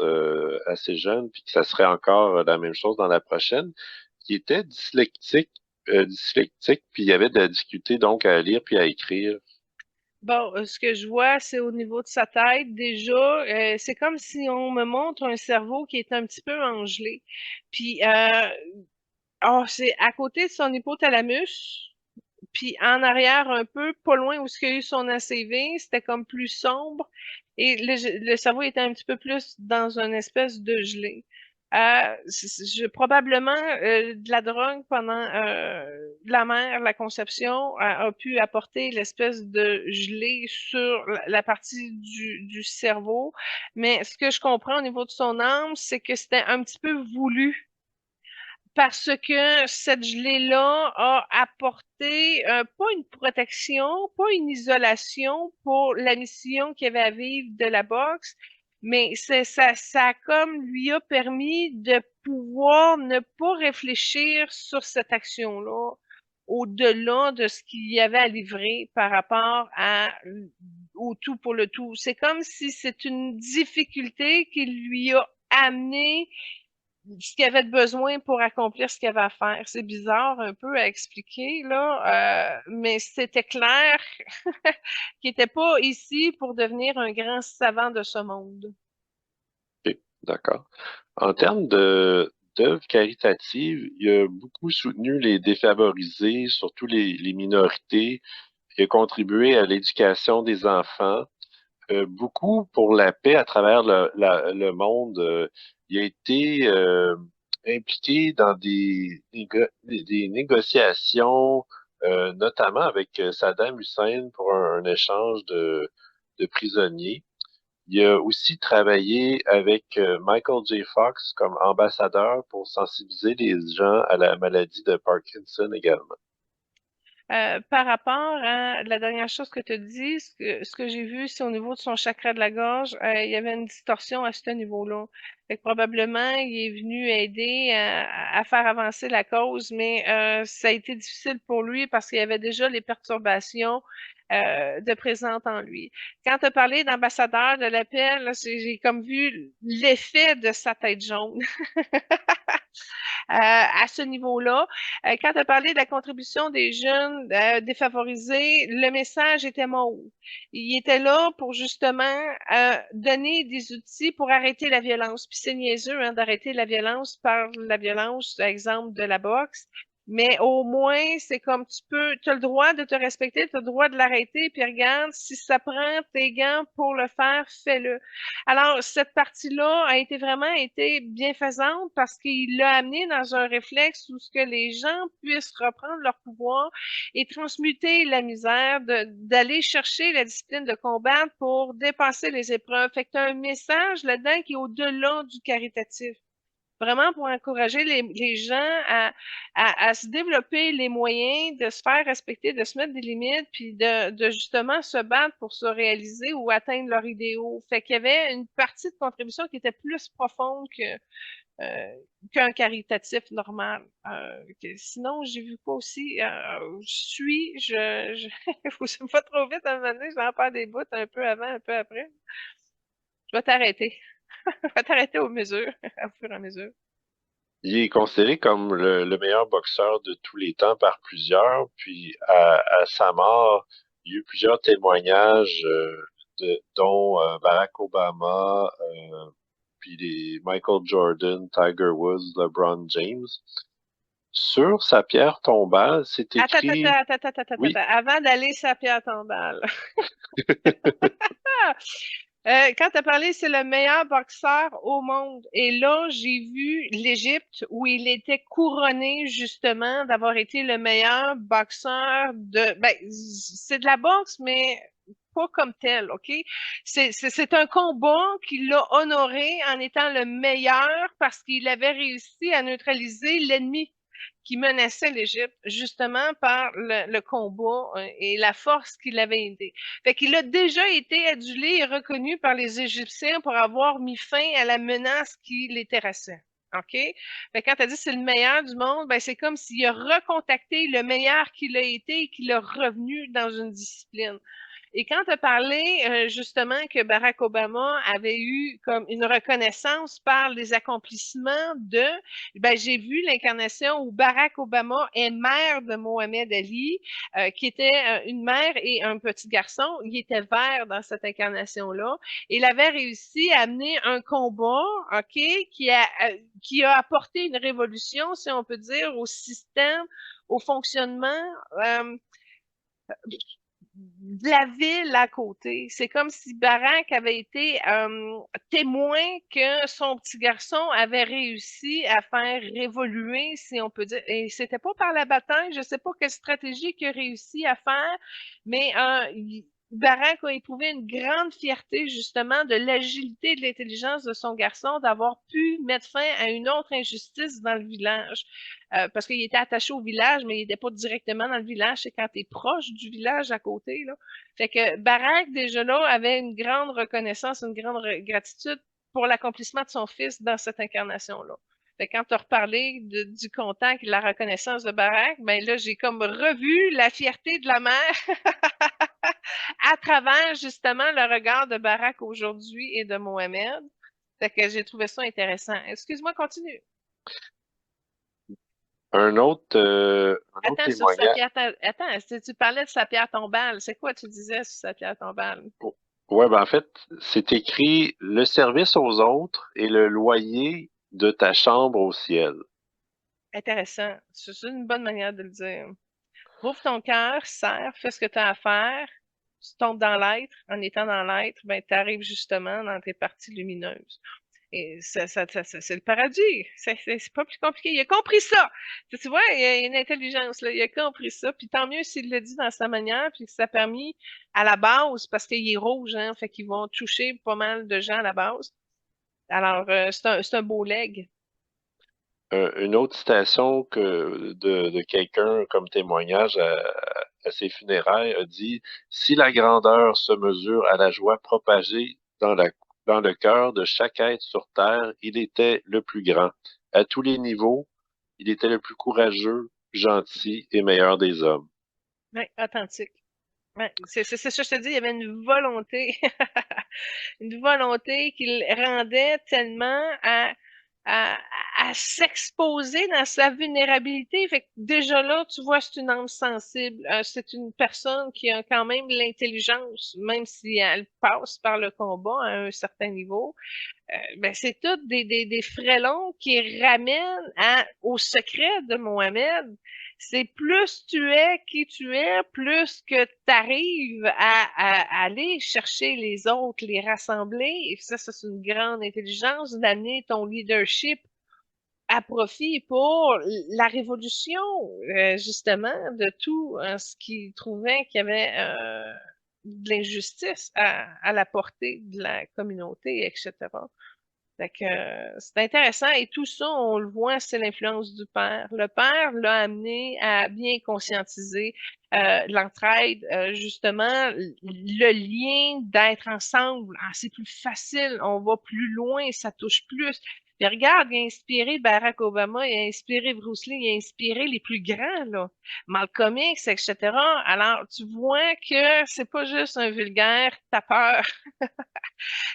assez jeune, puis que ça serait encore la même chose dans la prochaine, qui était dyslexique, puis il y avait de la difficulté donc à lire puis à écrire. Bon, ce que je vois, c'est au niveau de sa tête. Déjà, c'est comme si on me montre un cerveau qui est un petit peu engelé. Puis, oh, c'est à côté de son hypothalamus, puis en arrière un peu, pas loin où il y a eu son ACV, c'était comme plus sombre. Et le cerveau était un petit peu plus dans une espèce de gelée. Probablement de la drogue pendant la mère, la conception, a pu apporter l'espèce de gelée sur la partie du cerveau. Mais ce que je comprends au niveau de son âme, c'est que c'était un petit peu voulu parce que cette gelée-là a apporté pas une protection, pas une isolation pour la mission qu'il avait à vivre de la boxe, mais ça a comme lui a permis de pouvoir ne pas réfléchir sur cette action-là au-delà de ce qu'il y avait à livrer par rapport au tout pour le tout. C'est comme si c'est une difficulté qui lui a amené ce qu'il avait de besoin pour accomplir ce qu'il avait à faire. C'est bizarre un peu à expliquer, là, mais c'était clair qu'il n'était pas ici pour devenir un grand savant de ce monde. OK, d'accord. En termes d'œuvres caritatives, il a beaucoup soutenu les défavorisés, surtout les minorités. Il a contribué à l'éducation des enfants. Beaucoup pour la paix à travers le monde. Il a été impliqué dans des négociations, notamment avec Saddam Hussein pour un échange de prisonniers. Il a aussi travaillé avec Michael J. Fox comme ambassadeur pour sensibiliser les gens à la maladie de Parkinson également. Par rapport à la dernière chose que tu as dit, ce que j'ai vu, c'est au niveau de son chakra de la gorge, il y avait une distorsion à ce niveau-là. Fait que probablement, il est venu aider à faire avancer la cause, mais ça a été difficile pour lui parce qu'il y avait déjà les perturbations de présentes en lui. Quand tu as parlé d'ambassadeur de l'appel, là, j'ai comme vu l'effet de sa tête jaune. À ce niveau-là. Quand tu as parlé de la contribution des jeunes défavorisés, le message était mauve. Il était là pour justement donner des outils pour arrêter la violence. Puis c'est niaiseux hein, d'arrêter la violence par la violence, par exemple, de la boxe. Mais au moins, c'est comme tu as le droit de te respecter, tu as le droit de l'arrêter, puis regarde, si ça prend tes gants pour le faire, fais-le. Alors, cette partie-là a été vraiment été bienfaisante parce qu'il l'a amené dans un réflexe où ce que les gens puissent reprendre leur pouvoir et transmuter la misère, d'aller chercher la discipline de combattre pour dépasser les épreuves. Fait que tu as un message là-dedans qui est au-delà du caritatif. Vraiment pour encourager les gens à se développer les moyens de se faire respecter, de se mettre des limites, puis de justement se battre pour se réaliser ou atteindre leurs idéaux. Fait qu'il y avait une partie de contribution qui était plus profonde qu'un caritatif normal. Sinon, j'ai vu quoi aussi? Faut que pas trop vite à un moment donné, j'en perds des bouts un peu avant, un peu après. Je vais t'arrêter. Je vais t'arrêter aux mesures, au fur et à mesure. Il est considéré comme le meilleur boxeur de tous les temps par plusieurs. Puis à sa mort, il y a eu plusieurs témoignages dont Barack Obama, puis les Michael Jordan, Tiger Woods, LeBron James. Sur sa pierre tombale, c'est Attends, attends, écrit, attends, attends, attends, attends, oui, attends. Avant d'aller sur la pierre tombale. Quand tu as parlé, c'est le meilleur boxeur au monde. Et là, j'ai vu l'Égypte où il était couronné justement d'avoir été le meilleur boxeur de... Ben, c'est de la boxe, mais pas comme tel, OK? C'est un combat qui l'a honoré en étant le meilleur parce qu'il avait réussi à neutraliser l'ennemi qui menaçait l'Égypte, justement par le combat et la force qu'il avait aidé. Fait qu'il a déjà été adulé et reconnu par les Égyptiens pour avoir mis fin à la menace qui les terrassait. OK? Fait que quand tu as dit c'est le meilleur du monde, ben c'est comme s'il a recontacté le meilleur qu'il a été et qu'il a revenu dans une discipline. Et quand tu as parlé justement que Barack Obama avait eu comme une reconnaissance par les accomplissements de, ben j'ai vu l'incarnation où Barack Obama est mère de Mohamed Ali, qui était une mère et un petit garçon. Il était vert dans cette incarnation-là. Il avait réussi à amener un combat, ok, qui a apporté une révolution, si on peut dire, au système, au fonctionnement. Euh, de la ville à côté. C'est comme si Barack avait été témoin que son petit garçon avait réussi à faire révoluer, si on peut dire. Et c'était pas par la bataille, je sais pas quelle stratégie qu'il a réussi à faire, mais Barack a éprouvé une grande fierté justement de l'agilité et de l'intelligence de son garçon d'avoir pu mettre fin à une autre injustice dans le village. Parce qu'il était attaché au village, mais il n'était pas directement dans le village. C'est quand tu es proche du village à côté. Là. Fait que Barack, déjà là, avait une grande reconnaissance, une grande gratitude pour l'accomplissement de son fils dans cette incarnation-là. Fait que quand tu as reparlé du contact et de la reconnaissance de Barack, ben là, j'ai comme revu la fierté de la mère à travers justement le regard de Barack aujourd'hui et de Mohamed. Fait que j'ai trouvé ça intéressant. Excuse-moi, continue. un autre Attends, sur sa témoignage. pierre, attends, si tu parlais de sa pierre tombale, c'est quoi tu disais sur sa pierre tombale? Ouais, ben en fait, c'est écrit le service aux autres et le loyer de ta chambre au ciel. Intéressant. C'est une bonne manière de le dire. Ouvre ton cœur, sers, fais ce que tu as à faire. Tu tombes dans l'être. En étant dans l'être, ben, tu arrives justement dans tes parties lumineuses. Et c'est le paradis. C'est pas plus compliqué. Il a compris ça. Tu vois, il y a une intelligence, là. Il a compris ça. Puis tant mieux s'il le dit dans sa manière, puis que ça a permis à la base, parce qu'il est rouge, hein, fait qu'ils vont toucher pas mal de gens à la base. Alors, c'est un beau leg. Une autre citation de quelqu'un comme témoignage à ses funérailles a dit, si la grandeur se mesure à la joie propagée dans le cœur de chaque être sur terre, il était le plus grand. À tous les niveaux, il était le plus courageux, gentil et meilleur des hommes. Ouais, authentique. Ouais, c'est ça, je te dis, il y avait une volonté, une volonté qu'il rendait tellement à, à s'exposer dans sa vulnérabilité. Fait que déjà là, tu vois, c'est une âme sensible. C'est une personne qui a quand même l'intelligence, même si elle passe par le combat à un certain niveau. Ben, c'est tout des frêlons qui ramènent au secret de Mohamed. C'est plus tu es qui tu es, plus que tu arrives à aller chercher les autres, les rassembler. Et ça, c'est une grande intelligence d'amener ton leadership à profit pour la révolution, justement, de tout ce qu'ils trouvaient qu'il y avait de l'injustice à la portée de la communauté, etc. Fait que c'est intéressant et tout ça, on le voit, c'est l'influence du père. Le père l'a amené à bien conscientiser l'entraide, justement, le lien d'être ensemble. Ah, c'est plus facile, on va plus loin, ça touche plus. Puis regarde, il a inspiré Barack Obama, il a inspiré Bruce Lee, il a inspiré les plus grands, là, Malcolm X, etc. Alors, tu vois que c'est pas juste un vulgaire tapeur.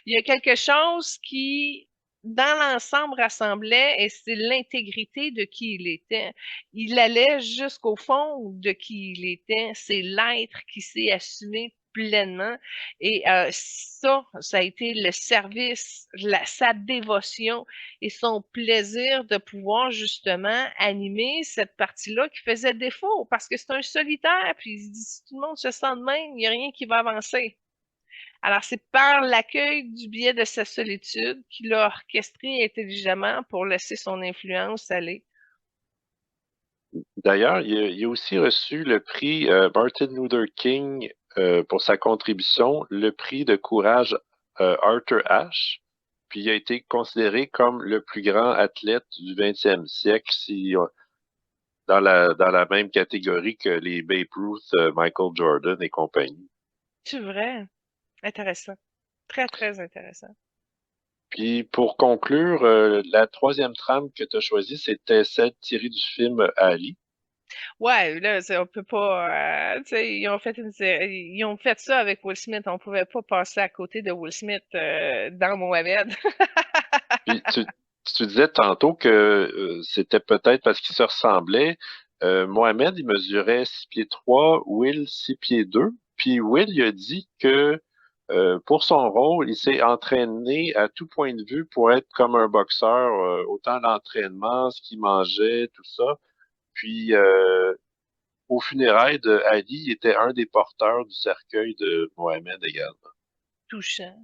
Il y a quelque chose qui, dans l'ensemble, rassemblait et c'est l'intégrité de qui il était. Il allait jusqu'au fond de qui il était. C'est l'être qui s'est assumé pleinement. Et ça a été le service, sa dévotion et son plaisir de pouvoir justement animer cette partie-là qui faisait défaut parce que c'est un solitaire. Puis il se dit, si tout le monde se sent de même, il n'y a rien qui va avancer. Alors, c'est par l'accueil du biais de sa solitude qu'il a orchestré intelligemment pour laisser son influence aller. D'ailleurs, il a aussi reçu le prix Martin Luther King pour sa contribution, le prix de courage Arthur Ashe, puis il a été considéré comme le plus grand athlète du 20e siècle, si, dans la même catégorie que les Babe Ruth, Michael Jordan et compagnie. C'est vrai? Intéressant. Très, très intéressant. Puis pour conclure, la troisième trame que tu as choisie, c'était celle tirée du film Ali. Ouais, là, on peut pas. Tu sais, ils ont fait ça avec Will Smith. On pouvait pas passer à côté de Will Smith dans Mohamed. Puis tu disais tantôt que c'était peut-être parce qu'ils se ressemblaient. Mohamed, il mesurait 6 pieds 3, Will 6 pieds 2. Puis Will, il a dit que pour son rôle, il s'est entraîné à tout point de vue pour être comme un boxeur, autant l'entraînement, ce qu'il mangeait, tout ça. Puis au funérailles de Ali, il était un des porteurs du cercueil de Mohamed également. Touchant.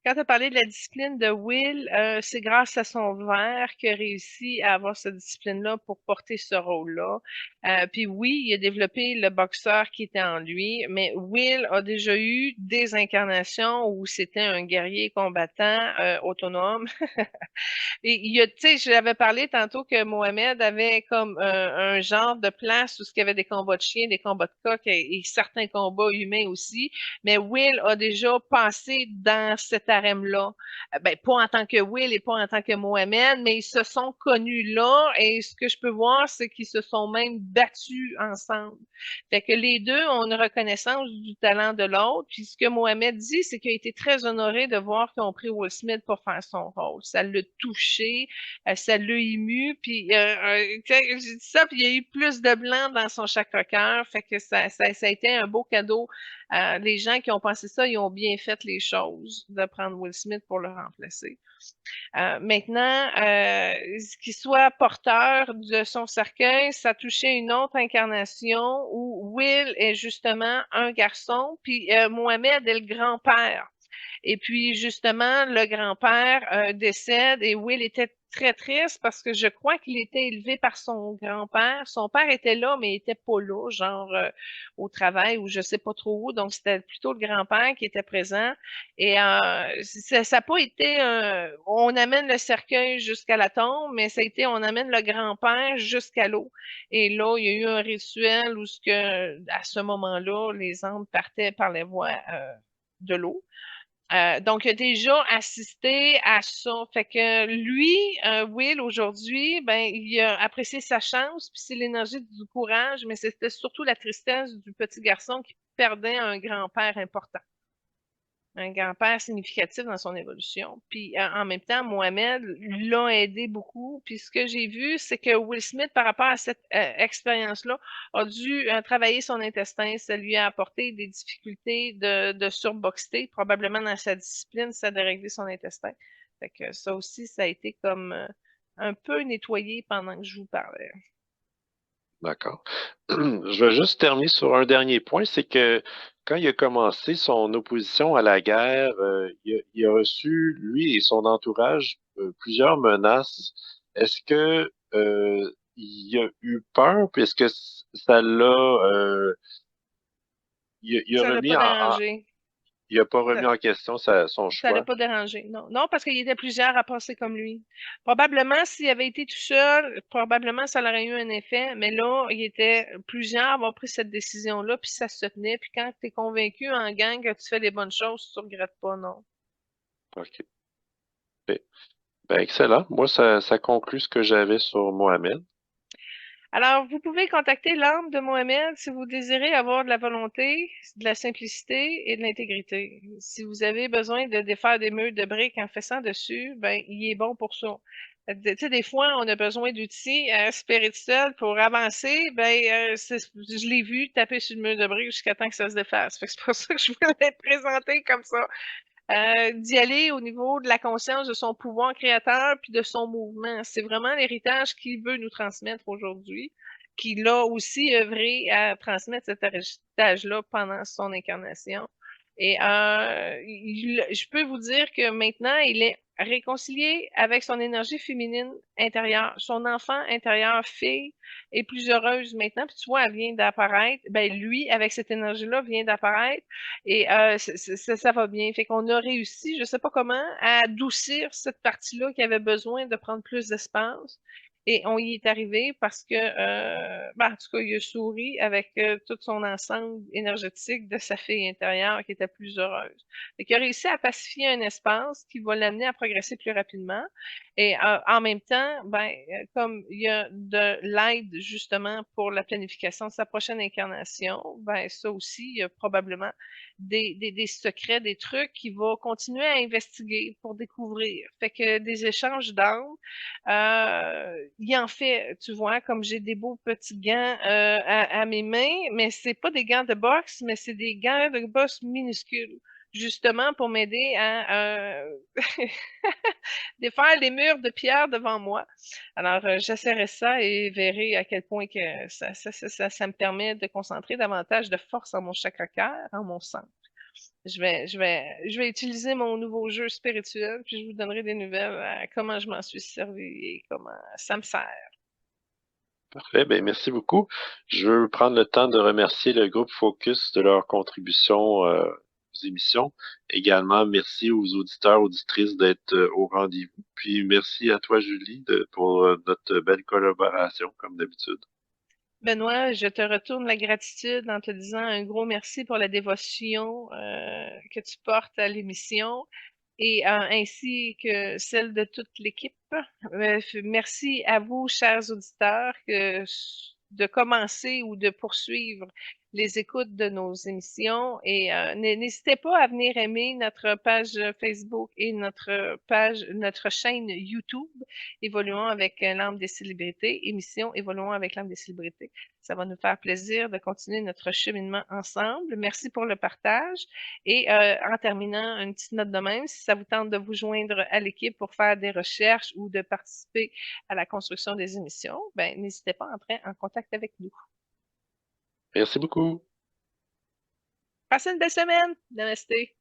Quand tu as parlé de la discipline de Will, c'est grâce à son verre qu'il a réussi à avoir cette discipline-là pour porter ce rôle-là. Puis oui, il a développé le boxeur qui était en lui, mais Will a déjà eu des incarnations où c'était un guerrier combattant autonome. Et il y a, tu sais, j'avais parlé tantôt que Mohamed avait comme un genre de place où il y avait des combats de chiens, des combats de coqs et certains combats humains aussi. Mais Will a déjà passé dans cet harem-là. Ben, pas en tant que Will et pas en tant que Mohamed, mais ils se sont connus là et ce que je peux voir, c'est qu'ils se sont même battus ensemble. Fait que les deux ont une reconnaissance du talent de l'autre. Puis ce que Mohamed dit, c'est qu'il a été très honoré de voir qu'ils ont pris Will Smith pour faire son rôle. Ça l'a touché, ça l'a ému. Puis j'ai dit ça, puis il y a eu plus de blanc dans son chakra-cœur. Fait que ça a été un beau cadeau. Les gens qui ont pensé ça, ils ont bien fait les choses de prendre Will Smith pour le remplacer. Maintenant, qu'il soit porteur de son cercueil, ça touchait une autre incarnation où Will est justement un garçon, puis Mohamed est le grand-père. Et puis, justement, le grand-père décède et Will était très triste parce que je crois qu'il était élevé par son grand-père. Son père était là, mais il était pas là, genre au travail ou je sais pas trop où. Donc, c'était plutôt le grand-père qui était présent. Et ça n'a pas été on amène le cercueil jusqu'à la tombe, mais ça a été on amène le grand-père jusqu'à l'eau. Et là, il y a eu un rituel où à ce moment-là, les âmes partaient par les voies de l'eau. Donc, il a déjà assisté à ça. Fait que lui, Will, aujourd'hui, ben, il a apprécié sa chance, puis c'est l'énergie du courage, mais c'était surtout la tristesse du petit garçon qui perdait un grand-père important, un grand-père significatif dans son évolution. Puis en même temps, Mohamed l'a aidé beaucoup. Puis ce que j'ai vu, c'est que Will Smith, par rapport à cette expérience-là, a dû travailler son intestin. Ça lui a apporté des difficultés de surboxer, probablement dans sa discipline, ça a déréglé son intestin. Fait que ça aussi, ça a été comme un peu nettoyé pendant que je vous parlais. D'accord. Je vais juste terminer sur un dernier point, c'est que quand il a commencé son opposition à la guerre, il a reçu, lui et son entourage, plusieurs menaces. Est-ce que il a eu peur, puis est-ce que ça l'a il a Ça l'a remis pas dérangé. il a pas remis en question son Ça l'a choix? pas dérangé, non. Non, parce qu'il y était plusieurs à penser comme lui. Probablement, s'il avait été tout seul, probablement ça aurait eu un effet, mais là, il était plusieurs à avoir pris cette décision-là, puis ça se tenait. Puis quand tu es convaincu en gang que tu fais les bonnes choses, tu regrettes pas, non. OK. Ben, excellent. Moi, ça conclut ce que j'avais sur Mohamed. Alors, vous pouvez contacter l'âme de Mohamed si vous désirez avoir de la volonté, de la simplicité et de l'intégrité. Si vous avez besoin de défaire des murs de briques en faisant dessus, ben, il est bon pour ça. Tu sais, des fois, on a besoin d'outils spirituels pour avancer. Ben, je l'ai vu taper sur le mur de briques jusqu'à temps que ça se défasse. Fait que c'est pour ça que je voulais le présenter comme ça. D'y aller au niveau de la conscience de son pouvoir créateur puis de son mouvement. C'est vraiment l'héritage qu'il veut nous transmettre aujourd'hui, qu'il a aussi œuvré à transmettre cet héritage-là pendant son incarnation. Et je peux vous dire que maintenant, il est réconcilié avec son énergie féminine intérieure. Son enfant intérieur, fille, est plus heureuse maintenant. Puis tu vois, elle vient d'apparaître. Ben, lui, avec cette énergie-là, vient d'apparaître. Et ça va bien. Fait qu'on a réussi, je sais pas comment, à adoucir cette partie-là qui avait besoin de prendre plus d'espace. Et on y est arrivé parce que, ben, en tout cas, il a souri avec tout son ensemble énergétique de sa fille intérieure qui était plus heureuse. Fait qu'il a réussi à pacifier un espace qui va l'amener à progresser plus rapidement. Et en même temps, ben, comme il y a de l'aide justement pour la planification de sa prochaine incarnation, ben, ça aussi, il y a probablement des secrets, des trucs qu'il va continuer à investiguer pour découvrir. Fait que des échanges d'âmes, il en fait, tu vois, comme j'ai des beaux petits gants à mes mains, mais c'est pas des gants de boxe, mais c'est des gants de boxe minuscules, justement pour m'aider à défaire les murs de pierre devant moi. Alors, j'essaierai ça et verrai à quel point que ça me permet de concentrer davantage de force en mon chakra cœur, en mon sang. Je vais utiliser mon nouveau jeu spirituel, puis je vous donnerai des nouvelles à comment je m'en suis servi et comment ça me sert. Parfait, ben merci beaucoup. Je veux prendre le temps de remercier le groupe Focus de leur contribution aux émissions. Également, merci aux auditeurs, auditrices d'être au rendez-vous. Puis merci à toi, Julie, pour notre belle collaboration, comme d'habitude. Benoît, je te retourne la gratitude en te disant un gros merci pour la dévotion que tu portes à l'émission et ainsi que celle de toute l'équipe. Merci à vous, chers auditeurs, de commencer ou de poursuivre les écoutes de nos émissions et n'hésitez pas à venir aimer notre page Facebook et notre chaîne YouTube Évoluons avec l'âme des célébrités, émission Évoluons avec l'âme des célébrités. Ça va nous faire plaisir de continuer notre cheminement ensemble. Merci pour le partage. Et en terminant, une petite note de même, si ça vous tente de vous joindre à l'équipe pour faire des recherches ou de participer à la construction des émissions, ben, n'hésitez pas à entrer en contact avec nous. Merci beaucoup. Passez une belle semaine. Namasté.